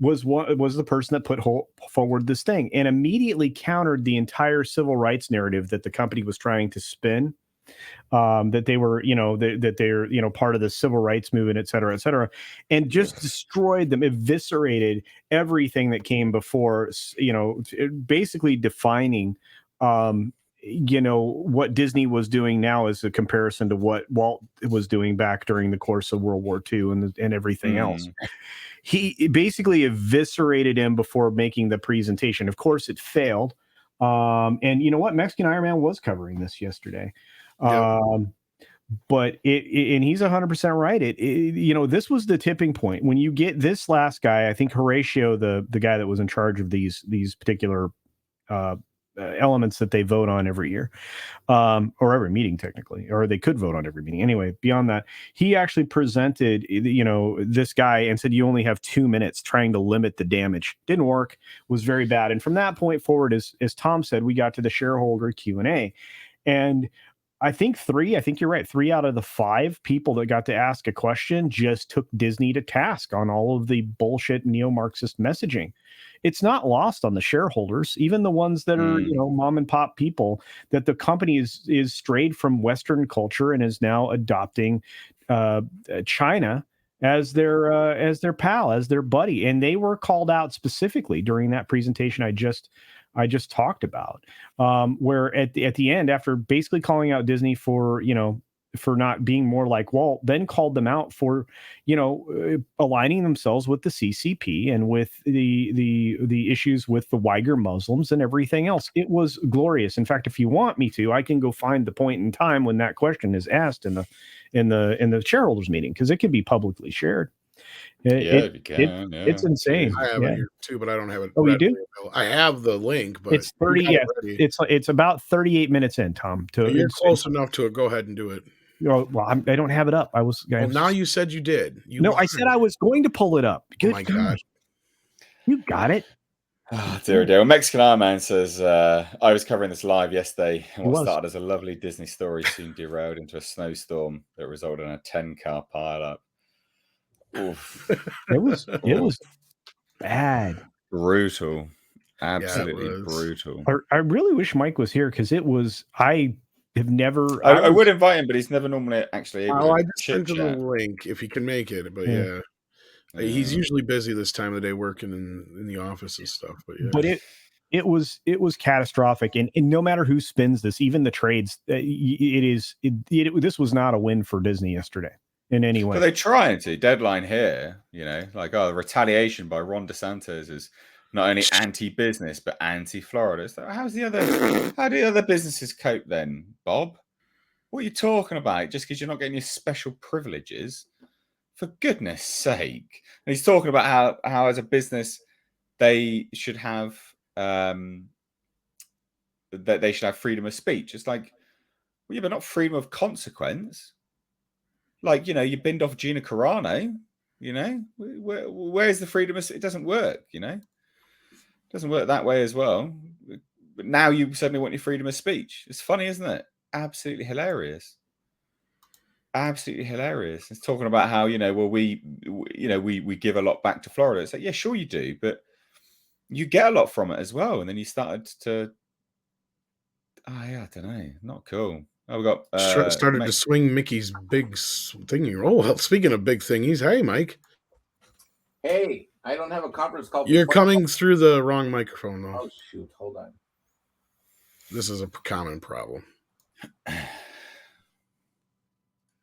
was the person that put forward this thing and immediately countered the entire civil rights narrative that the company was trying to spin, that they were, that they're, part of the civil rights movement, et cetera, and just destroyed them, eviscerated everything that came before, basically defining, what Disney was doing now as a comparison to what Walt was doing back during the course of World War II and everything else. He basically eviscerated him before making the presentation. Of course, it failed. And you know what? Mexican Iron Man was covering this yesterday. Yep. But and he's 100% right. This was the tipping point. When you get this last guy, I think Horatio, the guy that was in charge of these particular elements that they vote on every year, or every meeting technically, or they could vote on every meeting. Anyway, beyond that, he actually presented, this guy and said, you only have 2 minutes, trying to limit the damage. Didn't work, was very bad. And from that point forward, as Tom said, we got to the shareholder Q&A. And I think you're right. 3 out of the 5 people that got to ask a question just took Disney to task on all of the bullshit neo-Marxist messaging. It's not lost on the shareholders, even the ones that are, mom and pop people, that the company is strayed from Western culture and is now adopting China as their pal, as their buddy. And they were called out specifically during that presentation I just talked about, where at the end, after basically calling out Disney for not being more like Walt, then called them out for, aligning themselves with the CCP and with the issues with the Uyghur Muslims and everything else. It was glorious. In fact, if you want me to, I can go find the point in time when that question is asked in the shareholders meeting, because it can be publicly shared. If you can. It's insane. I have it here too, but I don't have it. Oh, you do? I have the link, but it's 30. Yeah, it's about 38 minutes in, Tom. You're close enough to it. Go ahead and do it. Well, I don't have it up. Now you said you did. I said I was going to pull it up. Oh my God. You got it. Oh, dear. Well, Mexican Iron Man says, I was covering this live yesterday, and what started as a lovely Disney story soon derailed into a snowstorm that resulted in a 10-car pileup. Oof. It was bad. Brutal. Absolutely brutal. I really wish Mike was here, because I would invite him, but he's never normally actually able to. I just sent him the link if he can make it. But he's usually busy this time of the day working in the office and stuff. But yeah. But it was catastrophic, and no matter who spins this, even the trades, this was not a win for Disney yesterday in any way. But they're trying to. Deadline here, retaliation by Ron DeSantis is not only anti-business but anti-Florida. So how do the other businesses cope then, Bob? What are you talking about? Just because you're not getting your special privileges? For goodness sake. And he's talking about how as a business they should have that they should have freedom of speech. It's like, well, yeah, but not freedom of consequence. Like, you binned off Gina Carano, where's the freedom of, it doesn't work, It doesn't work that way as well. But now you suddenly want your freedom of speech. It's funny, isn't it? Absolutely hilarious. Absolutely hilarious. It's talking about how, we give a lot back to Florida. It's like, yeah, sure you do, but you get a lot from it as well. And then you started to, I don't know, not cool. Oh, we got started to swing Mickey's big thingy. Oh, well, speaking of big thingies, hey, Mike. Hey, I don't have a conference call. You're coming through the wrong microphone, though. Oh, shoot. Hold on. This is a common problem.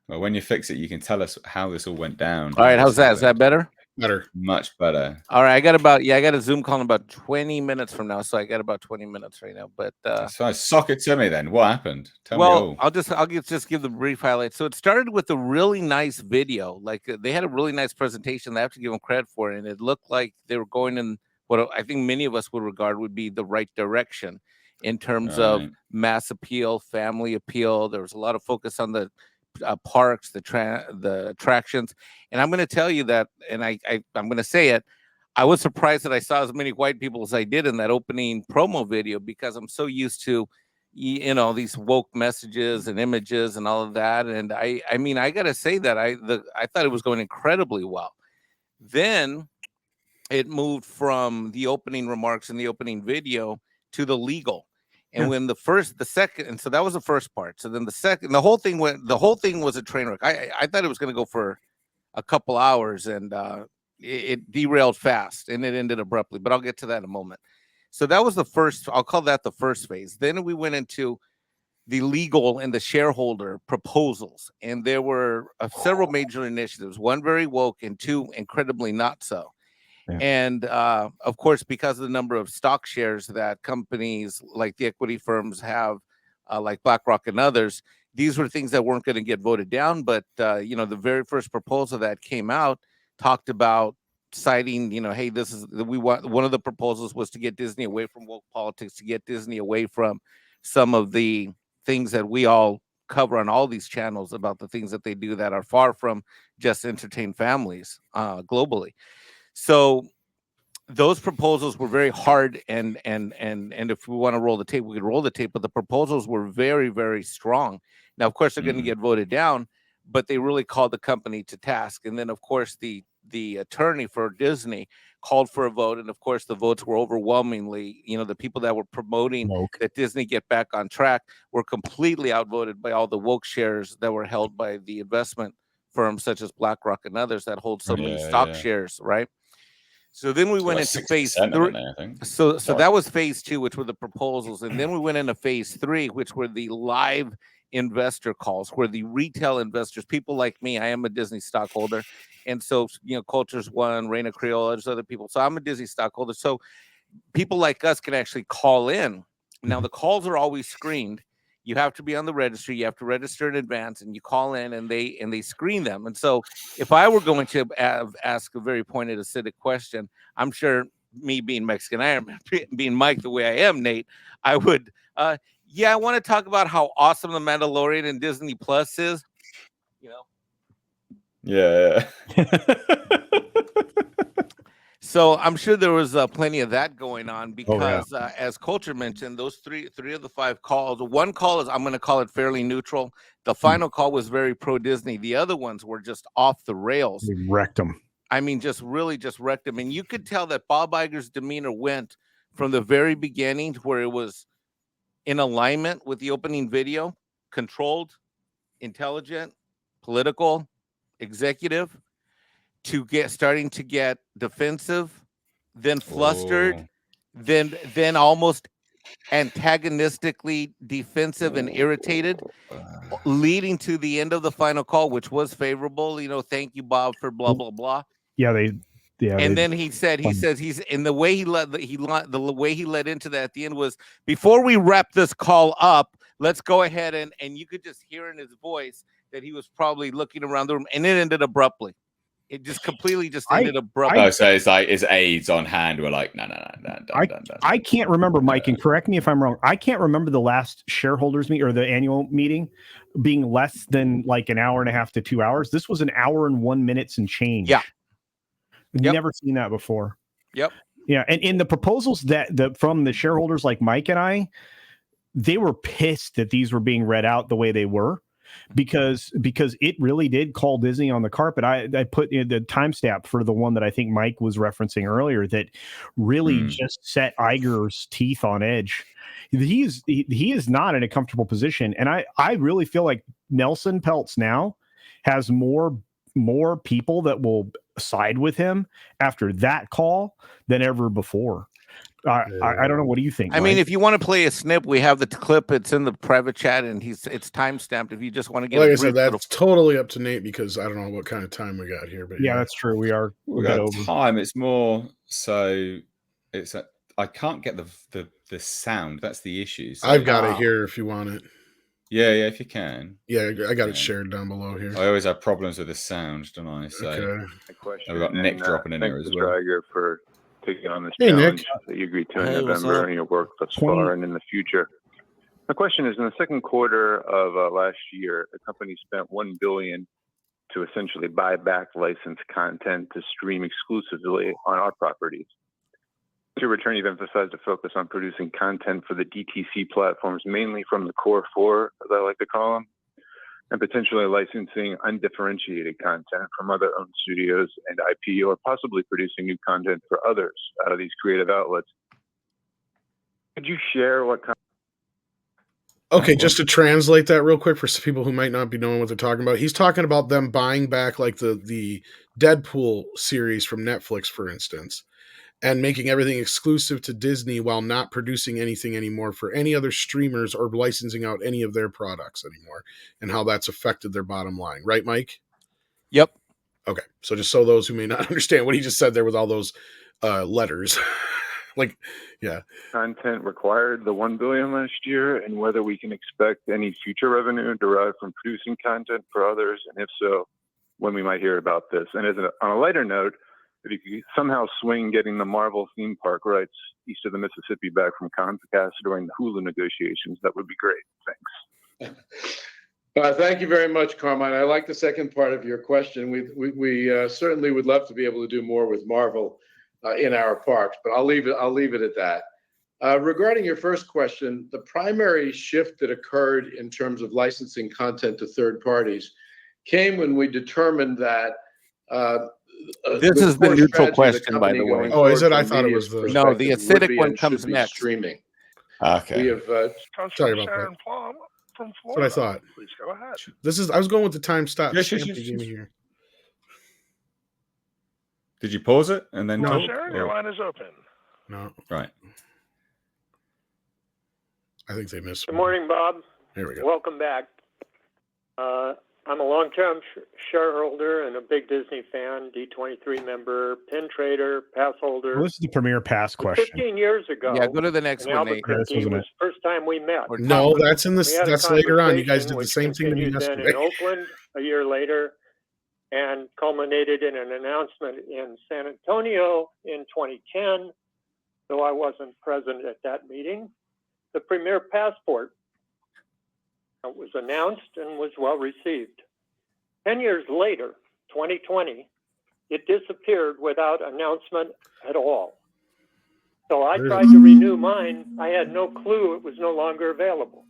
Well, when you fix it, you can tell us how this all went down. All right, how's that? Is that better? Better. Much better. All right, I got a Zoom call in about 20 minutes from now, so I got about 20 minutes right now. But so sock it to me then. What happened? Tell me all. I'll just give the brief highlights. So it started with a really nice video. Like they had a really nice presentation. I have to give them credit for it, and it looked like they were going in what I think many of us would regard would be the right direction in terms of mass appeal, family appeal. There was a lot of focus on the parks, the attractions, and I'm going to tell you that, and I'm going to say it. I was surprised that I saw as many white people as I did in that opening promo video, because I'm so used to, these woke messages and images and all of that. And I mean, I got to say that I thought it was going incredibly well. Then it moved from the opening remarks in the opening video to the legal. And when the second, and so that was the first part. So then the whole thing was a train wreck. I thought it was going to go for a couple hours, and it derailed fast, and it ended abruptly. But I'll get to that in a moment. So that was the first. I'll call that the first phase. Then we went into the legal and the shareholder proposals, and there were several major initiatives. One very woke, and two incredibly not so. And of course, because of the number of stock shares that companies like the equity firms have, like BlackRock and others, these were things that weren't going to get voted down. But the very first proposal that came out talked about citing, hey, this is we want. One of the proposals was to get Disney away from woke politics, to get Disney away from some of the things that we all cover on all these channels about the things that they do that are far from just entertain families globally. So those proposals were very hard, and if we want to roll the tape, we could roll the tape, but the proposals were very, very strong. Now, of course, they're going to get voted down, but they really called the company to task. And then, of course, the attorney for Disney called for a vote, and of course, the votes were overwhelmingly, the people that were promoting that Disney get back on track were completely outvoted by all the woke shares that were held by the investment firms such as BlackRock and others that hold so many stock shares, right? So then we went into phase 3. So that was phase 2, which were the proposals. And then we went into phase 3, which were the live investor calls, where the retail investors, people like me, I am a Disney stockholder. And so, Cultures One, Reina Creola, there's other people. So I'm a Disney stockholder. So people like us can actually call in. Now, the calls are always screened. You have to be on the registry. You have to register in advance, and you call in, and they screen them. And so, if I were going to ask a very pointed, acidic question, I'm sure, me being Mexican, being Mike the way I am, Nate, I would, I want to talk about how awesome The Mandalorian and Disney Plus is. Yeah. So I'm sure there was plenty of that going on because, as Culture mentioned, those three of the 5 calls. One call is, I'm going to call it fairly neutral. The final call was very pro Disney. The other ones were just off the rails. We wrecked them. I mean, just wrecked them. And you could tell that Bob Iger's demeanor went from the very beginning, where it was in alignment with the opening video, controlled, intelligent, political, executive, to starting to get defensive, then flustered, then almost antagonistically defensive and irritated, leading to the end of the final call, which was favorable. Thank you, Bob, for blah blah blah. Then he says he's in the way the way he led into that at the end was, before we wrap this call up, let's go ahead and you could just hear in his voice that he was probably looking around the room, and it ended abruptly. It just completely ended abruptly. So it's like his aides on hand were like, no. I can't remember, Mike, and correct me if I'm wrong. I can't remember the last shareholders meeting or the annual meeting being less than like an hour and a half to 2 hours. This was an hour and 1 minute and change. Yeah. Never seen that before. Yep. Yeah. And in the proposals from the shareholders like Mike and I, they were pissed that these were being read out the way they were. Because it really did call Disney on the carpet. I put in the timestamp for the one that I think Mike was referencing earlier that really just set Iger's teeth on edge. He is not in a comfortable position, and I really feel like Nelson Peltz now has more people that will side with him after that call than ever before. I don't know. What do you think? I mean, if you want to play a snip, we have the clip. It's in the private chat, and it's time stamped. If you just want to get, like I said, that's totally up to Nate because I don't know what kind of time we got here. But yeah, that's true. We got over time. It's more so. I can't get the sound. That's the issue. So, I've got it here if you want it. Yeah, if you can. Yeah, I got it shared down below here. I always have problems with the sound, don't I? So okay. We've got Nick dropping in here as well. Iger for taking on this challenge that you agreed to in November and your work thus far and in the future. My question is, in the second quarter of last year, the company spent $1 billion to essentially buy back licensed content to stream exclusively on our properties. To return, you've emphasized a focus on producing content for the DTC platforms, mainly from the core 4, as I like to call them, and potentially licensing undifferentiated content from other owned studios and IP, or possibly producing new content for others out of these creative outlets. Could you share what kind? Okay, just to translate that real quick for people who might not be knowing what they're talking about, he's talking about them buying back like the Deadpool series from Netflix, for instance, and making everything exclusive to Disney while not producing anything anymore for any other streamers or licensing out any of their products anymore, and how that's affected their bottom line. Right, Mike? Yep. Okay, so just so those who may not understand what he just said there with all those letters. Like, yeah. Content required the $1 billion last year, and whether we can expect any future revenue derived from producing content for others, and if so, when we might hear about this. And on a lighter note, if you could somehow swing getting the Marvel theme park rights east of the Mississippi back from Comcast during the Hulu negotiations, that would be great. Thanks. Thank you very much, Carmine. I like the second part of your question. We certainly would love to be able to do more with Marvel in our parks, but I'll leave it at that. Regarding your first question, the primary shift that occurred in terms of licensing content to third parties came when we determined that this is the neutral question, by the way. Oh, is it? I thought it was the no. The acidic one comes next. Streaming. Okay. We have sorry about that. From Florida. That's what I thought. Please go ahead. I was going with the time stop. Yes. Here. Did you pause it and then talk? Sharon, your line is open. No. Right. I think they missed. Good morning, Bob. Here we go. Welcome back. I'm a long-term shareholder and a big Disney fan, D23 member, pin trader, pass holder. Well, this is the premier pass question. 15 years ago. Yeah, go to the next one, Nate. Albuquerque was the first time we met. No, that's later on. You guys did the same thing to me yesterday. In Oakland a year later, and culminated in an announcement in San Antonio in 2010, though I wasn't present at that meeting. The Premier Passport was announced and was well received. 10 years later, 2020, it disappeared without announcement at all. So I tried to renew mine. I had no clue it was no longer available.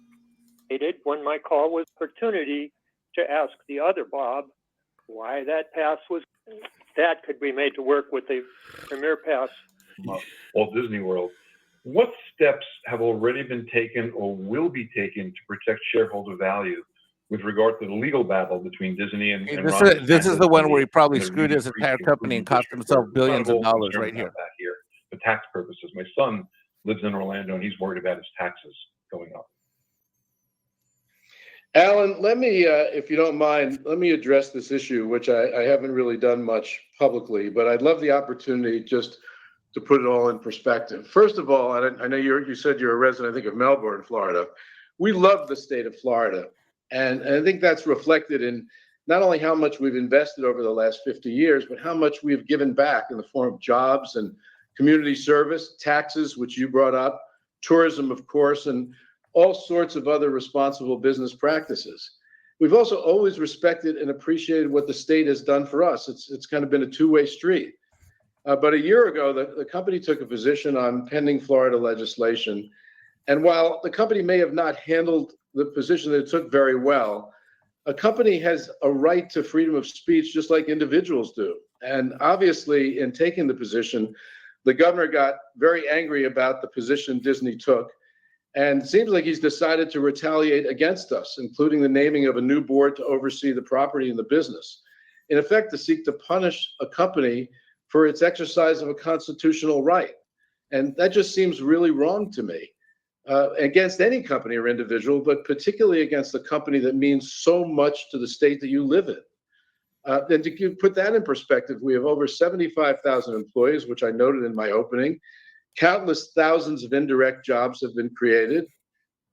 It did when my call was opportunity to ask the other Bob why that pass was, that could be made to work with the Premier Pass. Walt Disney World. What steps have already been taken or will be taken to protect shareholder value with regard to the legal battle between Disney and this is the one where he probably screwed his entire company and cost himself billions of dollars right here. Back here for tax purposes. My son lives in Orlando and he's worried about his taxes going up. Alan, let me, if you don't mind, let me address this issue, which I haven't really done much publicly, but I'd love the opportunity just to put it all in perspective. First of all, I know you said you're a resident, I think, of Melbourne, Florida. We love the state of Florida. And I think that's reflected in not only how much we've invested over the last 50 years, but how much we've given back in the form of jobs and community service, taxes, which you brought up, tourism, of course, and all sorts of other responsible business practices. We've also always respected and appreciated what the state has done for us. It's kind of been a two-way street. But a year ago, the company took a position on pending Florida legislation. And while the company may have not handled the position that it took very well, a company has a right to freedom of speech just like individuals do. And obviously, in taking the position, the governor got very angry about the position Disney took. And it seems like he's decided to retaliate against us, including the naming of a new board to oversee the property and the business. In effect, to seek to punish a company for its exercise of a constitutional right. And that just seems really wrong to me, against any company or individual, but particularly against a company that means so much to the state that you live in. And to put that in perspective, we have over 75,000 employees, which I noted in my opening. Countless thousands of indirect jobs have been created.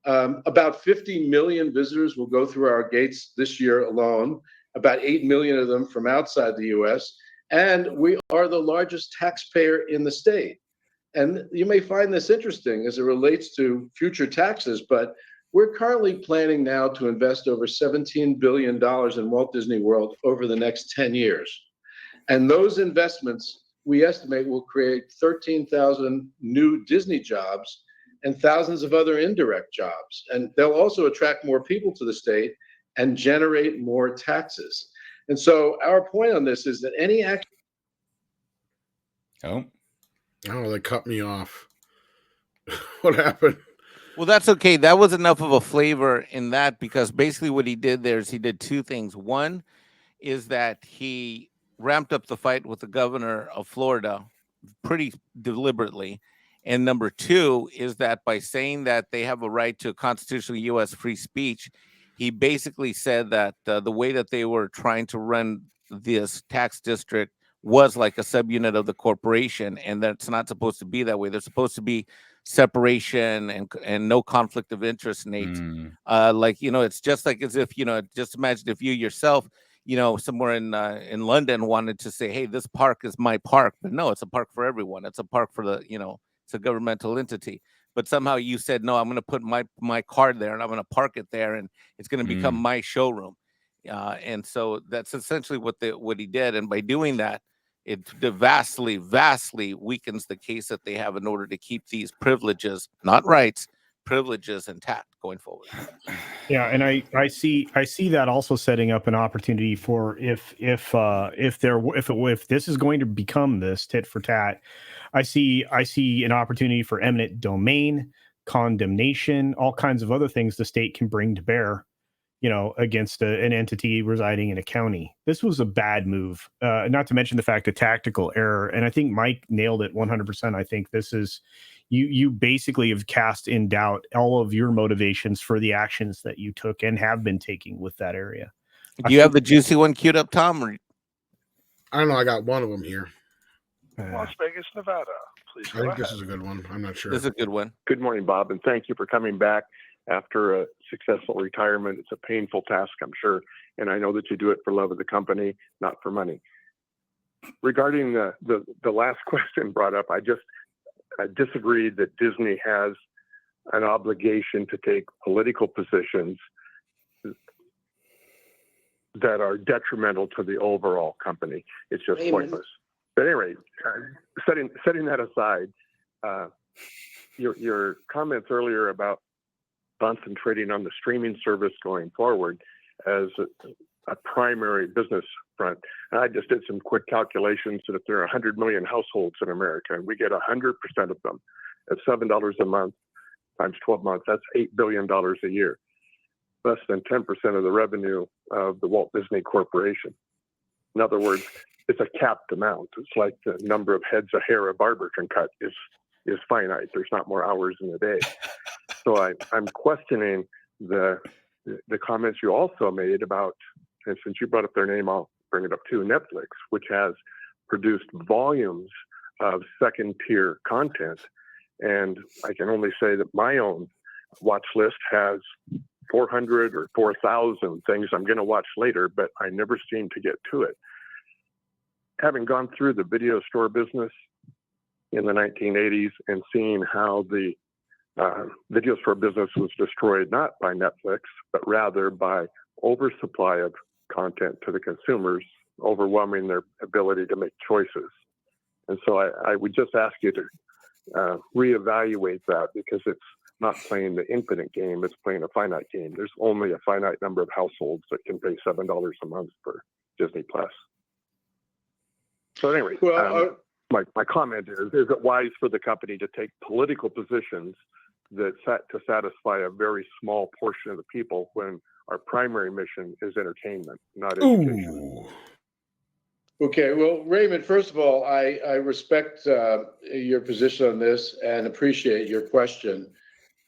About 50 million visitors will go through our gates this year alone, about 8 million of them from outside the US. And we are the largest taxpayer in the state. And you may find this interesting as it relates to future taxes, but we're currently planning now to invest over $17 billion in Walt Disney World over the next 10 years. And those investments, we estimate, will create 13,000 new Disney jobs and thousands of other indirect jobs. And they'll also attract more people to the state and generate more taxes. And so our point on this is that any action. Oh, they cut me off. What happened? Well, that's okay. That was enough of a flavor in that, because basically what he did there is he did two things. One is that he ramped up the fight with the governor of Florida pretty deliberately. And number two is that by saying that they have a right to constitutional U.S. free speech, he basically said that the way that they were trying to run this tax district was like a subunit of the corporation, and that's not supposed to be that way. There's supposed to be separation and no conflict of interest, Nate. Like, it's just like as if, just imagine if you yourself, somewhere in London wanted to say, hey, this park is my park. But no, it's a park for everyone. It's a park for it's a governmental entity. But somehow you said, no, I'm going to put my card there and I'm going to park it there and it's going to become my showroom. And so that's essentially what he did. And by doing that, it vastly, vastly weakens the case that they have in order to keep these privileges, not rights, privileges intact going forward. Yeah, and I see that also setting up an opportunity for if this is going to become this tit for tat, I see an opportunity for eminent domain, condemnation, all kinds of other things the state can bring to bear, against an entity residing in a county. This was a bad move, not to mention the fact of tactical error. And I think Mike nailed it 100%. I think this is, you basically have cast in doubt all of your motivations for the actions that you took and have been taking with that area. Do you have the juicy one queued up, Tom? Or... I don't know. I got one of them here. Las Vegas, Nevada. Please go ahead. This is a good one. I'm not sure. This is a good one. Good morning, Bob, and thank you for coming back after a successful retirement. It's a painful task, I'm sure, and I know that you do it for love of the company, not for money. Regarding the last question brought up, I disagreed that Disney has an obligation to take political positions that are detrimental to the overall company. It's just pointless. But anyway, setting that aside, your comments earlier about concentrating on the streaming service going forward as a primary business front. And I just did some quick calculations that if there are 100 million households in America and we get 100% of them at $7 a month times 12 months, that's $8 billion a year, less than 10% of the revenue of the Walt Disney Corporation. In other words, it's a capped amount. It's like the number of heads of hair a barber can cut is finite. There's not more hours in a day. So I'm questioning the comments you also made about, and since you brought up their name, I'll bring it up too, Netflix, which has produced volumes of second-tier content. And I can only say that my own watch list has 400 or 4,000 things I'm going to watch later, but I never seem to get to it. Having gone through the video store business in the 1980s and seeing how the video store business was destroyed not by Netflix, but rather by oversupply of content to the consumers, overwhelming their ability to make choices. And so I would just ask you to reevaluate that, because it's not playing the infinite game, it's playing a finite game. There's only a finite number of households that can pay $7 a month for Disney Plus. So anyway, my comment is it wise for the company to take political positions that to satisfy a very small portion of the people when our primary mission is entertainment, not education? Okay, well, Raymond, first of all, I respect your position on this and appreciate your question.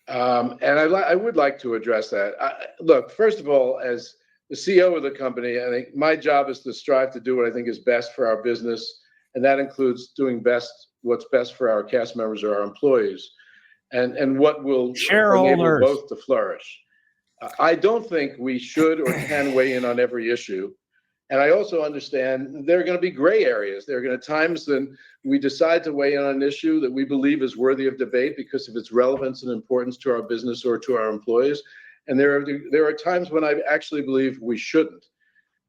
And I would like to address that. Look, first of all, as the CEO of the company, I think my job is to strive to do what I think is best for our business, and that includes doing what's best for our cast members or our employees, and what will enable both to flourish. I don't think we should or can weigh in on every issue. And I also understand there are going to be gray areas. There are going to be times when we decide to weigh in on an issue that we believe is worthy of debate because of its relevance and importance to our business or to our employees. And there are times when I actually believe we shouldn't.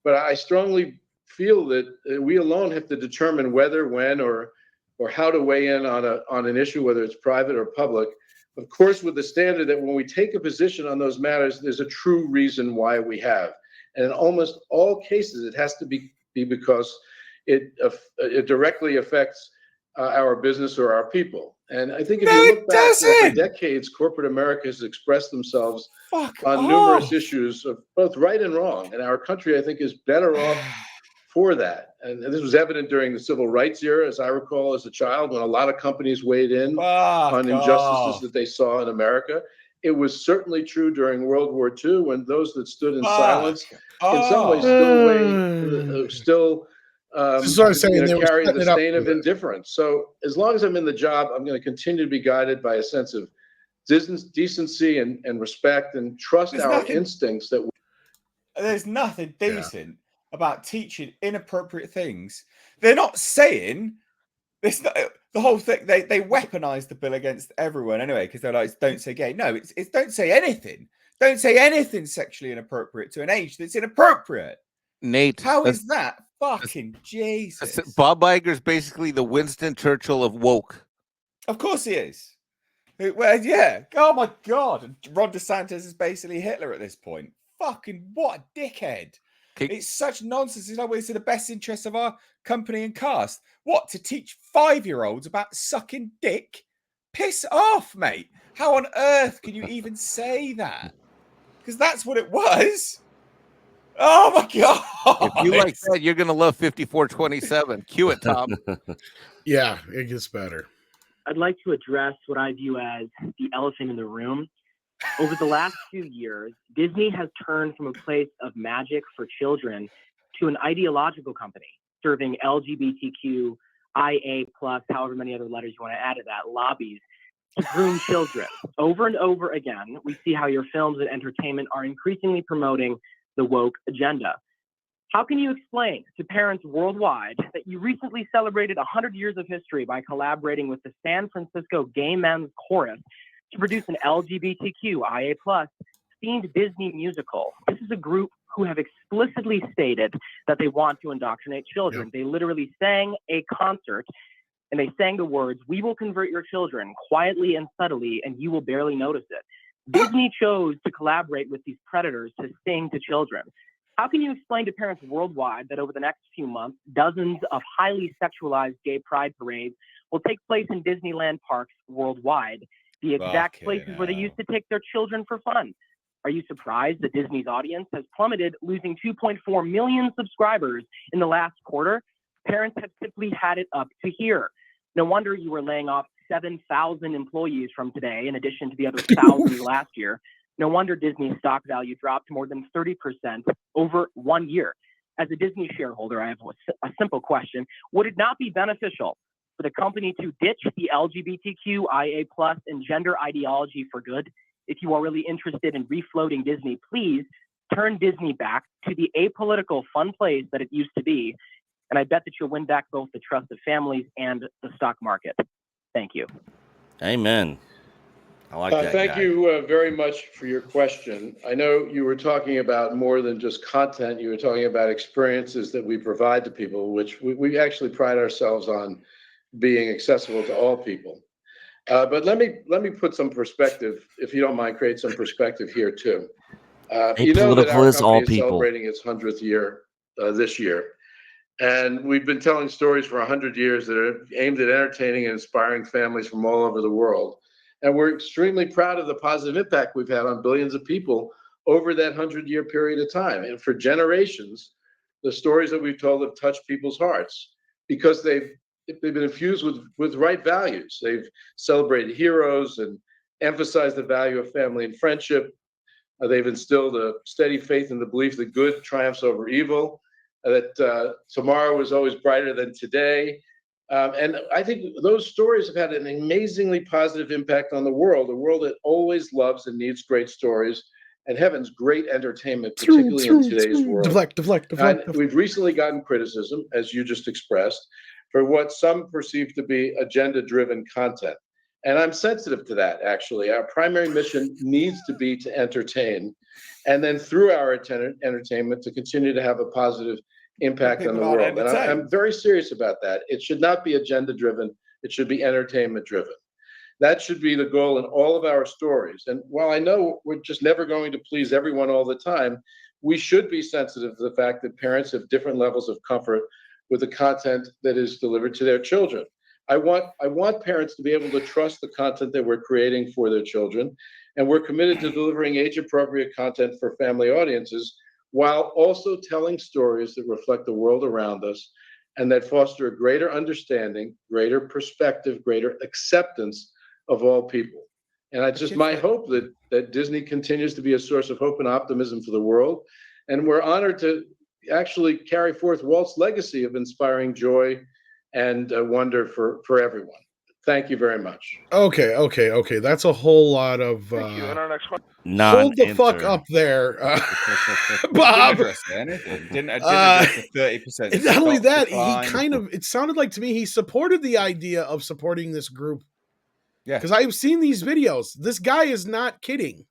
But I strongly feel that we alone have to determine whether, when, or how to weigh in on an issue, whether it's private or public. Of course, with the standard that when we take a position on those matters, there's a true reason why we have. And in almost all cases, it has to be because it directly affects our business or our people. And I think if you look back over decades, corporate America has expressed themselves on numerous issues of both right and wrong. And our country, I think, is better off for that. And this was evident during the civil rights era, as I recall as a child, when a lot of companies weighed in on injustices that they saw in America. It was certainly true during World War II, when those that stood in silence, in some ways, carry the stain of indifference. So as long as I'm in the job, I'm going to continue to be guided by a sense of decency and respect and trust instincts. There's nothing decent about teaching inappropriate things, they're not saying it's not the whole thing. They weaponize the bill against everyone anyway because they're like, don't say gay. No, it's don't say anything. Don't say anything sexually inappropriate to an age that's inappropriate. Nate, how is that fucking Jesus? Bob Iger's basically the Winston Churchill of woke. Of course he is. Well, yeah. Oh my God. And Ron DeSantis is basically Hitler at this point. Fucking what a dickhead. It's such nonsense. It's always in the best interest of our company and cast. What, to teach 5-year-olds about sucking dick? Piss off, mate. How on earth can you even say that? Because that's what it was. Oh my God. If you like that, you're going to love 5427. Cue it, Tom. Yeah, it gets better. I'd like to address what I view as the elephant in the room. Over the last few years, Disney has turned from a place of magic for children to an ideological company serving LGBTQ, IA+, however many other letters you want to add to that, lobbies to groom children. Over and over again, we see how your films and entertainment are increasingly promoting the woke agenda. How can you explain to parents worldwide that you recently celebrated 100 years of history by collaborating with the San Francisco Gay Men's Chorus to produce an LGBTQ IA+ themed Disney musical? This is a group who have explicitly stated that they want to indoctrinate children. They literally sang a concert and they sang the words, "We will convert your children quietly and subtly, and you will barely notice it." Disney chose to collaborate with these predators to sing to children. How can you explain to parents worldwide that over the next few months, dozens of highly sexualized gay pride parades will take place in Disneyland parks worldwide, the exact places where they used to take their children for fun? Are you surprised that Disney's audience has plummeted, losing 2.4 million subscribers in the last quarter? Parents have simply had it up to here. No wonder you were laying off 7,000 employees from today, in addition to the other thousands last year. No wonder Disney's stock value dropped more than 30% over 1 year. As a Disney shareholder, I have a simple question. Would it not be beneficial for the company to ditch the LGBTQ, IA+, and gender ideology for good? If you are really interested in refloating Disney, please turn Disney back to the apolitical fun place that it used to be. And I bet that you'll win back both the trust of families and the stock market. Thank you. Amen. I like that. Thank you very much for your question. I know you were talking about more than just content. You were talking about experiences that we provide to people, which we actually pride ourselves on being accessible to all people. But let me put some perspective, if you don't mind, create some perspective here too. You know that our company is celebrating its 100th year this year. And we've been telling stories for 100 years that are aimed at entertaining and inspiring families from all over the world. And we're extremely proud of the positive impact we've had on billions of people over that 100-year period of time. And for generations, the stories that we've told have touched people's hearts because they've been infused with right values. They've celebrated heroes and emphasized the value of family and friendship. They've instilled a steady faith in the belief that good triumphs over evil, that tomorrow is always brighter than today. And I think those stories have had an amazingly positive impact on the world, a world that always loves and needs great stories and heavens, great entertainment, particularly in today's world. Deflect. We've recently gotten criticism, as you just expressed, for what some perceive to be agenda-driven content. And I'm sensitive to that, actually. Our primary mission needs to be to entertain, and then through our entertainment to continue to have a positive impact on the world. And I'm very serious about that. It should not be agenda-driven. It should be entertainment-driven. That should be the goal in all of our stories. And while I know we're just never going to please everyone all the time, we should be sensitive to the fact that parents have different levels of comfort with the content that is delivered to their children. I want parents to be able to trust the content that we're creating for their children, and we're committed to delivering age-appropriate content for family audiences while also telling stories that reflect the world around us and that foster a greater understanding, greater perspective, greater acceptance of all people. And it's just my hope that Disney continues to be a source of hope and optimism for the world. And we're honored to actually carry forth Walt's legacy of inspiring joy and wonder for everyone. Thank you very much. Okay. That's a whole lot of. Thank you. And our next question. Hold the fuck up there, Bob. Didn't address anything. Didn't address the 30%. Not only that, decline. he kind of. It sounded like to me he supported the idea of supporting this group. Yeah, because I've seen these videos. This guy is not kidding.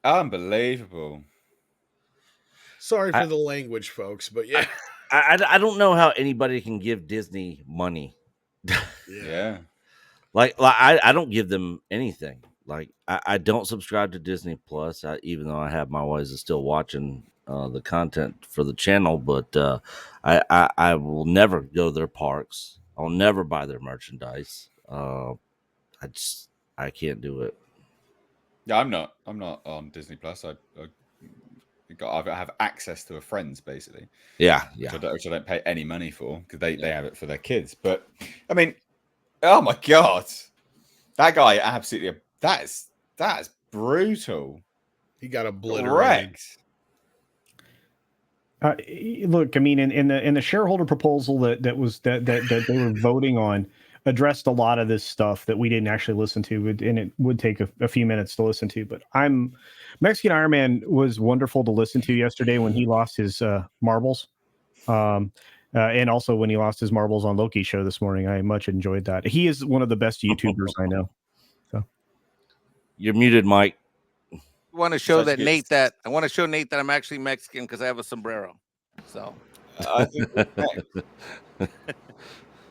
Unbelievable. Sorry for the language, folks, but yeah. I don't know how anybody can give Disney money. Yeah. Like I don't give them anything. Like I don't subscribe to Disney Plus, even though I have my ways of still watching the content for the channel. But I will never go to their parks. I'll never buy their merchandise. I can't do it. Yeah, I'm not on Disney Plus. I have access to a friend's basically. Yeah. Which I don't pay any money for because they have it for their kids. But I mean, oh my god, that guy absolutely. That's brutal. He got obliterated. Look, I mean, in the shareholder proposal that they were voting on addressed a lot of this stuff that we didn't actually listen to, and it would take a few minutes to listen to. But Mexican Iron Man was wonderful to listen to yesterday when he lost his marbles, and also when he lost his marbles on Loki's show this morning. I much enjoyed that. He is one of the best YouTubers I know. So you're muted, Mike. I want to show Nate that I'm actually Mexican because I have a sombrero. So.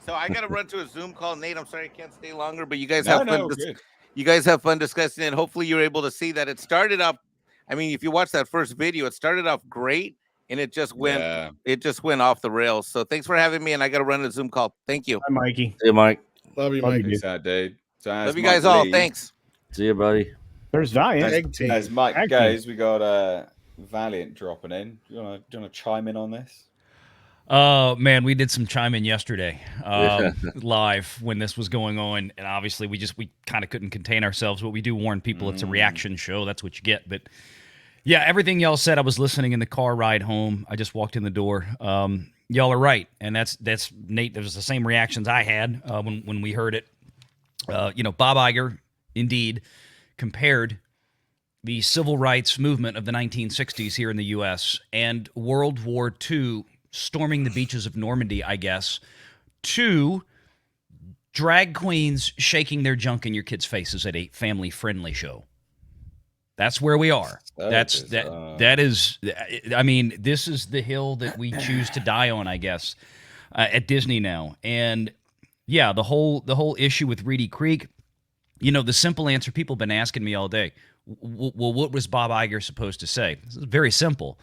So I got to run to a Zoom call, Nate. I'm sorry I can't stay longer, but you guys have fun. You guys have fun discussing it. Hopefully you're able to see that it started up. I mean, if you watch that first video, it started off great and it just went off the rails. So thanks for having me, and I got to run a Zoom call. Thank you. Hi, Mikey. See you, Mike. Love you, Mike. Dude. So love you guys all. Thanks. See you, buddy. There's Valiant. As Mike goes, we got Valiant dropping in. Do you want to chime in on this? Man, we did some chime in yesterday live when this was going on, and obviously we kind of couldn't contain ourselves, but we do warn people it's a reaction show. That's what you get. But yeah, everything y'all said, I was listening in the car ride home. I just walked in the door. Y'all are right, and that's Nate. There's the same reactions I had when we heard it. Bob Iger indeed compared the civil rights movement of the 1960s here in the U.S. and World War II storming the beaches of Normandy, I guess, to drag queens shaking their junk in your kids' faces at a family-friendly show. That's where we are. That is. I mean, this is the hill that we choose to die on, I guess, at Disney now. And yeah, the whole issue with Reedy Creek. The simple answer people have been asking me all day. Well, what was Bob Iger supposed to say? This is very simple.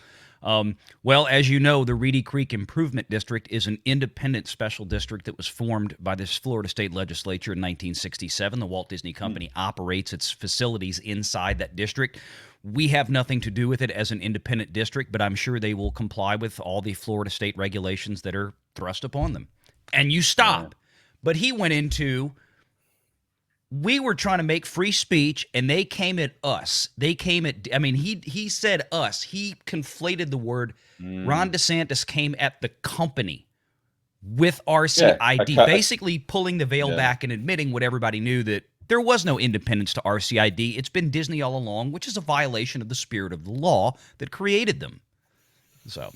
Well, as you know, the Reedy Creek Improvement District is an independent special district that was formed by this Florida State Legislature in 1967. The Walt Disney Company operates its facilities inside that district. We have nothing to do with it as an independent district, but I'm sure they will comply with all the Florida State regulations that are thrust upon them. And you stop. But he went into... We were trying to make free speech, and they came at us. He said us. He conflated the word. Ron DeSantis came at the company with RCID, basically pulling the veil back and admitting what everybody knew, that there was no independence to RCID. It's been Disney all along, which is a violation of the spirit of the law that created them. So...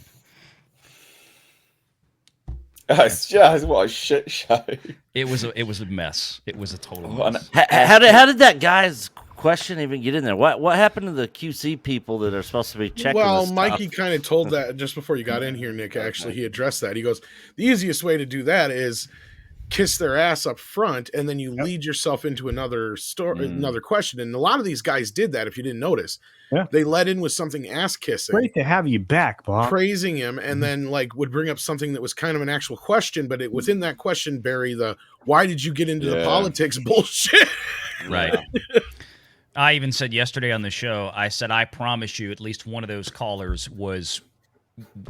what a shit show. It was a mess. It was a total mess. How did that guy's question even get in there? What happened to the QC people that are supposed to be checking? Well, this Mikey kind of told that just before you got in here, Nick. Actually, he addressed that. He goes, the easiest way to do that is kiss their ass up front, and then you lead yourself into another another question. And a lot of these guys did that. If you didn't notice, they led in with something ass kissing. Great to have you back, Bob. Praising him, and then would bring up something that was kind of an actual question, but within that question, bury the "why did you get into the politics" bullshit. Right. I even said yesterday on the show, I said, I promise you, at least one of those callers was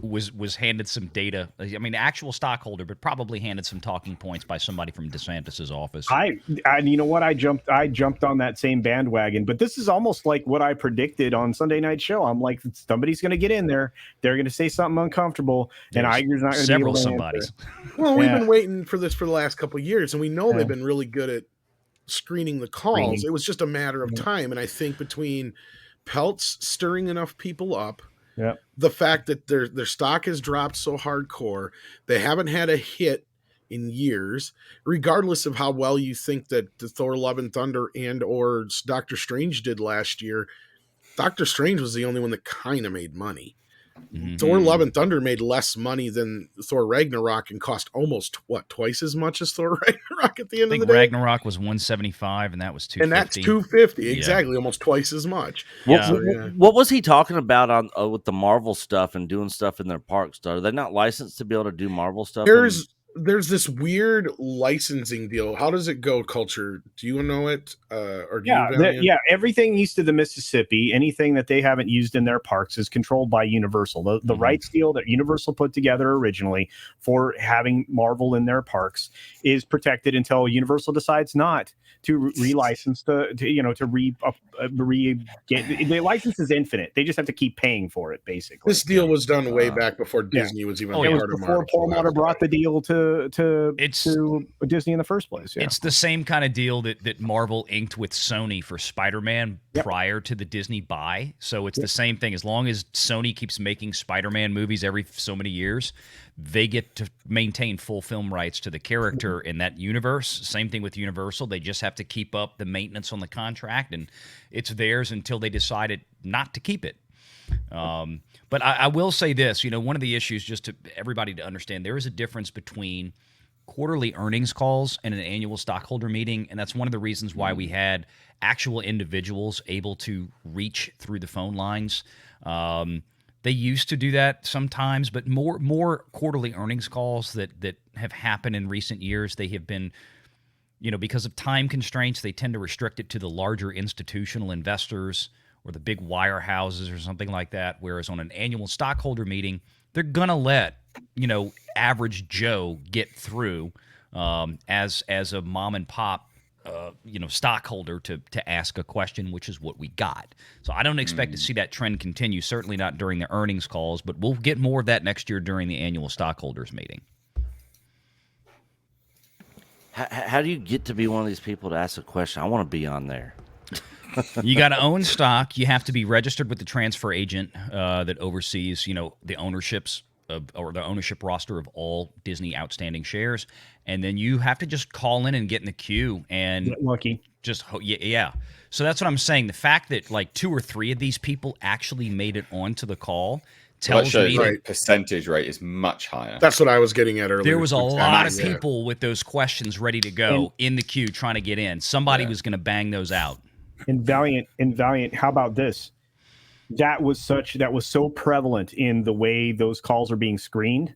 was handed some data. I mean, actual stockholder, but probably handed some talking points by somebody from DeSantis's office. I you know what? I jumped on that same bandwagon, but this is almost like what I predicted on Sunday Night Show. I'm like, somebody's going to get in there. They're going to say something uncomfortable, and Iger's not going to be able to somebodies. Well, we've been waiting for this for the last couple of years, and we know they've been really good at screening the calls. It was just a matter of time, and I think between Peltz stirring enough people up, the fact that their stock has dropped so hardcore, they haven't had a hit in years, regardless of how well you think that the Thor: Love and Thunder and or Doctor Strange did last year. Doctor Strange was the only one that kind of made money. Thor: Love and Thunder made less money than Thor: Ragnarok and cost almost twice as much as Thor: Ragnarok at the end of the day. Ragnarok was $175 and that was $250. And that's $250, exactly, almost twice as much. What was he talking about on with the Marvel stuff and doing stuff in their parks? Are they not licensed to be able to do Marvel stuff? There's this weird licensing deal. How does it go, Culture? Do you know it? Or do you everything east of the Mississippi, anything that they haven't used in their parks is controlled by Universal. The rights deal that Universal put together originally for having Marvel in their parks is protected until Universal decides not to relicense the license is infinite. They just have to keep paying for it, basically. This deal was done way back before Disney was even part of before Paul Motter brought the deal to Disney in the first place. Yeah. It's the same kind of deal that Marvel inked with Sony for Spider-Man prior to the Disney buy. So it's the same thing. As long as Sony keeps making Spider-Man movies every so many years, they get to maintain full film rights to the character in that universe. Same thing with Universal. They just have to keep up the maintenance on the contract, and it's theirs until they decided not to keep it. But I will say this, one of the issues, just to everybody to understand, there is a difference between quarterly earnings calls and an annual stockholder meeting, and that's one of the reasons why we had actual individuals able to reach through the phone lines. They used to do that sometimes, but more quarterly earnings calls that have happened in recent years, they have been, because of time constraints, they tend to restrict it to the larger institutional investors or the big wirehouses or something like that, whereas on an annual stockholder meeting, they're going to let, average Joe get through as a mom and pop stockholder to ask a question, which is what we got. So I don't expect to see that trend continue, certainly not during the earnings calls, but we'll get more of that next year during the annual stockholders meeting. How do you get to be one of these people to ask a question? I want to be on there. You got to own stock. You have to be registered with the transfer agent that oversees, the ownerships or the ownership roster of all Disney outstanding shares. And then you have to just call in and get in the queue and get lucky. Yeah. So that's what I'm saying. The fact that like 2 or 3 of these people actually made it onto the call tells me the percentage rate is much higher. That's what I was getting at earlier. There was a lot of people with those questions ready to go in the queue trying to get in. Somebody was going to bang those out. And Valiant, how about this? That was so prevalent in the way those calls are being screened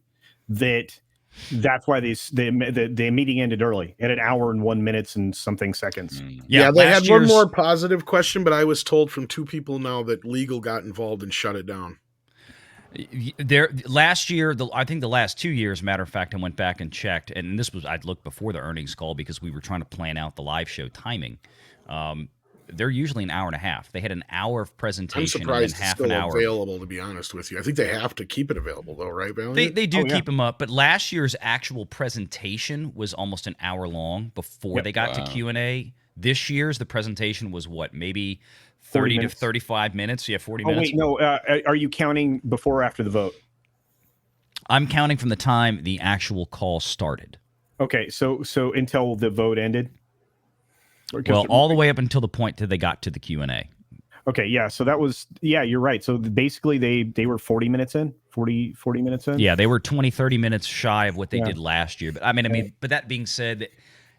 that's why the meeting ended early at 1 hour and 1 minute and something seconds. Yeah, they had one more positive question, but I was told from 2 people now that legal got involved and shut it down. Last year, I think the last 2 years, matter of fact, I went back and checked, and I'd looked before the earnings call because we were trying to plan out the live show timing. They're usually 1.5 hours. They had an hour of presentation. I'm surprised and then half it's still an hour available, to be honest with you. I think they have to keep it available, though, right, Valiant? They do keep them up, but last year's actual presentation was almost 1 hour long before they got to Q&A. This year's, the presentation was maybe 30 to 35 minutes? Yeah, 40 minutes. Wait, no. Are you counting before or after the vote? I'm counting from the time the actual call started. Okay, so until the vote ended? Well, all the way up until the point that they got to the Q&A. Okay, yeah. So that was, you're right. So basically they were 40 minutes in, 40 minutes in. Yeah, they were 20, 30 minutes shy of what they did last year. But I mean, but that being said,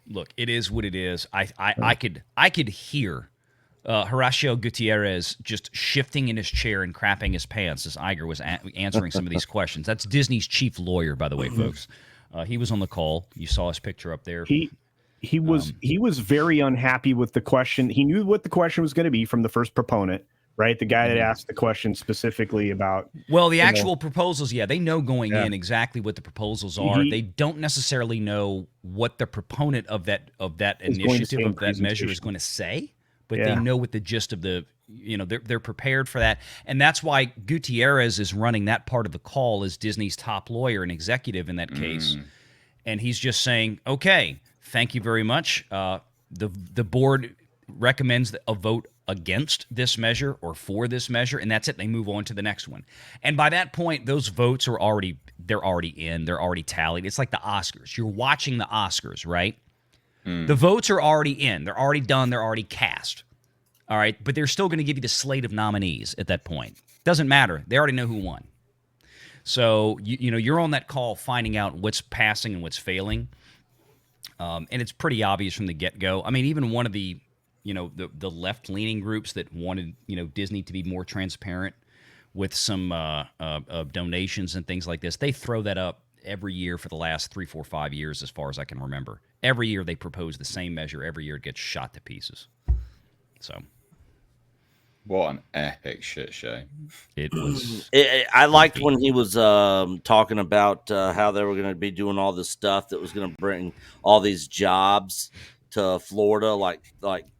look, it is what it is. I could hear Horacio Gutierrez just shifting in his chair and crapping his pants as Iger was answering some of these questions. That's Disney's chief lawyer, by the way, folks. He was on the call. You saw his picture up there. He was very unhappy with the question. He knew what the question was going to be from the first proponent, right? The guy that asked the question specifically about. Well, the actual proposals, they know going in exactly what the proposals are. They don't necessarily know what the proponent of that initiative, of that measure, is going to say, but they know what the gist of the, they're prepared for that. And that's why Gutierrez is running that part of the call as Disney's top lawyer and executive in that case. And he's just saying, okay, thank you very much. The board recommends a vote against this measure or for this measure, and that's it. They move on to the next one. And by that point, those votes are already in. They're already tallied. It's like the Oscars. You're watching the Oscars, right? The votes are already in. They're already done. They're already cast. All right, but they're still going to give you the slate of nominees at that point. Doesn't matter. They already know who won. So you're on that call finding out what's passing and what's failing. And it's pretty obvious from the get-go. I mean, even one of the the left-leaning groups that wanted Disney to be more transparent with some donations and things like this, they throw that up every year for the last 3, 4, 5 years, as far as I can remember. Every year they propose the same measure. Every year it gets shot to pieces. So, what an epic shit show! It was. I liked when he was talking about how they were going to be doing all this stuff that was going to bring all these jobs to Florida, like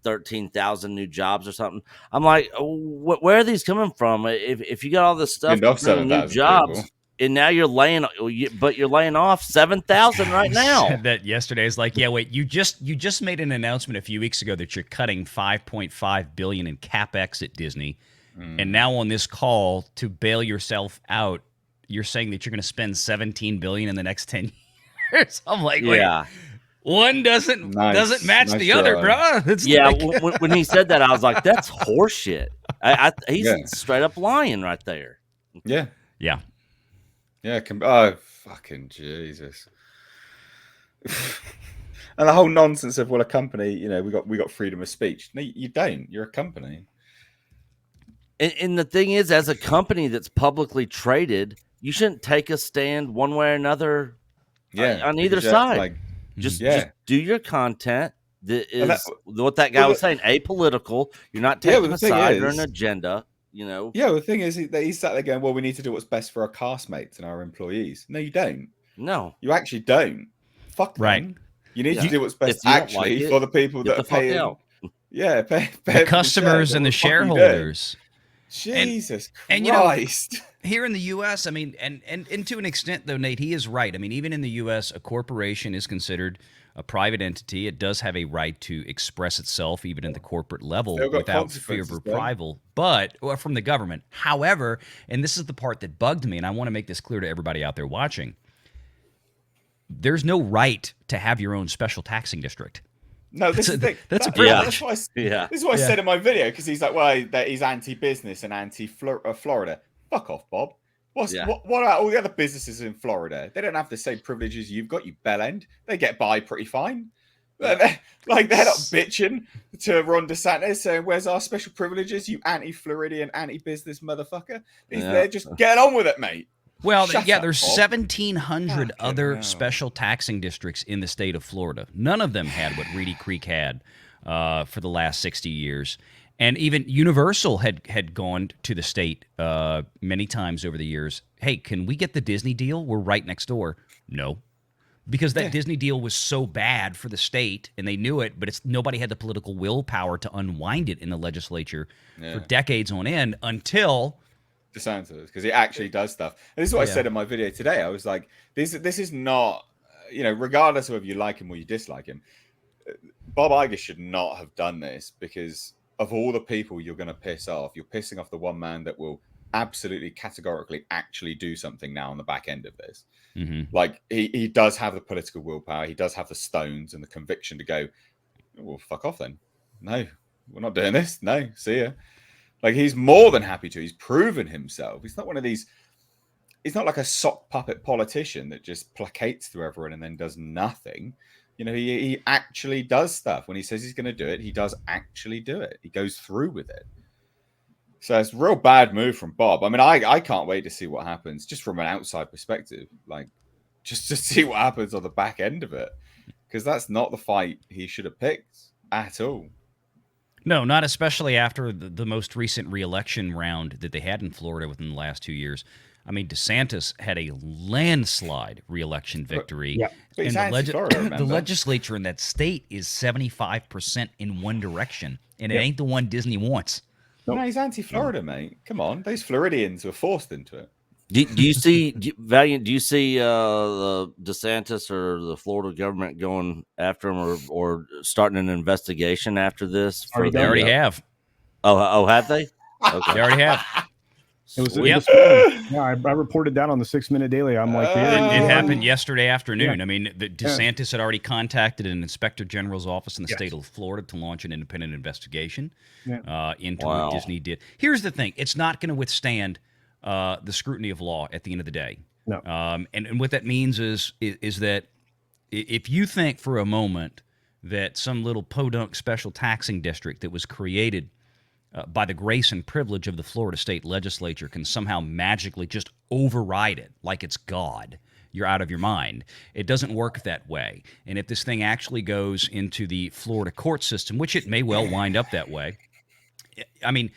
13,000 new jobs or something. I'm like, where are these coming from? If you got all this stuff, new jobs, people. And now you're laying off 7,000 right now. Said that yesterday. Is like, wait, you just made an announcement a few weeks ago that you're cutting $5.5 billion in capex at Disney, and now on this call to bail yourself out, you're saying that you're going to spend $17 billion in the next 10 years. I'm like, wait. One doesn't match the other, bro. When he said that, I was like, "That's horseshit." He's straight up lying right there. Yeah. Oh, fucking Jesus! And the whole nonsense of a company. We got freedom of speech. No, you don't. You're a company. And the thing is, as a company that's publicly traded, you shouldn't take a stand one way or another. On either side. Just do your content that is what that guy was saying, apolitical. You're not taking a side or an agenda, the thing is that he sat there going, well, we need to do what's best for our castmates and our employees. No, you don't. No. You actually don't. Fuck them. Right. You need to do what's best actually for the people that are paying. Pay the customers and the shareholders. Jesus Christ. Here in the U.S., I mean, and to an extent, though, Nate, he is right. I mean, even in the U.S., a corporation is considered a private entity. It does have a right to express itself, even at the corporate level, without fear of reprisal, from the government. However, and this is the part that bugged me, and I want to make this clear to everybody out there watching, there's no right to have your own special taxing district. No, this is the thing. That's a privilege. This is what I said in my video, because he's like, well, he's anti-business and anti-Florida. Fuck off, Bob. What about all the other businesses in Florida? They don't have the same privileges you've got, you bellend. They get by pretty fine. They're not bitching to Ron DeSantis saying, where's our special privileges, you anti-Floridian, anti-business motherfucker? They're just get on with it, mate. Well, there's 1,700 other special taxing districts in the state of Florida. None of them had what Reedy Creek had for the last 60 years. And even Universal had gone to the state many times over the years. Hey, can we get the Disney deal? We're right next door. No. Because that Disney deal was so bad for the state, and they knew it, but nobody had the political willpower to unwind it in the legislature for decades on end until DeSantis, because he actually does stuff. And this is what I said in my video today. I was like, this is not, regardless of whether you like him or you dislike him, Bob Iger should not have done this, because of all the people you're going to piss off, you're pissing off the one man that will absolutely categorically actually do something now on the back end of this. Mm-hmm. Like, he does have the political willpower. He does have the stones and the conviction to go, well, fuck off then. No, we're not doing this. No, see ya. Like, he's more than happy to. He's proven himself. He's not one of these. He's not like a sock puppet politician that just placates through everyone and then does nothing. He actually does stuff. When he says he's going to do it, he does actually do it. He goes through with it. So it's a real bad move from Bob. I mean, I can't wait to see what happens, just from an outside perspective. Like, just to see what happens on the back end of it. Because that's not the fight he should have picked at all. No, not especially after the most recent re-election round that they had in Florida within the last 2 years. I mean, DeSantis had a landslide re-election victory. Yeah. And the legislature in that state is 75% in one direction, and it ain't the one Disney wants. No, he's anti-Florida, mate. Come on. Those Floridians were forced into it. Do you see, Valiant, do you see the DeSantis or the Florida government going after him or starting an investigation after this? They already have. Oh, have they? Okay. They already have. It was yeah, I reported that on the 6 Minute Daily. I'm like, it happened yesterday afternoon. I mean, DeSantis had already contacted an inspector general's office in the state of Florida to launch an independent investigation into what Disney did. Here's the thing. It's not going to withstand the scrutiny of law at the end of the day. No. And what that means is that if you think for a moment that some little podunk special taxing district that was created by the grace and privilege of the Florida state legislature can somehow magically just override it like it's God, you're out of your mind. It doesn't work that way. And if this thing actually goes into the Florida court system, which it may well wind up that way, I mean,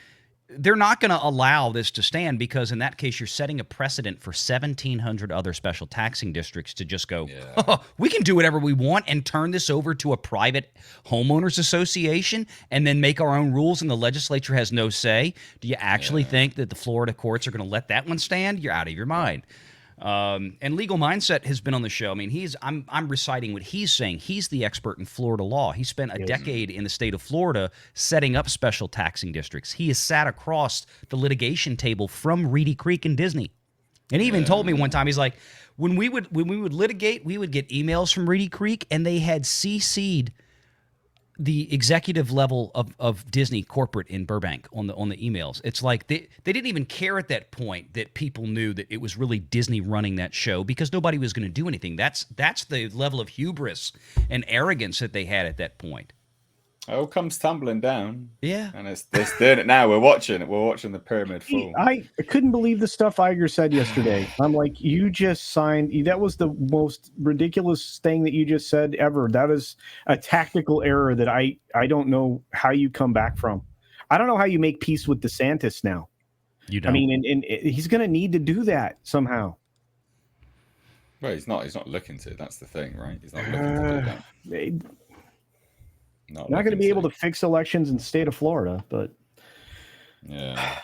they're not going to allow this to stand, because in that case, you're setting a precedent for 1,700 other special taxing districts to just go, oh, we can do whatever we want and turn this over to a private homeowners association and then make our own rules, and the legislature has no say. Do you actually think that the Florida courts are going to let that one stand? You're out of your mind. And Legal Mindset has been on the show. I mean, I'm reciting what he's saying. He's the expert in Florida law. He spent a decade in the state of Florida setting up special taxing districts. He has sat across the litigation table from Reedy Creek and Disney. And he even told me one time, he's like, when we would litigate, we would get emails from Reedy Creek, and they had CC'd the executive level of Disney corporate in Burbank on the emails. It's like they didn't even care at that point that people knew that it was really Disney running that show, because nobody was going to do anything. That's the level of hubris and arrogance that they had at that point. It all comes tumbling down. Yeah. And it's doing it now. We're watching the pyramid fall. I couldn't believe the stuff Iger said yesterday. I'm like, you just signed. That was the most ridiculous thing that you just said ever. That is a tactical error that I don't know how you come back from. I don't know how you make peace with DeSantis now. You don't. I mean, and he's going to need to do that somehow. Well, he's not looking to. That's the thing, right? He's not looking to do that. Not going to be able to fix elections in the state of Florida, but yeah.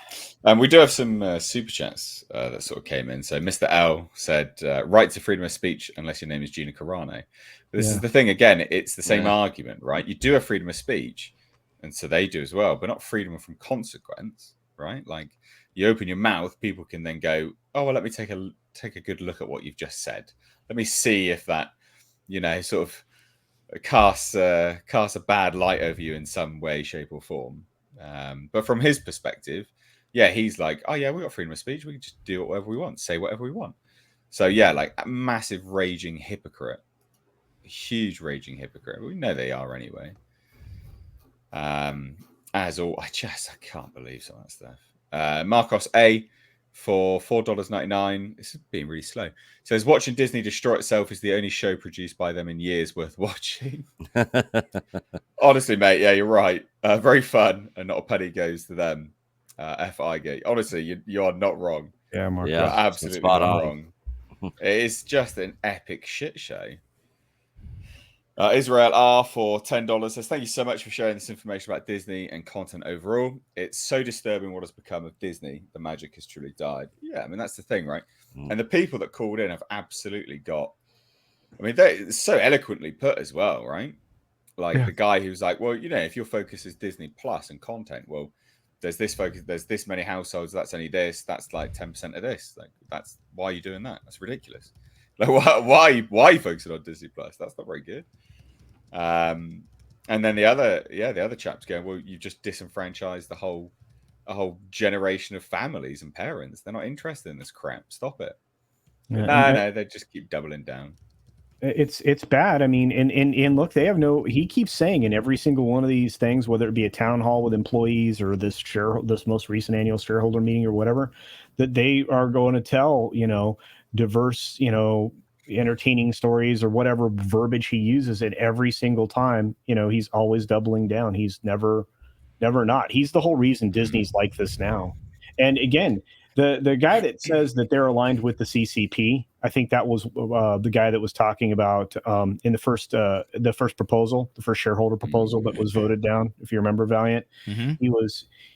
We do have some super chats that sort of came in. So Mr. L said, right to freedom of speech unless your name is Gina Carano. This is the thing, again, it's the same argument, right? You do have freedom of speech, and so they do as well, but not freedom from consequence, right? Like, you open your mouth, people can then go, oh, well, let me take a good look at what you've just said. Let me see if that, sort of casts a bad light over you in some way, shape, or form. But from his perspective, he's like, oh yeah, we got freedom of speech. We can just do whatever we want, say whatever we want. So like a massive raging hypocrite, a huge raging hypocrite. We know they are anyway. As all, I can't believe some of that stuff. Marcos A for $4.99. This is being really slow. Says, watching Disney destroy itself is the only show produced by them in years worth watching. Honestly, mate, yeah, you're right. Very fun, and not a penny goes to them. F. Iger. Honestly, you are not wrong. Yeah, Mark. You're absolutely not wrong. It is just an epic shit show. Israel R for $10 says, thank you so much for sharing this information about Disney and content overall. It's so disturbing what has become of Disney. The magic has truly died. Yeah, I mean, that's the thing, right? And the people that called in have absolutely got, I mean, they're so eloquently put as well, right? Like the guy who's like, well, if your focus is Disney Plus and content, well, there's this focus, there's this many households, that's only this, that's like 10% of this. Like, that's why are you doing that? That's ridiculous. Like, why are you focusing on Disney Plus? That's not very good. And then the other chap's going, well, you just disenfranchised a whole generation of families and parents. They're not interested in this crap. Stop it. No, they just keep doubling down. It's bad. I mean, and look, they have he keeps saying in every single one of these things, whether it be a town hall with employees or this most recent annual shareholder meeting or whatever, that they are going to tell, diverse, entertaining stories or whatever verbiage he uses at every single time. He's always doubling down. He's never never not. He's the whole reason Disney's like this now. And again, the guy that says that they're aligned with the CCP, I think that was the guy that was talking about in the first proposal, the first shareholder proposal that was voted down. If you remember, Valiant,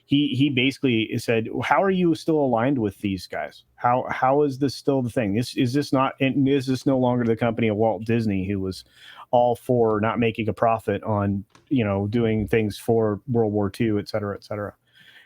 he basically said, "How are you still aligned with these guys? How is this still the thing? Is this no longer the company of Walt Disney, who was all for not making a profit on doing things for World War II, et cetera, et cetera."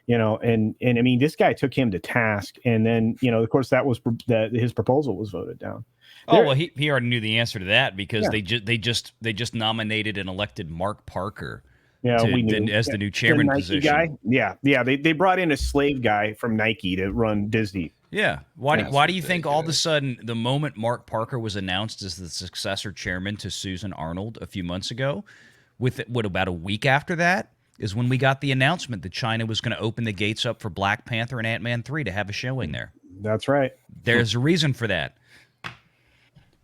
And I mean, this guy took him to task, and then of course that was that his proposal was voted down. Well, he already knew the answer to that because they just nominated and elected Mark Parker. Yeah, we knew as the new chairman the Nike position. Guy. Yeah. They brought in a slave guy from Nike to run Disney. Yeah. Why do you think all of a sudden, the moment Mark Parker was announced as the successor chairman to Susan Arnold a few months ago, about a week after that, is when we got the announcement that China was going to open the gates up for Black Panther and Ant-Man 3 to have a showing there. That's right. There's a reason for that.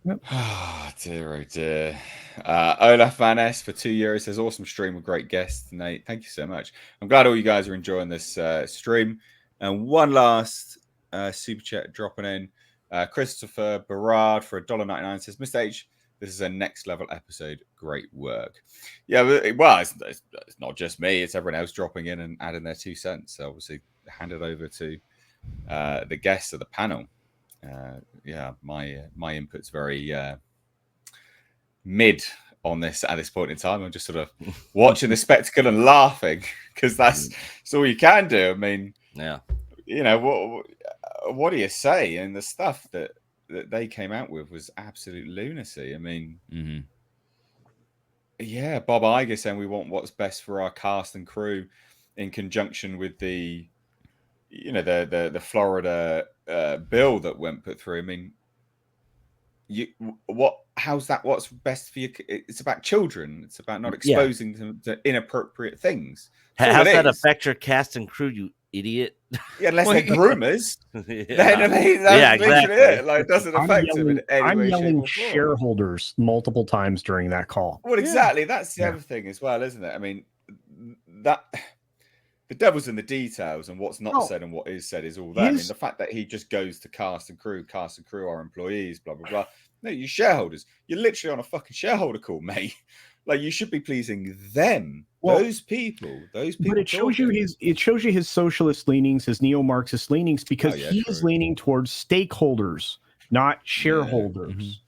Yep. Oh dear. Olaf Van S for €2 says, awesome stream with great guests, Nate. Thank you so much. I'm glad all you guys are enjoying this stream. And one last super chat dropping in. Christopher Barrard for $1.99 says, Mr. H, this is a next level episode. Great work. Yeah, well, it's not just me. It's everyone else dropping in and adding their 2 cents. So obviously hand it over to the guests of the panel. Yeah, my input's very mid on this at this point in time. I'm just sort of watching the spectacle and laughing because that's all you can do. I mean, yeah, what do you say? And the stuff that they came out with was absolute lunacy. I mean, yeah, Bob Iger saying we want what's best for our cast and crew in conjunction with the Florida bill that went put through. I mean, how's that? What's best for you? It's about children. It's about not exposing them to inappropriate things. How's that affect your cast and crew, you idiot? Yeah, unless they're groomers. Yeah. That's exactly it. Like, it doesn't affect them in any way, yelling shape, or form. shareholders multiple times during that call. Well, exactly. That's the other thing as well, isn't it? I mean, that the devil's in the details, and what's not said and what is said is all that. I mean, the fact that he just goes to cast and crew are employees, blah, blah, blah. No, you shareholders. You're literally on a fucking shareholder call, mate. Like, you should be pleasing them. Well, those people. But it shows you his socialist leanings, his neo-Marxist leanings, because he is leaning towards stakeholders, not shareholders.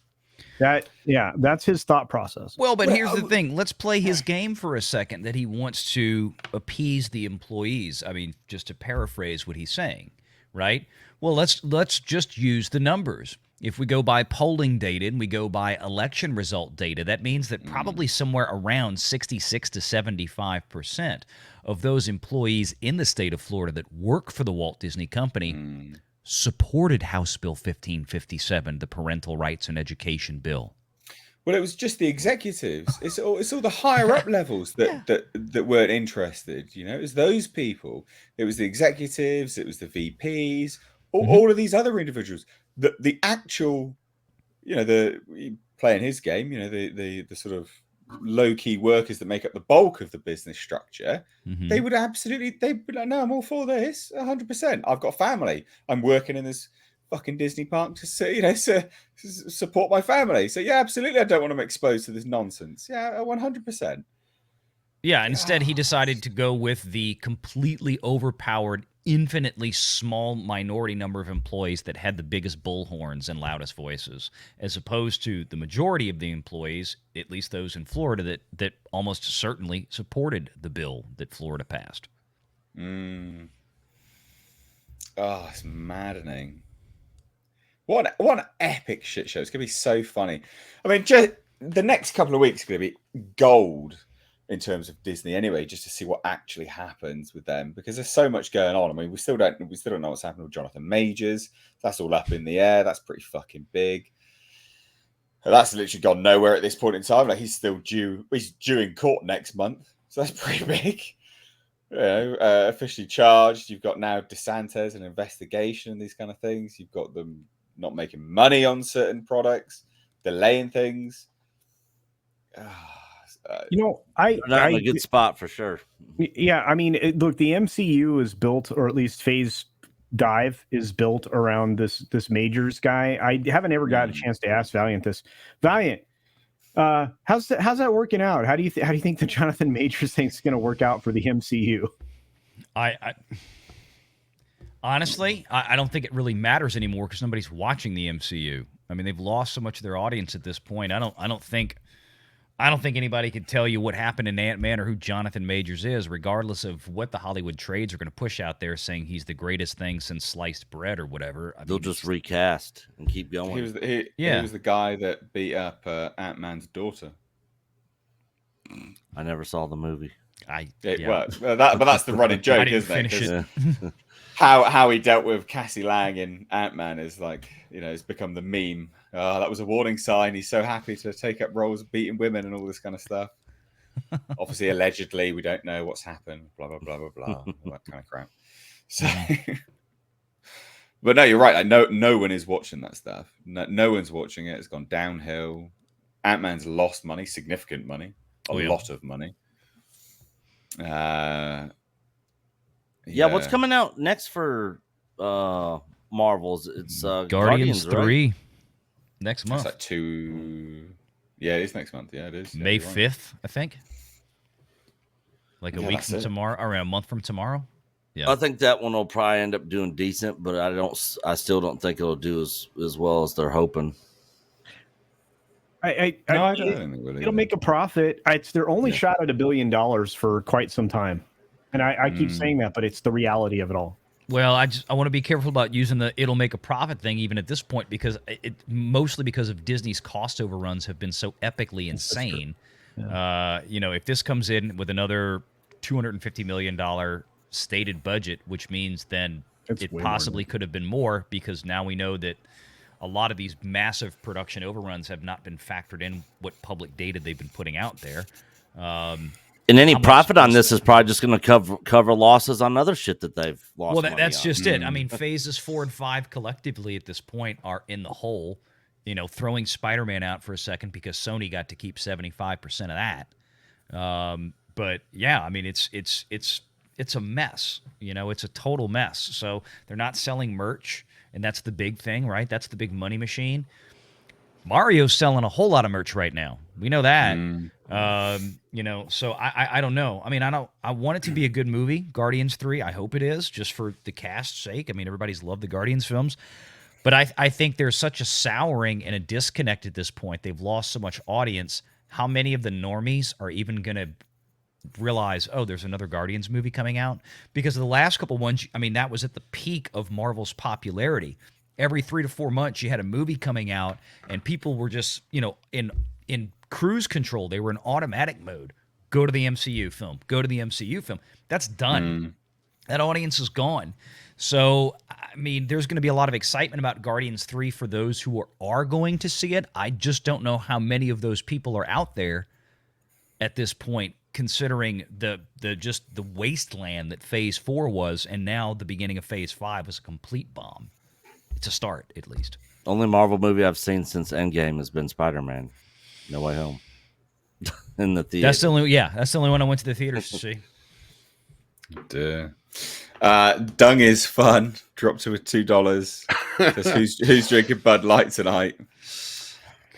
That's his thought process. Well, but here's the thing. Let's play his game for a second, that he wants to appease the employees. I mean, just to paraphrase what he's saying, right? Well, let's just use the numbers. If we go by polling data and we go by election result data, that means that probably somewhere around 66 to 75% of those employees in the state of Florida that work for the Walt Disney Company supported House Bill 1557, the Parental Rights and Education Bill. Well, it was just the executives. It's all the higher up levels that weren't interested. It was those people. It was the executives. It was the VPs. All of these other individuals. The actual, the playing his game. The sort of low key workers that make up the bulk of the business structure. They would absolutely. They'd be like, no, I'm all for this, 100%. I've got a family. I'm working in this fucking Disney park to support my family. So yeah, absolutely, I don't want them exposed to this nonsense. Yeah, 100%. Yeah, instead he decided to go with the completely overpowered, infinitely small minority number of employees that had the biggest bullhorns and loudest voices, as opposed to the majority of the employees, at least those in Florida, that almost certainly supported the bill that Florida passed. Oh, it's maddening. What an epic shit show. It's going to be so funny. I mean, just the next couple of weeks are going to be gold in terms of Disney anyway, just to see what actually happens with them, because there's so much going on. I mean, we still don't know what's happening with Jonathan Majors. That's all up in the air. That's pretty fucking big. That's literally gone nowhere at this point in time. Like, he's due in court next month. So that's pretty big. Officially charged. You've got now DeSantis, an investigation and these kind of things. You've got them not making money on certain products, delaying things. they're not in a good spot for sure. Yeah, I mean, look, the MCU is built, or at least Phase Dive is built around this Majors guy. I haven't ever got a chance to ask Valiant this. Valiant, how's that working out? How do you think the Jonathan Majors thing is going to work out for the MCU? I honestly, I don't think it really matters anymore because nobody's watching the MCU. I mean, they've lost so much of their audience at this point. I don't think anybody can tell you what happened in Ant-Man or who Jonathan Majors is, regardless of what the Hollywood trades are going to push out there saying he's the greatest thing since sliced bread or whatever. They'll just recast and keep going. He was the guy that beat up Ant-Man's daughter. I never saw the movie. But that's the running joke, isn't it? How he dealt with Cassie Lang in Ant-Man is like, it's become the meme. That was a warning sign. He's so happy to take up roles of beating women and all this kind of stuff. Obviously, allegedly, we don't know what's happened. Blah blah blah blah blah. All that kind of crap. So, but no, you're right. No one is watching that stuff. No one's watching it. It's gone downhill. Ant-Man's lost money, significant money, a lot of money. What's coming out next for Marvels? It's Guardians 3 next month. It's like 2. Yeah, it is next month. Yeah, it is. May 5th, I think. Like a week from tomorrow, or a month from tomorrow. Yeah, I think that one will probably end up doing decent, but I still don't think it'll do as well as they're hoping. I don't think it'll make a profit. They're only shot at $1 billion for quite some time, and I keep saying that, but it's the reality of it all. Well, I want to be careful about using the "it'll make a profit" thing even at this point because mostly because of Disney's cost overruns have been so epically insane. Yeah. If this comes in with another $250 million stated budget, which means then it possibly could have been more because now we know that a lot of these massive production overruns have not been factored in what public data they've been putting out there. And any profit on this is probably just going to cover losses on other shit that they've lost. Well, that's just it. I mean, phases 4 and 5 collectively at this point are in the hole. Throwing Spider-Man out for a second because Sony got to keep 75% of that. But yeah, I mean, it's a mess. It's a total mess. So they're not selling merch. And that's the big thing, right? That's the big money machine. Mario's selling a whole lot of merch right now. We know that. So I don't know. I mean, I want it to be a good movie, Guardians 3. I hope it is, just for the cast's sake. I mean, everybody's loved the Guardians films. But I think there's such a souring and a disconnect at this point. They've lost so much audience. How many of the normies are even going to realize, there's another Guardians movie coming out? Because the last couple ones, I mean, that was at the peak of Marvel's popularity. Every 3 to 4 months, you had a movie coming out, and people were just, in cruise control. They were in automatic mode. Go to the MCU film. Go to the MCU film. That's done. That audience is gone. So, I mean, there's going to be a lot of excitement about Guardians 3 for those who are going to see it. I just don't know how many of those people are out there at this point, considering the wasteland that Phase 4 was, and now the beginning of Phase 5 was a complete bomb. It's a start, at least. Only Marvel movie I've seen since Endgame has been Spider-Man: No Way Home. In the theater. That's the only one I went to the theaters to see. Dung is fun. Dropped to $2. Who's drinking Bud Light tonight?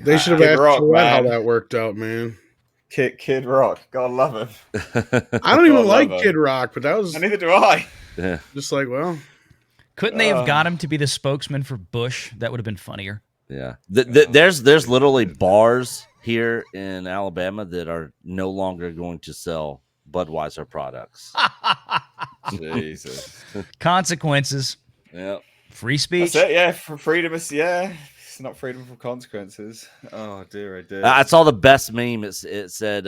They should have asked Rock, how that worked out, man. Kid Rock, gotta love him. I don't even like Kid Rock, but that was neither do I. Yeah, just like, well, couldn't they have got him to be the spokesman for Bush? That would have been funnier. Yeah, there's literally bars here in Alabama that are no longer going to sell Budweiser products. Jesus. Consequences. Yeah. Free speech. That's it, yeah. For freedom is it's not freedom from consequences. Oh dear, I did. I saw the best meme. It said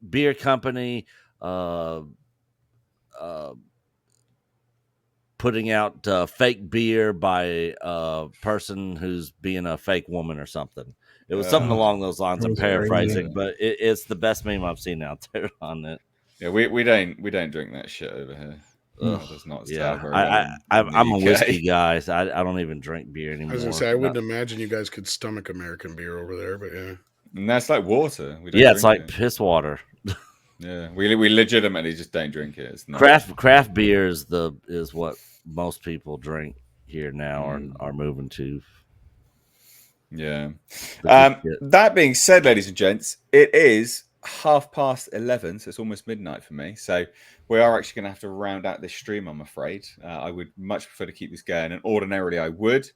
beer company putting out fake beer by a person who's being a fake woman or something. It was something along those lines. I'm paraphrasing, but it's the best meme I've seen out there on it. Yeah, we don't drink that shit over here. does not Yeah, sound very well in the I'm a UK. whiskey guy. So I don't even drink beer I anymore. was gonna say I wouldn't imagine you guys could stomach American beer over there, but yeah. And that's like water. We don't Yeah, it's drink like it. piss water. Yeah, we legitimately just don't drink it. It's not... Craft beer is what most people drink here now are moving to. Yeah. That being said, ladies and gents, it is 11:30, so it's almost midnight for me. So we are actually going to have to round out this stream, I'm afraid. I would much prefer to keep this going, and ordinarily I would,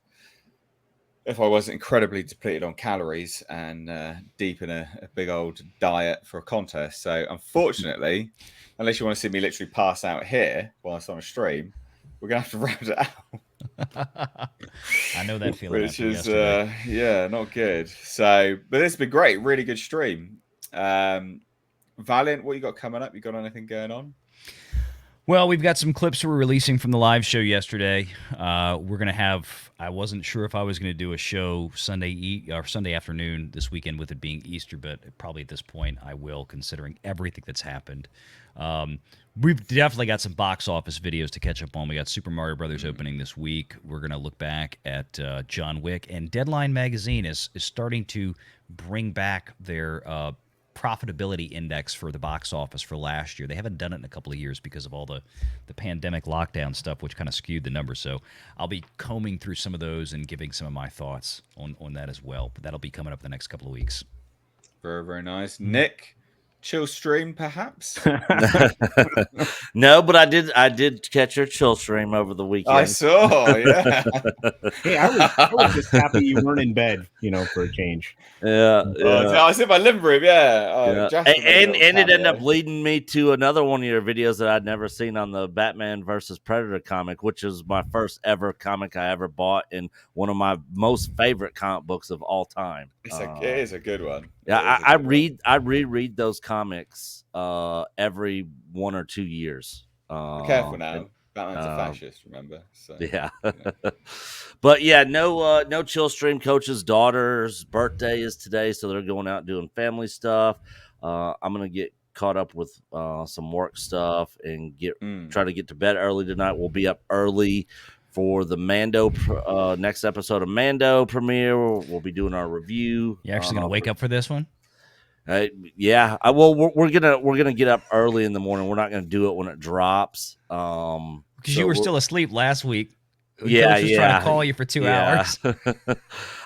if I wasn't incredibly depleted on calories and deep in a big old diet for a contest. So unfortunately, unless you want to see me literally pass out here whilst on a stream, we're going to have to round it out. I know that feeling. Which is, yeah, not good. So, but it's been great. Really good stream. Valiant, what you got coming up? You got anything going on? Well, we've got some clips we're releasing from the live show yesterday. We're going to have, I wasn't sure if I was going to do a show Sunday afternoon this weekend with it being Easter, but probably at this point I will, considering everything that's happened. We've definitely got some box office videos to catch up on. We got Super Mario Brothers opening this week. We're going to look back at John Wick, and Deadline Magazine is starting to bring back their profitability index for the box office for last year. They haven't done it in a couple of years because of all the pandemic lockdown stuff, which kind of skewed the numbers. So I'll be combing through some of those and giving some of my thoughts on that as well. But that'll be coming up the next couple of weeks. Very, very nice. Nick, chill stream, perhaps? No, but I did catch your chill stream over the weekend. I saw, yeah. Hey, I was just happy you weren't in bed, for a change. Yeah, I was in my living room, yeah. And it ended up leading me to another one of your videos that I'd never seen on the Batman versus Predator comic, which is my first ever comic I ever bought and one of my most favorite comic books of all time. It is a good one. Yeah, I reread those comics every 1 or 2 years. Be careful now. Batman's a fascist, remember? So, yeah. But yeah, no chill stream. Coach's daughter's birthday is today, so they're going out doing family stuff. I'm gonna get caught up with some work stuff and try to get to bed early tonight. We'll be up early for the Mando next episode of Mando premiere. We'll be doing our review. You actually gonna wake up for this one? Yeah. Well, we're gonna get up early in the morning. We're not gonna do it when it drops. Because you were still asleep last week. Yeah, Coach was trying to call you for 2 hours.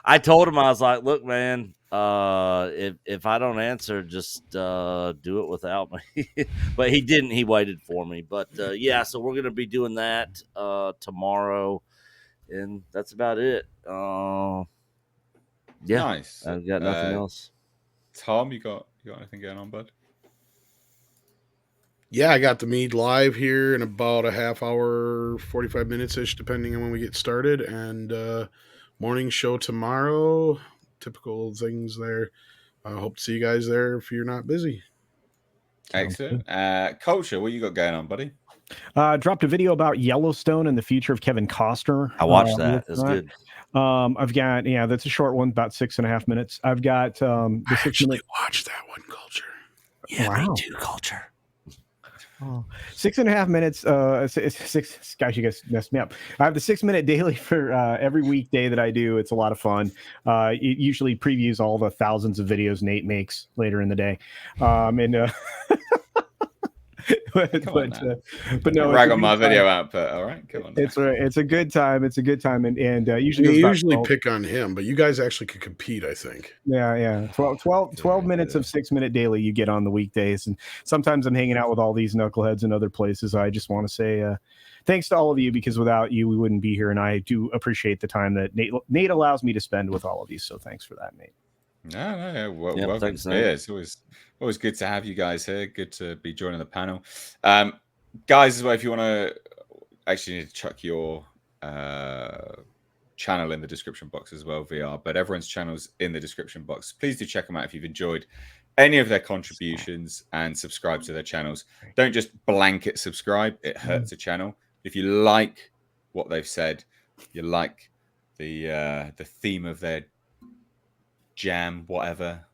I told him, I was like, "Look, man, if I don't answer, just do it without me." But he didn't. He waited for me. But yeah, so we're gonna be doing that tomorrow, and that's about it. Yeah, nice. I've got nothing else. Tom, you got anything going on, bud? Yeah, I got the mead live here in about a half hour, 45 minutes ish, depending on when we get started. And morning show tomorrow. Typical things there. I hope to see you guys there if you're not busy. Excellent. Culture, what you got going on, buddy? Dropped a video about Yellowstone and the future of Kevin Costner. I watched that. It's good. I've got, that's a short one, about 6.5 minutes. I've got the I actually watched that one, Culture. Yeah, wow. Me too, Culture. Oh, 6.5 minutes. Gosh, you guys messed me up. I have the 6-minute daily for every weekday that I do. It's a lot of fun. It usually previews all the thousands of videos Nate makes later in the day. But no, rag on my video output. All right, come on. It's a good time. It's a good time, and usually we usually pick on him, but you guys actually could compete, I think. Yeah. 12 minutes of 6-minute daily you get on the weekdays, and sometimes I'm hanging out with all these knuckleheads in other places. I just want to say thanks to all of you, because without you we wouldn't be here, and I do appreciate the time that Nate allows me to spend with all of you. So thanks for that, Nate. No. Welcome. Thanks, It's always good to have you guys here. Good to be joining the panel, guys. As well, if you want to, actually need to chuck your channel in the description box as well, VR. But everyone's channel's in the description box. Please do check them out if you've enjoyed any of their contributions, and subscribe to their channels. Don't just blanket subscribe; it hurts the channel. If you like what they've said, you like the theme of their jam, whatever.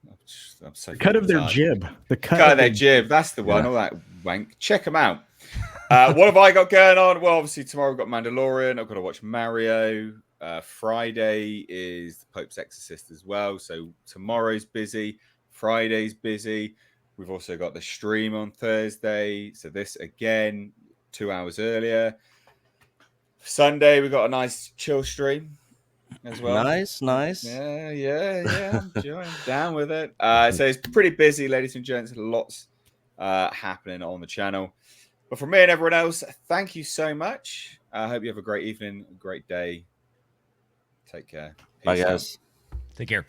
I'm so cut of their jib. The cut of their jib. That's the one. Yeah. All that wank. Check them out. What have I got going on? Well, obviously tomorrow we've got Mandalorian. I've got to watch Mario. Friday is the Pope's Exorcist as well. So tomorrow's busy. Friday's busy. We've also got the stream on Thursday. So this again, 2 hours earlier. Sunday we got a nice chill stream as well. Nice. Yeah. I'm down with it. So it's pretty busy, ladies and gents. Lots happening on the channel. But from me and everyone else, thank you so much. I hope you have a great evening, a great day. Take care. Bye, guys. Take care.